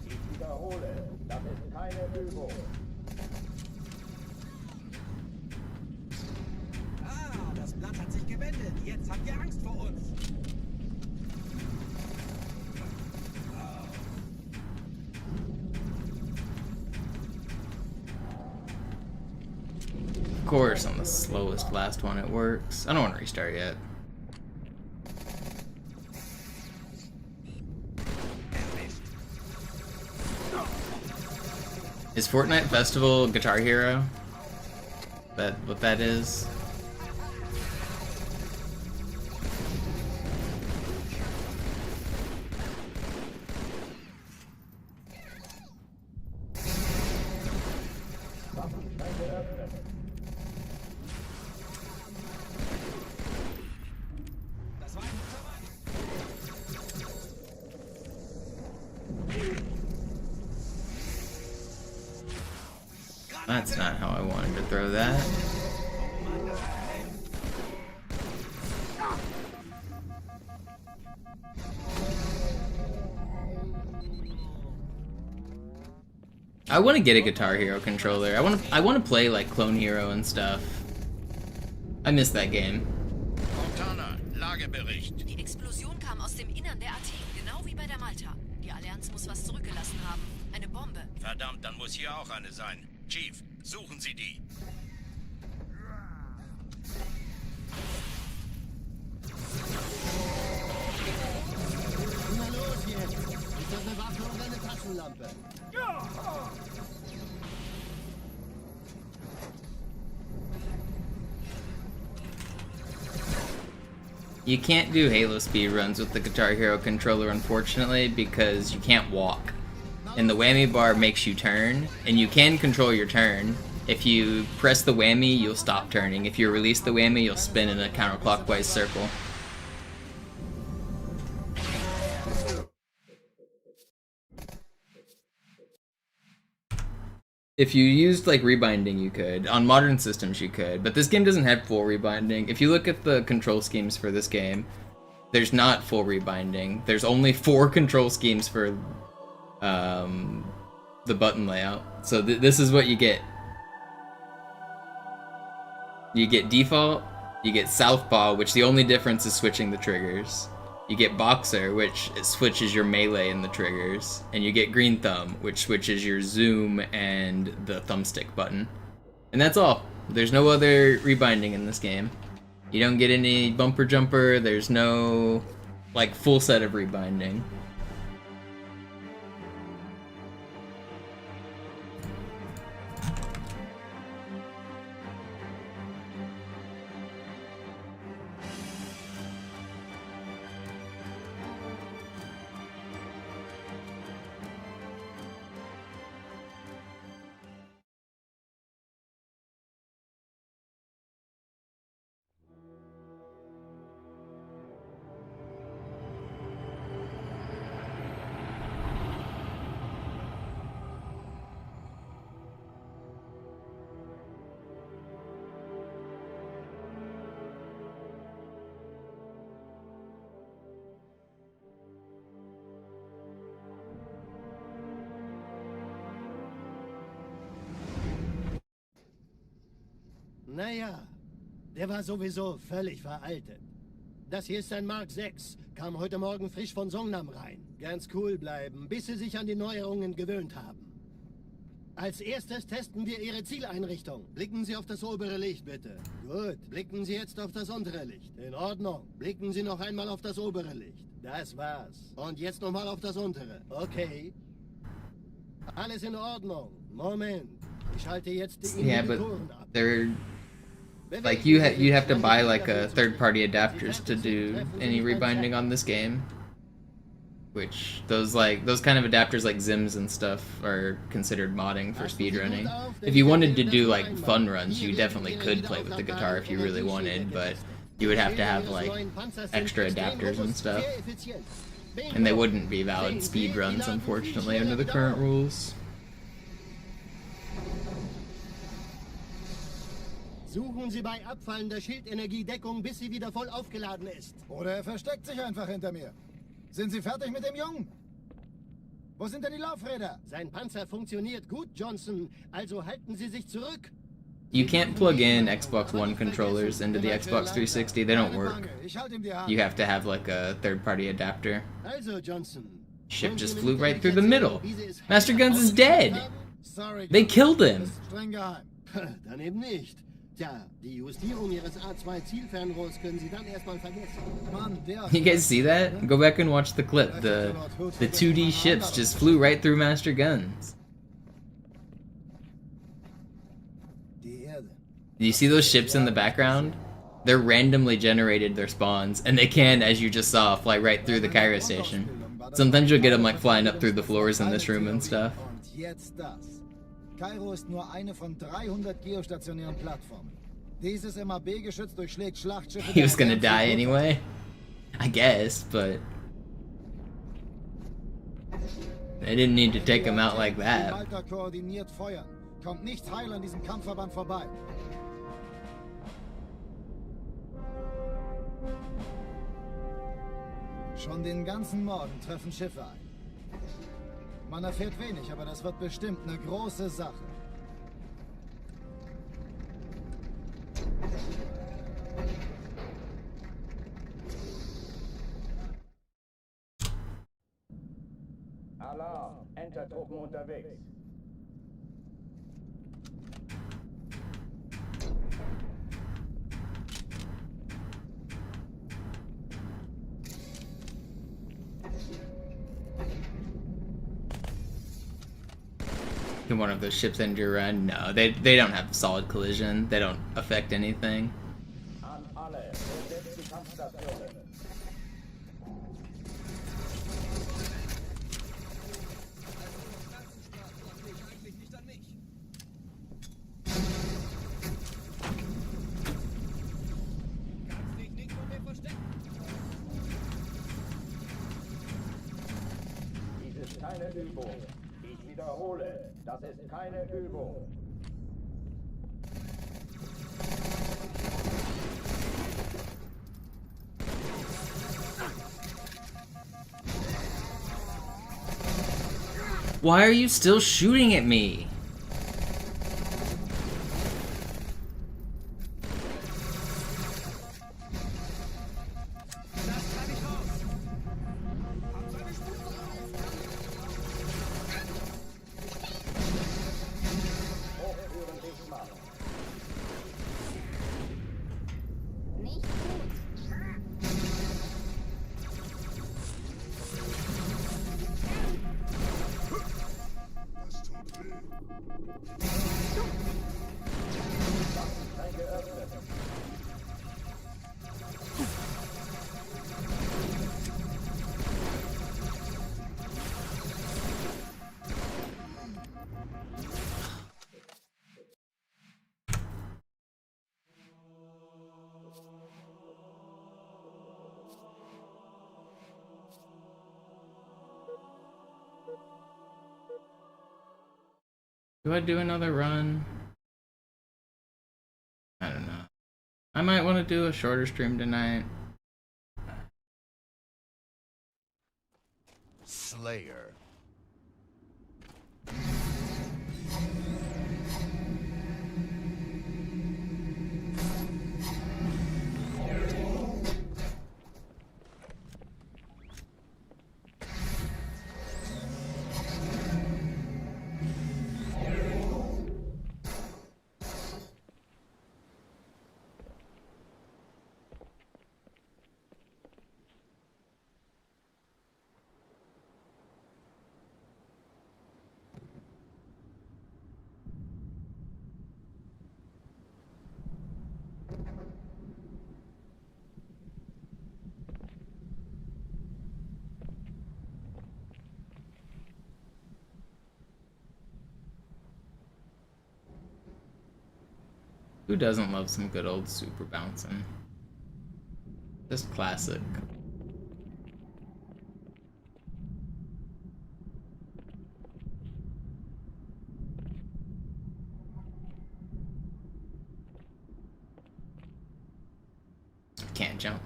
Ich wiederhole, das ist keine Übung. Ah, das Blatt hat sich gewendet. Jetzt habt ihr Angst vor uns. Of course, on the slowest last one it works. I don't want to restart yet. Is Fortnite Festival Guitar Hero? That what that is? Das war ein guter Mann. That's not how I wanted to throw that. I want to get a Guitar Hero controller. I want to play like Clone Hero and stuff. I miss that game. Montana, Lagebericht. Die Explosion kam aus dem Innern der AT, genau wie bei der Malta. Die Allianz muss was zurückgelassen haben. Eine Bombe. Verdammt, dann muss hier auch eine sein. Chief, suchen Sie die. Na los jetzt! Ist das eine Waffe oder eine Taschenlampe? You can't do Halo speedruns with the Guitar Hero controller, unfortunately, because you can't walk. And the whammy bar makes you turn, and you can control your turn. If you press the whammy, you'll stop turning. If you release the whammy, you'll spin in a counterclockwise circle. If you used like rebinding, you could. On modern systems, you could. But this game doesn't have full rebinding. If you look at the control schemes for this game, there's not full rebinding. There's only 4 control schemes for the button layout. So this is what you get. You get default, you get southpaw, which the only difference is switching the triggers. You get boxer, which switches your melee and the triggers. And you get green thumb, which switches your zoom and the thumbstick button. And that's all. There's no other rebinding in this game. You don't get any bumper jumper, there's no like full set of rebinding. Naja, der war sowieso völlig veraltet. Das hier ist ein Mark 6, kam heute Morgen frisch von Songnam rein. Ganz cool bleiben, bis Sie sich an die Neuerungen gewöhnt haben. Als erstes testen wir Ihre Zieleinrichtung. Blicken Sie auf das obere Licht, bitte. Gut, blicken Sie jetzt auf das untere Licht. In Ordnung. Blicken Sie noch einmal auf das obere Licht. Das war's. Und jetzt nochmal auf das untere. Okay. Alles in Ordnung. Moment. Ich schalte jetzt die Inhibitoren ab. They're like you'd have to buy like a third-party adapters to do any rebinding on this game, which those kind of adapters like Zims and stuff are considered modding for speedrunning. If you wanted to do like fun runs, you definitely could play with the guitar if you really wanted, but you would have to have like extra adapters and stuff, and they wouldn't be valid speedruns, unfortunately, under the current rules. Suchen Sie bei abfallender Schildenergie Deckung, bis sie wieder voll aufgeladen ist. Oder er versteckt sich einfach hinter mir. Sind Sie fertig mit dem Jungen? Wo sind denn die Laufräder? Sein Panzer funktioniert gut, Johnson. Also halten Sie sich zurück. You can't plug in Xbox One controllers into the Xbox 360. They don't work. You have to have like a third-party adapter. Also, Johnson. Ship just flew right through the middle. Master Guns is dead. They killed him. Dann eben nicht. Tja, die Justierung Ihres A2-Zielfernrohrs können Sie dann erstmal vergessen. You guys see that? Go back and watch the clip. The 2D ships just flew right through Master Guns. Do you see those ships in the background? They're randomly generated, their spawns, and they can, as you just saw, fly right through the Cairo station. Sometimes you'll get them like flying up through the floors in this room and stuff. Cairo ist nur eine von 300 geostationären Plattformen. Dieses MAB-Geschütz durchschlägt Schlachtschiffe. He was gonna die anyway, I guess, but they didn't need to take him out like that. Malta koordiniert feuern. Kommt nichts heil an diesem Kampfverband vorbei. Schon den ganzen Morgen treffen Schiffe ein. Man erfährt wenig, aber das wird bestimmt eine große Sache. Alarm. Entertruppen unterwegs. Can one of those ships end your run? No, they don't have solid collision. They don't affect anything. An alle, besetzt die Kampfstationen. Dies ist keine Übung. Ich wiederhole, das ist keine Übung. Why are you still shooting at me? Nicht gut. Do I do another run? I don't know. I might want to do a shorter stream tonight. Slayer. Who doesn't love some good old super bouncing? Just classic. Can't jump.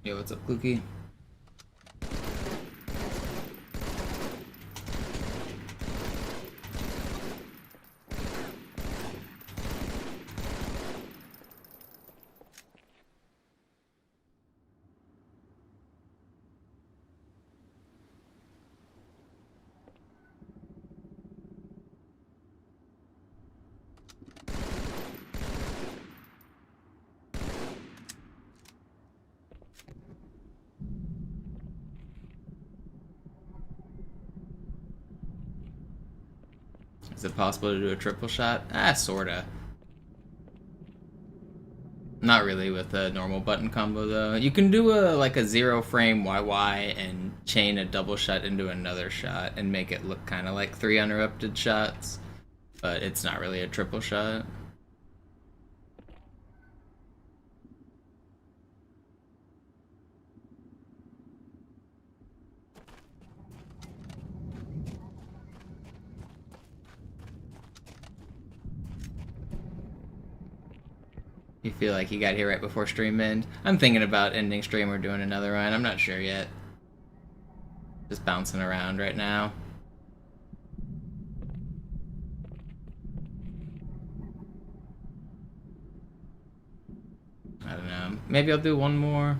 Yo, what's up, Kluki? Is it possible to do a triple shot? Ah, sorta. Not really with a normal button combo though. You can do like a 0 frame YY and chain a double shot into another shot and make it look kind of like 3 uninterrupted shots, but it's not really a triple shot. You feel like you got here right before stream end? I'm thinking about ending stream or doing another run. I'm not sure yet. Just bouncing around right now. I don't know. Maybe I'll do one more.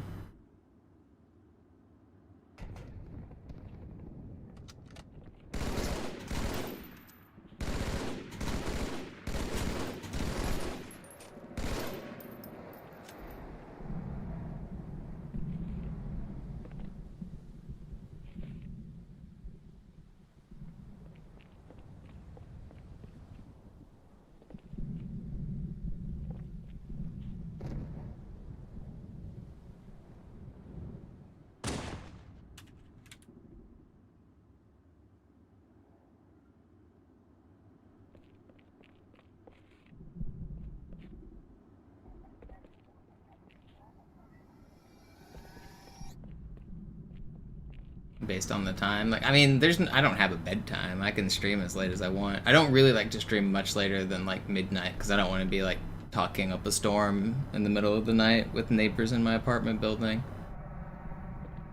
Based on the time, like, I mean, I don't have a bedtime. I can stream as late as I want. I don't really like to stream much later than like midnight because I don't want to be like talking up a storm in the middle of the night with neighbors in my apartment building.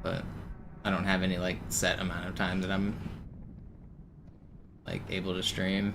But I don't have any like set amount of time that I'm like able to stream.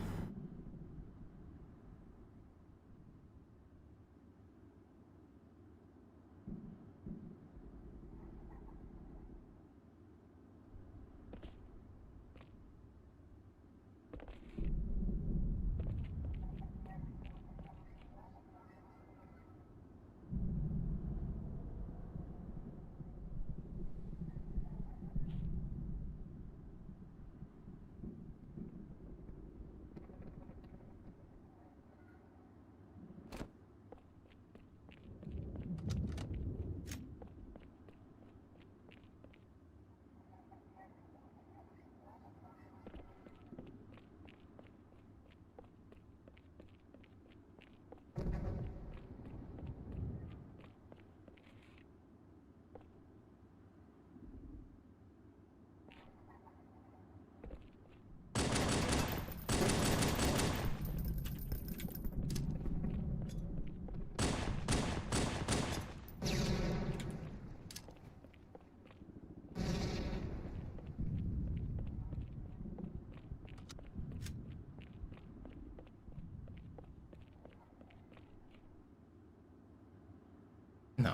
No,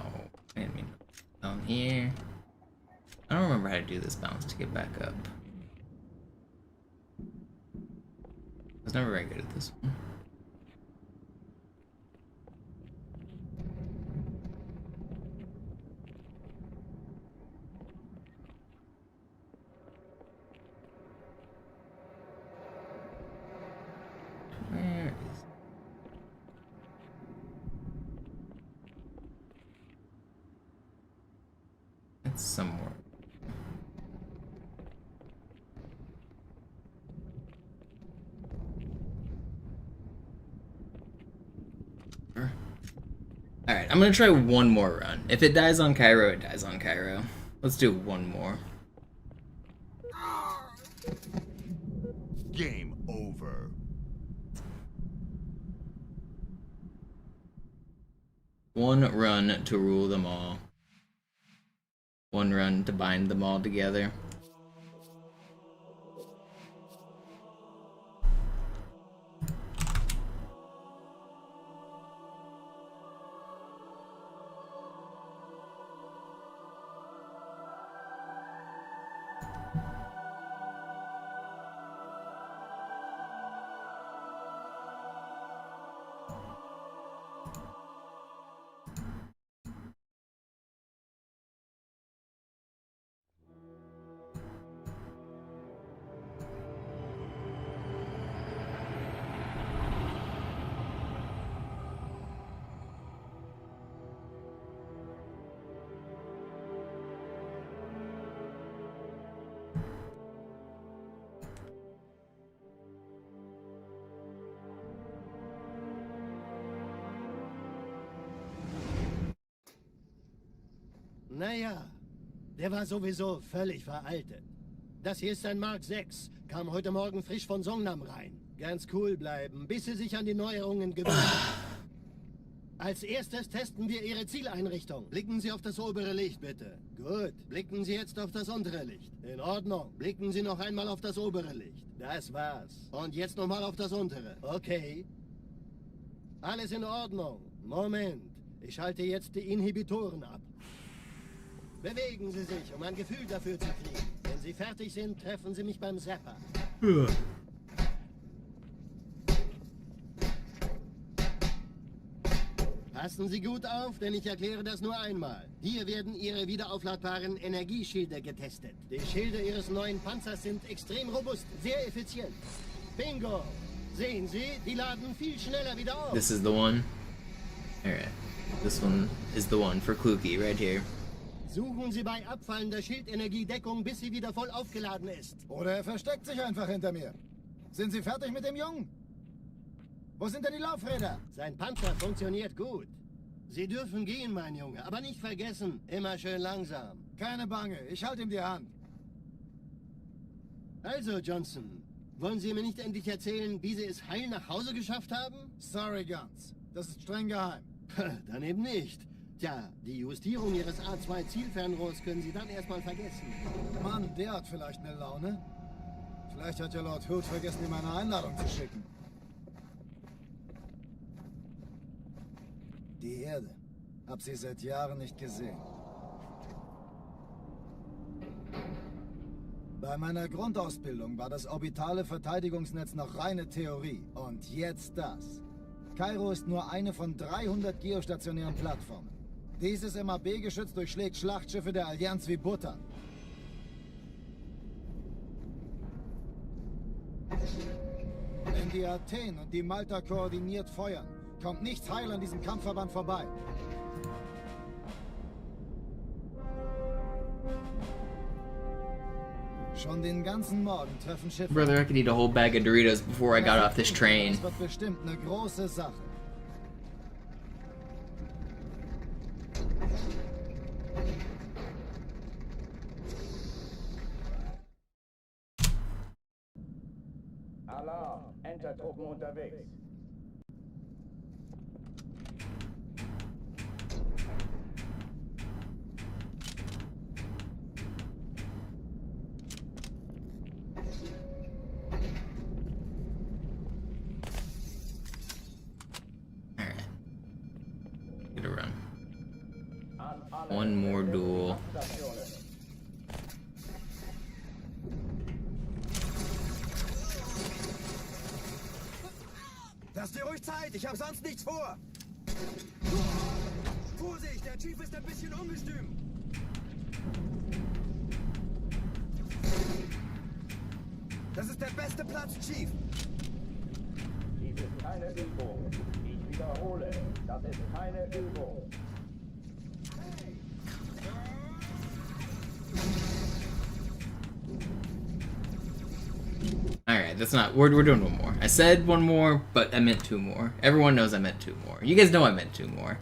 I didn't mean down here. I don't remember how to do this bounce to get back up. I was never very good at this one. Where is it? It's somewhere. Alright, I'm gonna try one more run. If it dies on Cairo, it dies on Cairo. Let's do one more. Game over. One run to rule them all. One run to bind them all together. Naja, der war sowieso völlig veraltet. Das hier ist ein Mark 6. Kam heute Morgen frisch von Songnam rein. Ganz cool bleiben, bis Sie sich an die Neuerungen gewöhnen. Als erstes testen wir Ihre Zieleinrichtung. Blicken Sie auf das obere Licht, bitte. Gut. Blicken Sie jetzt auf das untere Licht. In Ordnung. Blicken Sie noch einmal auf das obere Licht. Das war's. Und jetzt nochmal auf das untere. Okay. Alles in Ordnung. Moment. Ich schalte jetzt die Inhibitoren ab. Bewegen Sie sich, um ein Gefühl dafür zu kriegen. Wenn Sie fertig sind, treffen Sie mich beim Zapper. Ja. Passen Sie gut auf, denn ich erkläre das nur einmal. Hier werden Ihre wiederaufladbaren Energieschilde getestet. Die Schilde Ihres neuen Panzers sind extrem robust, sehr effizient. Bingo! Sehen Sie, die laden viel schneller wieder auf. This is the one. Alright. This one is the one for Kluki right here. Suchen Sie bei abfallender Schildenergie Deckung, bis sie wieder voll aufgeladen ist. Oder er versteckt sich einfach hinter mir. Sind Sie fertig mit dem Jungen? Wo sind denn die Laufräder? Sein Panzer funktioniert gut. Sie dürfen gehen, mein Junge, aber nicht vergessen, immer schön langsam. Keine Bange, ich halte ihm die Hand. Also, Johnson, wollen Sie mir nicht endlich erzählen, wie Sie es heil nach Hause geschafft haben? Sorry, Guns. Das ist streng geheim. Dann eben nicht. Tja, die Justierung Ihres A2-Zielfernrohrs können Sie dann erstmal vergessen. Mann, der hat vielleicht eine Laune. Vielleicht hat ja Lord Hood vergessen, ihm eine Einladung zu schicken. Die Erde. Hab sie seit Jahren nicht gesehen. Bei meiner Grundausbildung war das orbitale Verteidigungsnetz noch reine Theorie. Und jetzt das. Kairo ist nur eine von 300 geostationären Plattformen. Dieses MAB-Geschütz durchschlägt Schlachtschiffe der Allianz wie Butter. Wenn die Athen und die Malta koordiniert feuern, kommt nichts heil an diesem Kampfverband vorbei. Schon den ganzen Morgen treffen Schiffe. Brother, I could eat a whole bag of Doritos before I got off this train. Das wird bestimmt eine große Sache. Alarm! Entertruppen unterwegs. Alright. Get a run. One more duel. Lass dir ruhig Zeit, ich habe sonst nichts vor. Vorsicht, der Chief ist ein bisschen ungestüm. Das ist der beste Platz, Chief. Dies ist keine Übung. Ich wiederhole, das ist keine Übung. Alright, that's not. We're doing one more. I said one more, but I meant two more. Everyone knows I meant two more. You guys know I meant two more.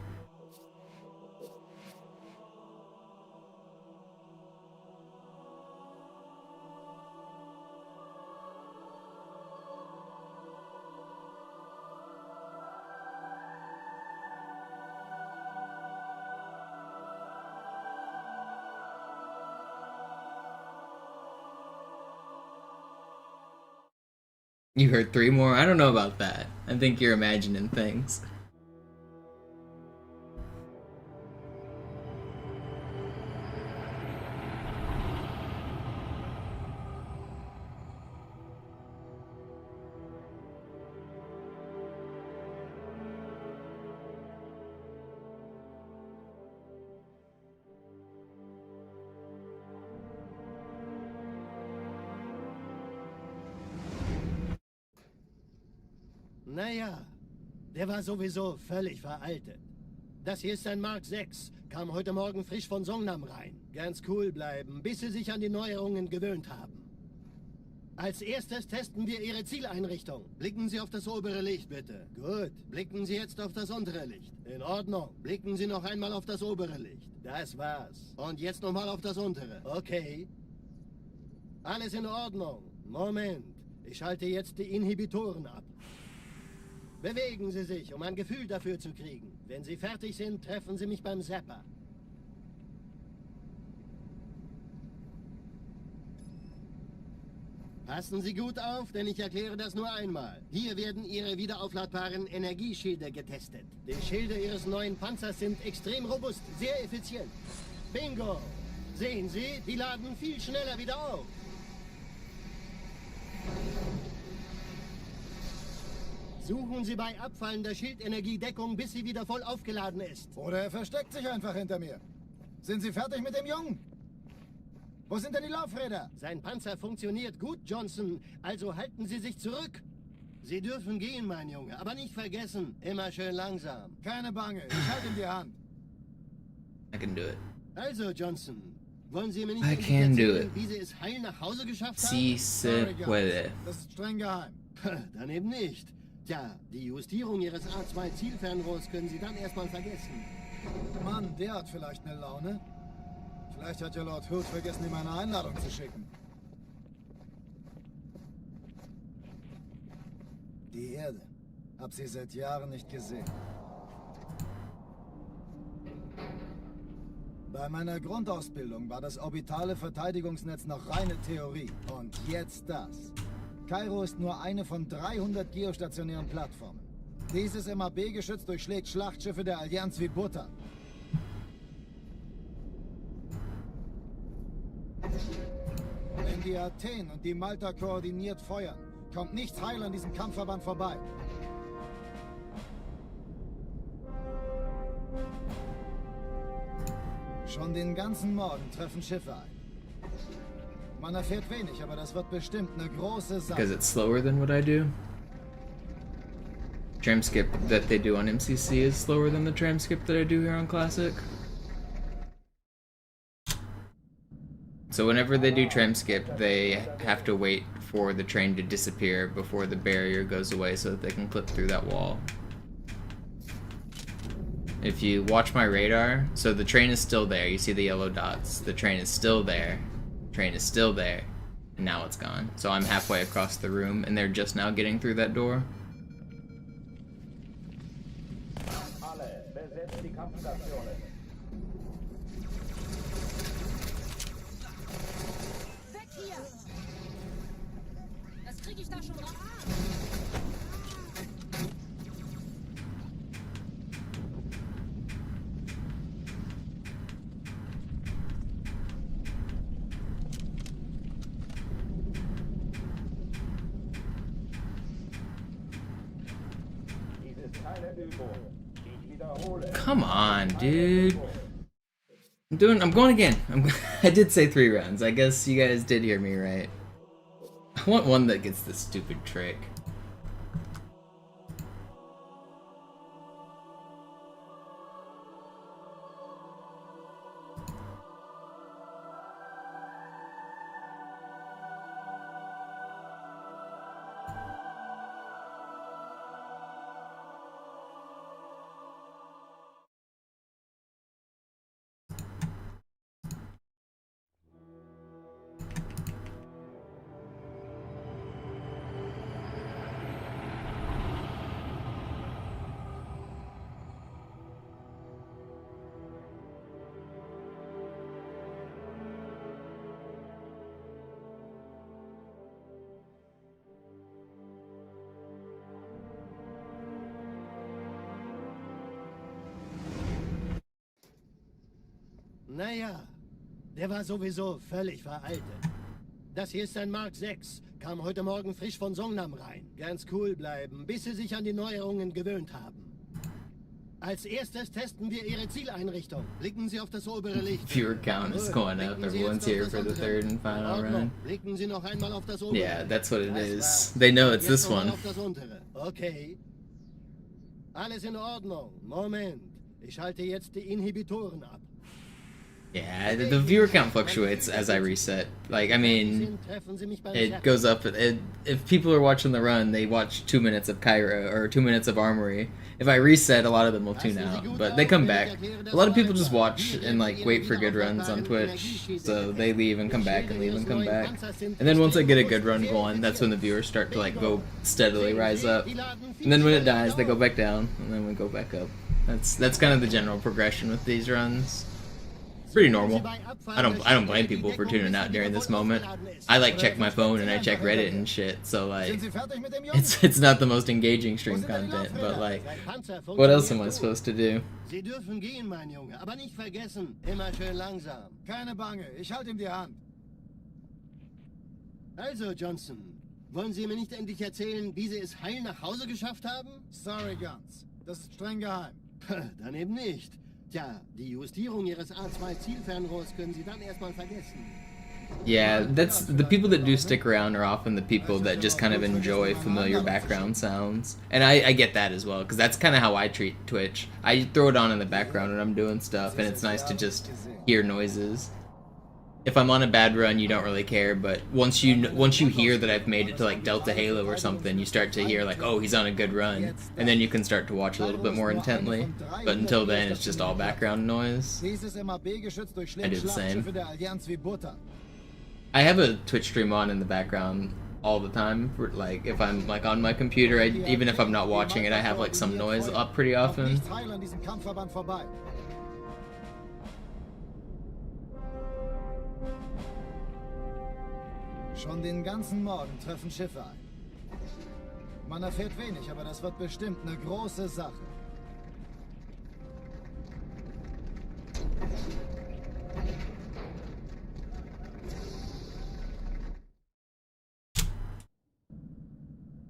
You heard three more? I don't know about that. I think you're imagining things. Naja, der war sowieso völlig veraltet. Das hier ist ein Mark 6. Kam heute Morgen frisch von Songnam rein. Ganz cool bleiben, bis Sie sich an die Neuerungen gewöhnt haben. Als erstes testen wir Ihre Zieleinrichtung. Blicken Sie auf das obere Licht, bitte. Gut. Blicken Sie jetzt auf das untere Licht. In Ordnung. Blicken Sie noch einmal auf das obere Licht. Das war's. Und jetzt nochmal auf das untere. Okay. Alles in Ordnung. Moment. Ich schalte jetzt die Inhibitoren ab. Bewegen Sie sich, um ein Gefühl dafür zu kriegen. Wenn Sie fertig sind, treffen Sie mich beim Zapper. Passen Sie gut auf, denn ich erkläre das nur einmal. Hier werden Ihre wiederaufladbaren Energieschilde getestet. Die Schilde Ihres neuen Panzers sind extrem robust, sehr effizient. Bingo! Sehen Sie, die laden viel schneller wieder auf. Suchen Sie bei abfallender Schildenergiedeckung, bis sie wieder voll aufgeladen ist. Oder er versteckt sich einfach hinter mir. Sind Sie fertig mit dem Jungen? Wo sind denn die Laufräder? Sein Panzer funktioniert gut, Johnson. Also halten Sie sich zurück. Sie dürfen gehen, mein Junge. Aber nicht vergessen, immer schön langsam. Keine Bange, ich halte ihm die Hand. I can do it. Also, Johnson, wollen Sie mir nicht I endlich can do erzählen, it. wie Sie es heil nach Hause geschafft haben? Si se puede. Das ist streng geheim. Dann eben nicht. Tja, die Justierung Ihres A2-Zielfernrohrs können Sie dann erstmal vergessen. Mann, der hat vielleicht eine Laune. Vielleicht hat ja Lord Hood vergessen, ihm eine Einladung zu schicken. Die Erde. Hab sie seit Jahren nicht gesehen. Bei meiner Grundausbildung war das orbitale Verteidigungsnetz noch reine Theorie. Und jetzt das. Kairo ist nur eine von 300 geostationären Plattformen. Dieses MAB-Geschütz durchschlägt Schlachtschiffe der Allianz wie Butter. Wenn die Athen und die Malta koordiniert feuern, kommt nichts heil an diesem Kampfverband vorbei. Schon den ganzen Morgen treffen Schiffe ein. Man erfährt wenig, aber das wird bestimmt eine große Sache. Because it's slower than what I do. Tram skip that they do on MCC is slower than the tram skip that I do here on Classic. So whenever they do tram skip, they have to wait for the train to disappear before the barrier goes away so that they can clip through that wall. If you watch my radar, so the train is still there. You see the yellow dots. The train is still there. Train is still there. And now it's gone. So I'm halfway across the room and they're just now getting through that door. Alle, besetzt die Kampfstationen. Weg hier! Das kriege ich da schon raus. Come on, dude. I'm going again. I did say 3 rounds. I guess you guys did hear me right. I want one that gets this stupid trick. Naja, der war sowieso völlig veraltet. Das hier ist ein Mark 6. Kam heute Morgen frisch von Songnam rein. Ganz cool bleiben, bis Sie sich an die Neuerungen gewöhnt haben. Als erstes testen wir Ihre Zieleinrichtung. Blicken Sie auf das obere Licht. Viewer count is going up. Everyone's here for the third and final run. Blicken Sie noch einmal auf das obere. Yeah, that's what it is. They know it's this one. Auf das untere. Okay. Alles in Ordnung. Moment. Ich schalte jetzt die Inhibitoren ab. Yeah, the viewer count fluctuates as I reset. Like, I mean, it goes up. If people are watching the run, they watch 2 minutes of Cairo or 2 minutes of Armory. If I reset, a lot of them will tune out, but they come back. A lot of people just watch and like wait for good runs on Twitch, so they leave and come back and leave and come back. And then once I get a good run going, that's when the viewers start to like go steadily rise up. And then when it dies, they go back down, and then we go back up. That's kind of the general progression with these runs. Pretty normal. I don't blame people for tuning out during this moment. I like check my phone and I check Reddit and shit, so like it's not the most engaging stream content, but like what else am I supposed to do? Sie dürfen gehen, mein Junge, aber nicht vergessen, immer schön langsam. Keine Bange, ich halte ihm die Hand. Also, Johnson, wollen Sie mir nicht endlich erzählen, wie Sie es heil nach Hause geschafft haben? Sorry, Guns. Das ist streng geheim. Dann eben nicht. Tja, die Justierung Ihres A2-Zielfernrohrs können Sie dann erstmal vergessen. Yeah, that's the people that do stick around are often the people that just kind of enjoy familiar background sounds. And I get that as well, because that's kind of how I treat Twitch. I throw it on in the background when I'm doing stuff, and it's nice to just hear noises. If I'm on a bad run, you don't really care, but once you hear that I've made it to like Delta Halo or something, you start to hear like, oh, he's on a good run, and then you can start to watch a little bit more intently. But until then, it's just all background noise. I do the same. I have a Twitch stream on in the background all the time. For, like if I'm like on my computer, even if I'm not watching it, I have like some noise up pretty often. Schon den ganzen Morgen treffen Schiffe ein. Man erfährt wenig, aber das wird bestimmt eine große Sache.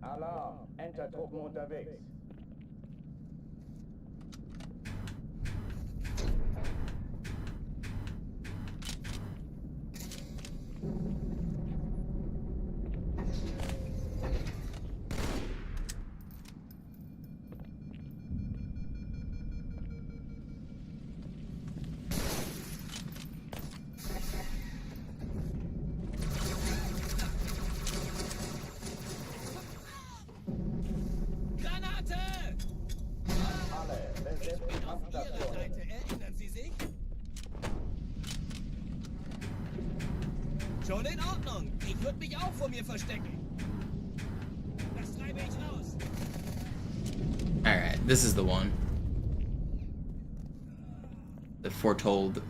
Alarm! Entertruppen unterwegs. Schon in Ordnung. Ich würde mich auch vor mir verstecken. Das treibe ich raus. Alright, this is the one. The foretold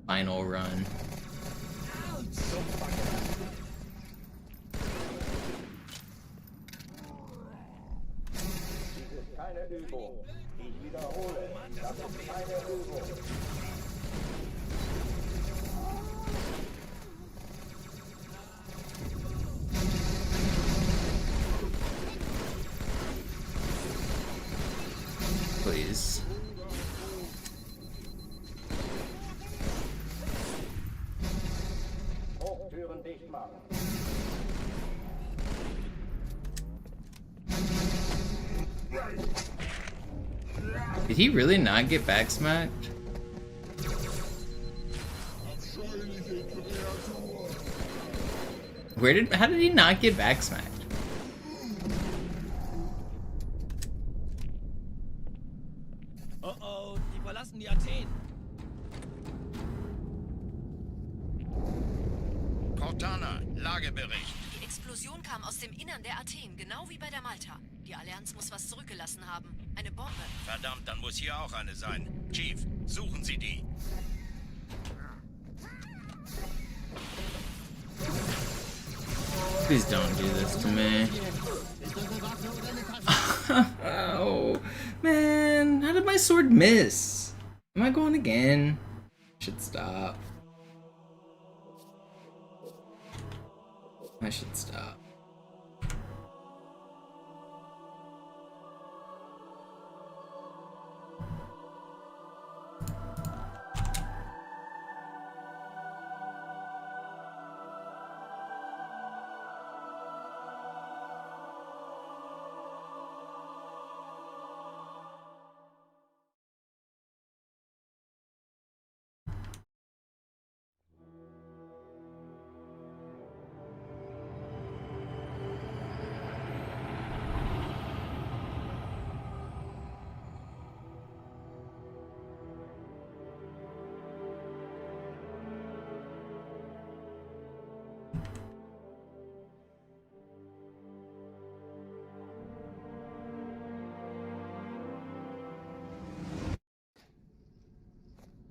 final run. Dies ist keine Übung. Ich wiederhole, das ist keine Übung. Please. Hochtüren dicht machen. Did he really not get back smacked? How did he not get back smacked? Oh, die verlassen die Athen. Cortana, Lagebericht. Die Explosion kam aus dem Innern der Athen, genau wie bei der Malta. Die Allianz muss was zurückgelassen haben. Eine Bombe. Verdammt, dann muss hier auch eine sein. Chief, suchen Sie die. Please don't do this to me. Oh, man. How did my sword miss? Am I going again? Should stop. I should stop.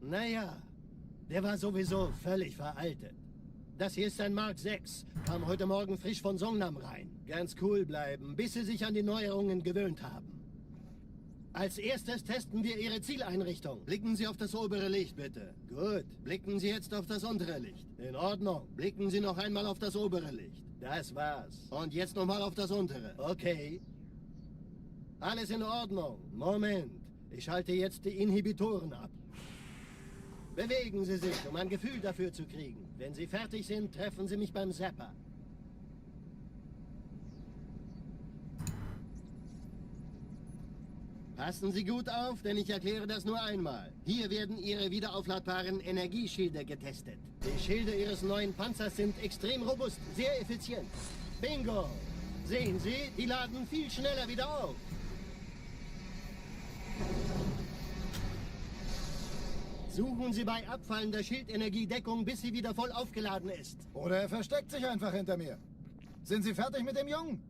Naja, der war sowieso völlig veraltet. Das hier ist ein Mark 6. Kam heute Morgen frisch von Songnam rein. Ganz cool bleiben, bis Sie sich an die Neuerungen gewöhnt haben. Als erstes testen wir Ihre Zieleinrichtung. Blicken Sie auf das obere Licht, bitte. Gut. Blicken Sie jetzt auf das untere Licht. In Ordnung. Blicken Sie noch einmal auf das obere Licht. Das war's. Und jetzt nochmal auf das untere. Okay. Alles in Ordnung. Moment. Ich schalte jetzt die Inhibitoren ab. Bewegen Sie sich, um ein Gefühl dafür zu kriegen. Wenn Sie fertig sind, treffen Sie mich beim Zapper. Passen Sie gut auf, denn ich erkläre das nur einmal. Hier werden Ihre wiederaufladbaren Energieschilde getestet. Die Schilde Ihres neuen Panzers sind extrem robust, sehr effizient. Bingo! Sehen Sie, die laden viel schneller wieder auf. Suchen Sie bei abfallender Schildenergie Deckung, bis sie wieder voll aufgeladen ist. Oder er versteckt sich einfach hinter mir. Sind Sie fertig mit dem Jungen?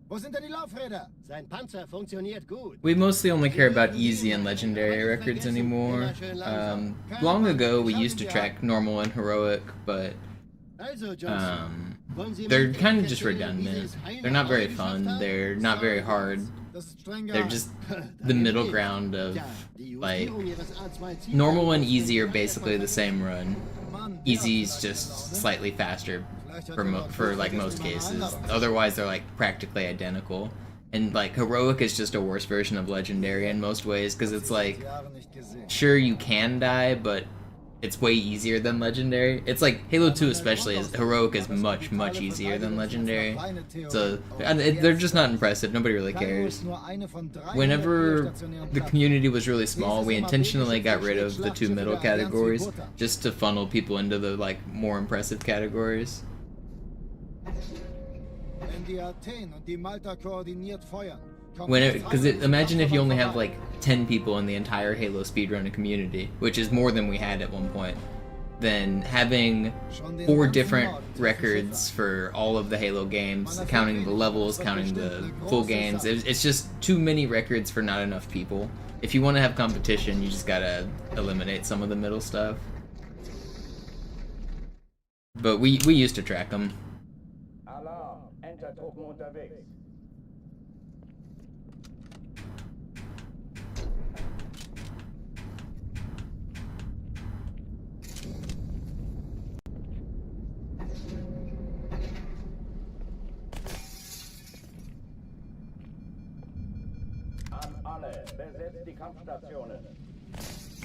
Wo sind denn die Laufräder? Sein Panzer funktionioniert gut. We mostly only care about easy and legendary records anymore. Long ago, we used to track normal and heroic, but they're kind of just redundant. They're not very fun. They're not very hard. They're just the middle ground of, like, normal and easy are basically the same run. Easy's just slightly faster for like most cases. Otherwise, they're like practically identical. And like heroic is just a worse version of legendary in most ways, because it's like, sure you can die, but it's way easier than legendary. It's like Halo 2 especially, heroic is much easier than legendary. So they're just not impressive. Nobody really cares. Whenever the community was really small, we intentionally got rid of the two middle categories just to funnel people into the like more impressive categories. Because imagine if you only have like 10 people in the entire Halo speedrunning community, which is more than we had at one point, then having 4 different records for all of the Halo games, counting the levels, counting the full games, it's just too many records for not enough people. If you want to have competition, you just gotta eliminate some of the middle stuff. But we used to track them. Alarm! Entertruppen unterwegs.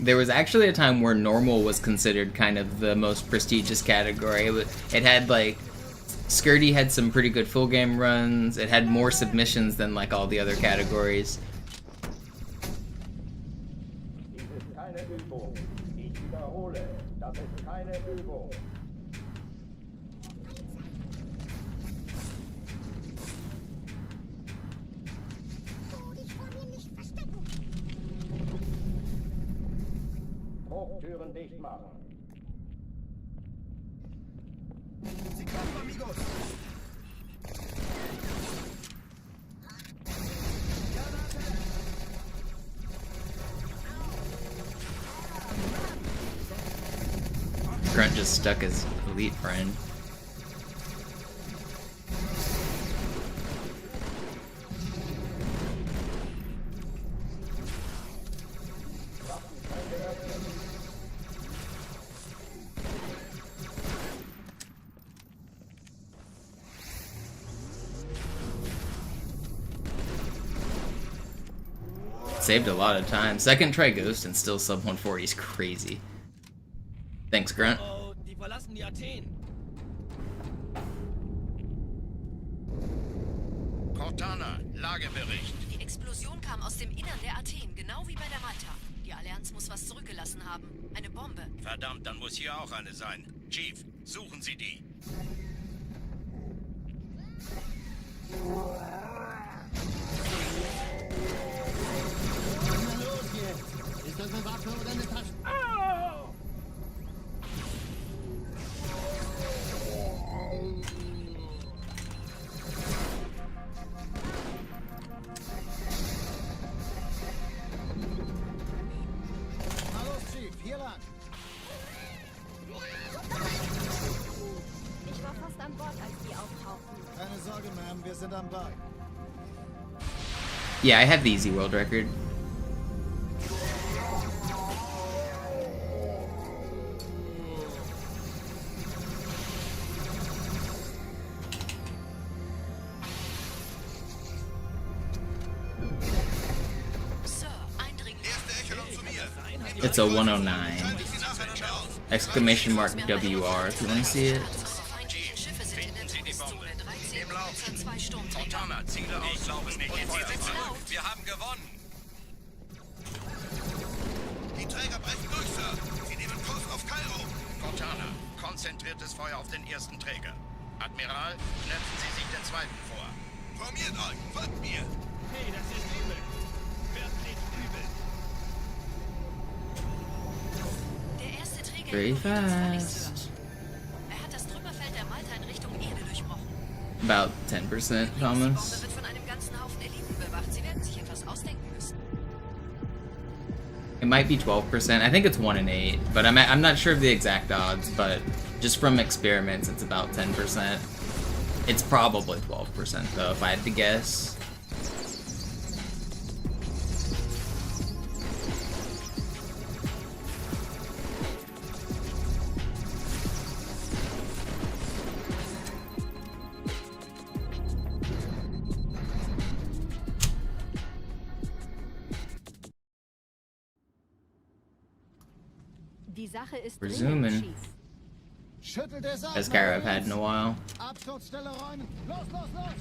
There was actually a time where normal was considered kind of the most prestigious category. It had like, Skirty had some pretty good full game runs. It had more submissions than like all the other categories. Türen dicht machen. Sie kommen, amigos! Grunt just stuck his elite friend. Saved a lot of time. Second try Ghost and still sub 140 is crazy. Thanks, Grunt. Oh, die verlassen die Athen. Cortana, Lagebericht. Die Explosion kam aus dem Innern der Athen, genau wie bei der Malta. Die Allianz muss was zurückgelassen haben. Eine Bombe. Verdammt, dann muss hier auch eine sein. Chief, suchen Sie die. Na los jetzt! Ist das eine Waffe oder eine Tasche? Au! Na los, Chief! am Ball. Yeah, I have the easy world record. It's a 109. Exclamation mark WR if you want to see it. Montana, Ziele auslaufen. Wir haben gewonnen. Die Träger brechen durch, Sir. Sie nehmen Kurs auf Kairo. Montana, konzentriertes Feuer auf den ersten Träger. Admiral, knöpfen Sie sich den zweiten vor. Formiert euch, folgt mir. Hey, das ist übel. Wirklich übel. Der erste Träger Very ignoriert uns völlig, fast. Sir. Er hat das Trümmerfeld der Malta in Richtung Erde durchbrochen. About 10%, Die Bombe Thomas. wird von einem ganzen Haufen Eliten bewacht. Sie werden sich etwas ausdenken müssen. It might be 12%. I think it's 1 in 8, but I'm not sure of the exact odds, but just from experiments, it's about 10%. It's probably 12% though, if I had to guess. Die Sache ist Resuming. dringend, Chief. Schüttelt es ab, Best gyro I've Marines. had in a while. Absturzstelle räumen. Los, los, los!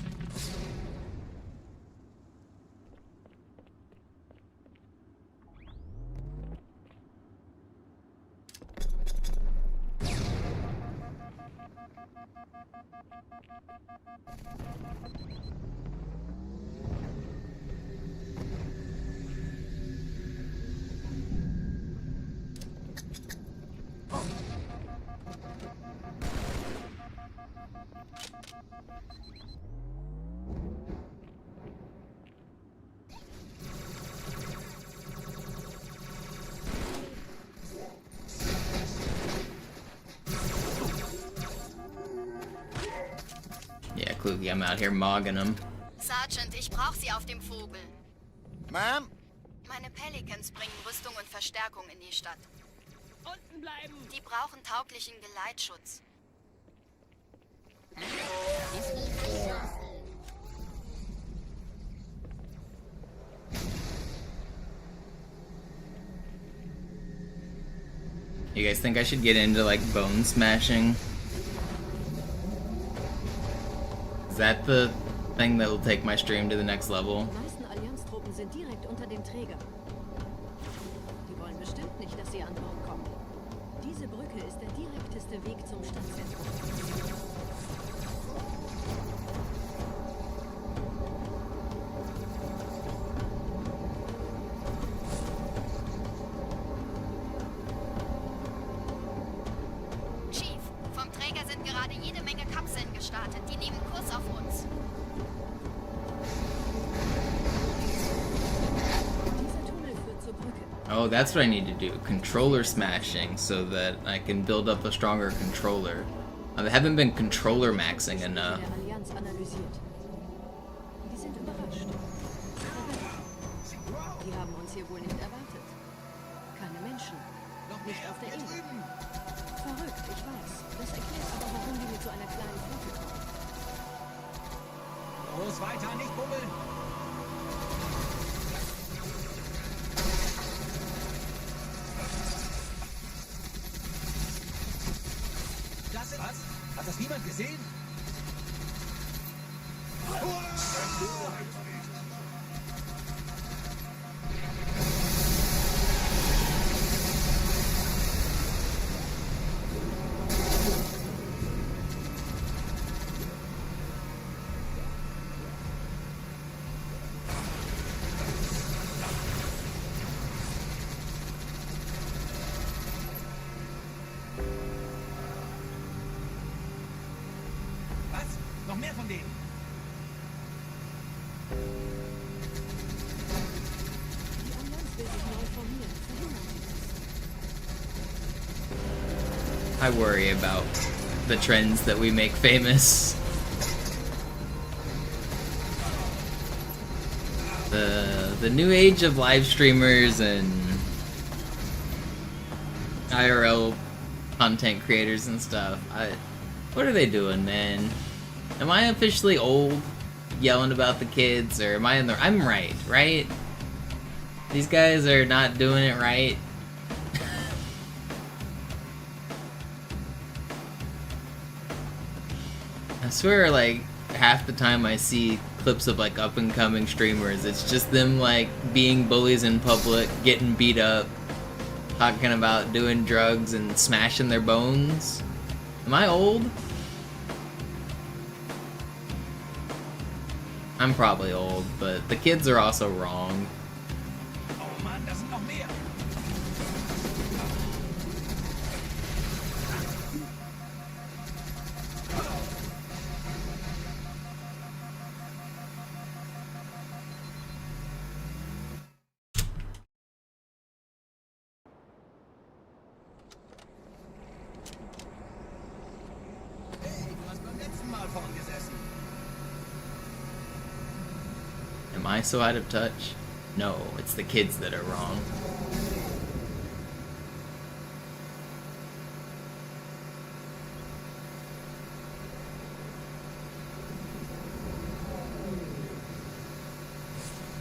Yeah, Kluge, I'm out here mogging them. Sergeant, ich brauche Sie auf dem Vogel. Ma'am? Meine Pelicans bringen Rüstung und Verstärkung in die Stadt. Unten bleiben. Die brauchen tauglichen Geleitschutz. You guys think I should get into like bone smashing? Is that the thing that will take my stream to the next level? Die meisten Allianztruppen sind direkt unter dem Träger. Die wollen bestimmt nicht, dass sie an Bord kommen. Diese Brücke ist der direkteste Weg zum Stadtzentrum. Chief, vom Träger sind gerade jede Menge Kapseln gestartet. Die nehmen Kurs auf uns. Dieser Tunnel führt zur Brücke. Oh, that's what I need to do. Controller smashing so that I can build up a stronger controller. I haven't been controller maxing enough. Der Allianz analysiert. Die sind überrascht. Die haben uns hier wohl nicht erwartet. Keine Menschen. Noch nicht auf der Erde. Verrückt, ich weiß. Das erklärt aber, warum die mit so einer kleinen Flotte kommen. Los, weiter, nicht bummeln. Klasse, was? Hat das niemand gesehen? Was? Noch mehr von denen? Die Allianz will sich neu formieren. Verhindern Sie das. I worry about the trends that we make famous. The new age of live streamers and IRL content creators and stuff. What are they doing, man? Am I officially old, yelling about the kids, or am I in the? I'm right, right? These guys are not doing it right. I swear, like, half the time I see clips of, like, up-and-coming streamers, it's just them, like, being bullies in public, getting beat up, talking about doing drugs and smashing their bones. Am I old? I'm probably old, but the kids are also wrong. Oh Mann, da sind noch mehr. Hey, du hast beim letzten Mal vorn gesessen. Am I so out of touch? No, it's the kids that are wrong.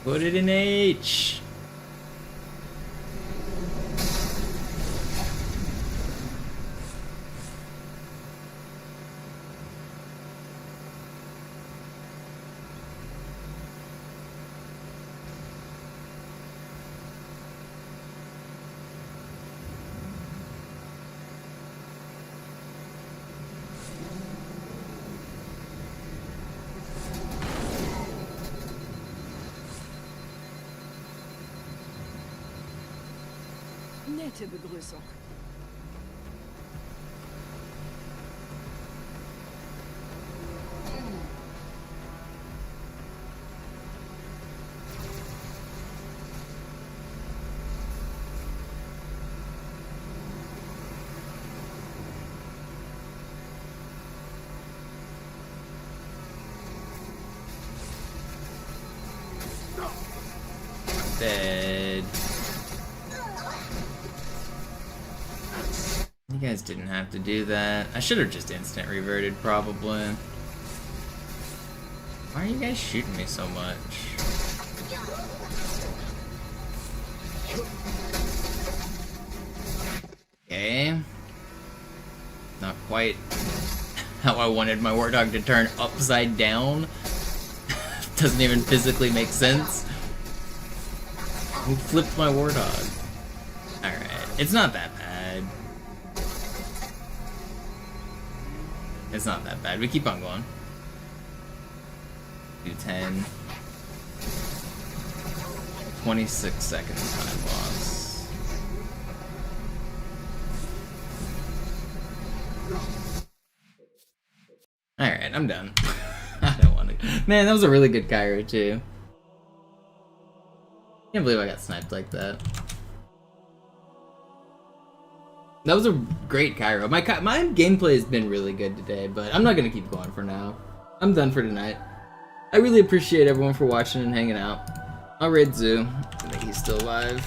Put it in H. Nette Begrüßung. Dead. You guys didn't have to do that. I should have just instant reverted, probably. Why are you guys shooting me so much? Okay. Not quite how I wanted my Warthog to turn upside down. Doesn't even physically make sense. Who flipped my Warthog? Alright, it's not that bad. It's not that bad. We keep on going. 210. 26 seconds time loss. Alright, I'm done. I don't want to. Man, that was a really good Cairo, too. Can't believe I got sniped like that. That was a great Cairo. My gameplay has been really good today, but I'm not gonna keep going for now. I'm done for tonight. I really appreciate everyone for watching and hanging out. I'll raid Zoo. I think he's still alive.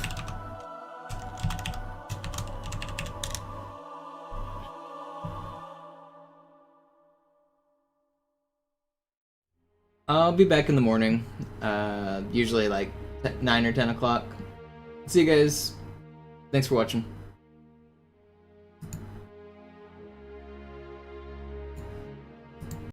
I'll be back in the morning, usually like 9 or 10 o'clock. See you guys. Thanks for watching.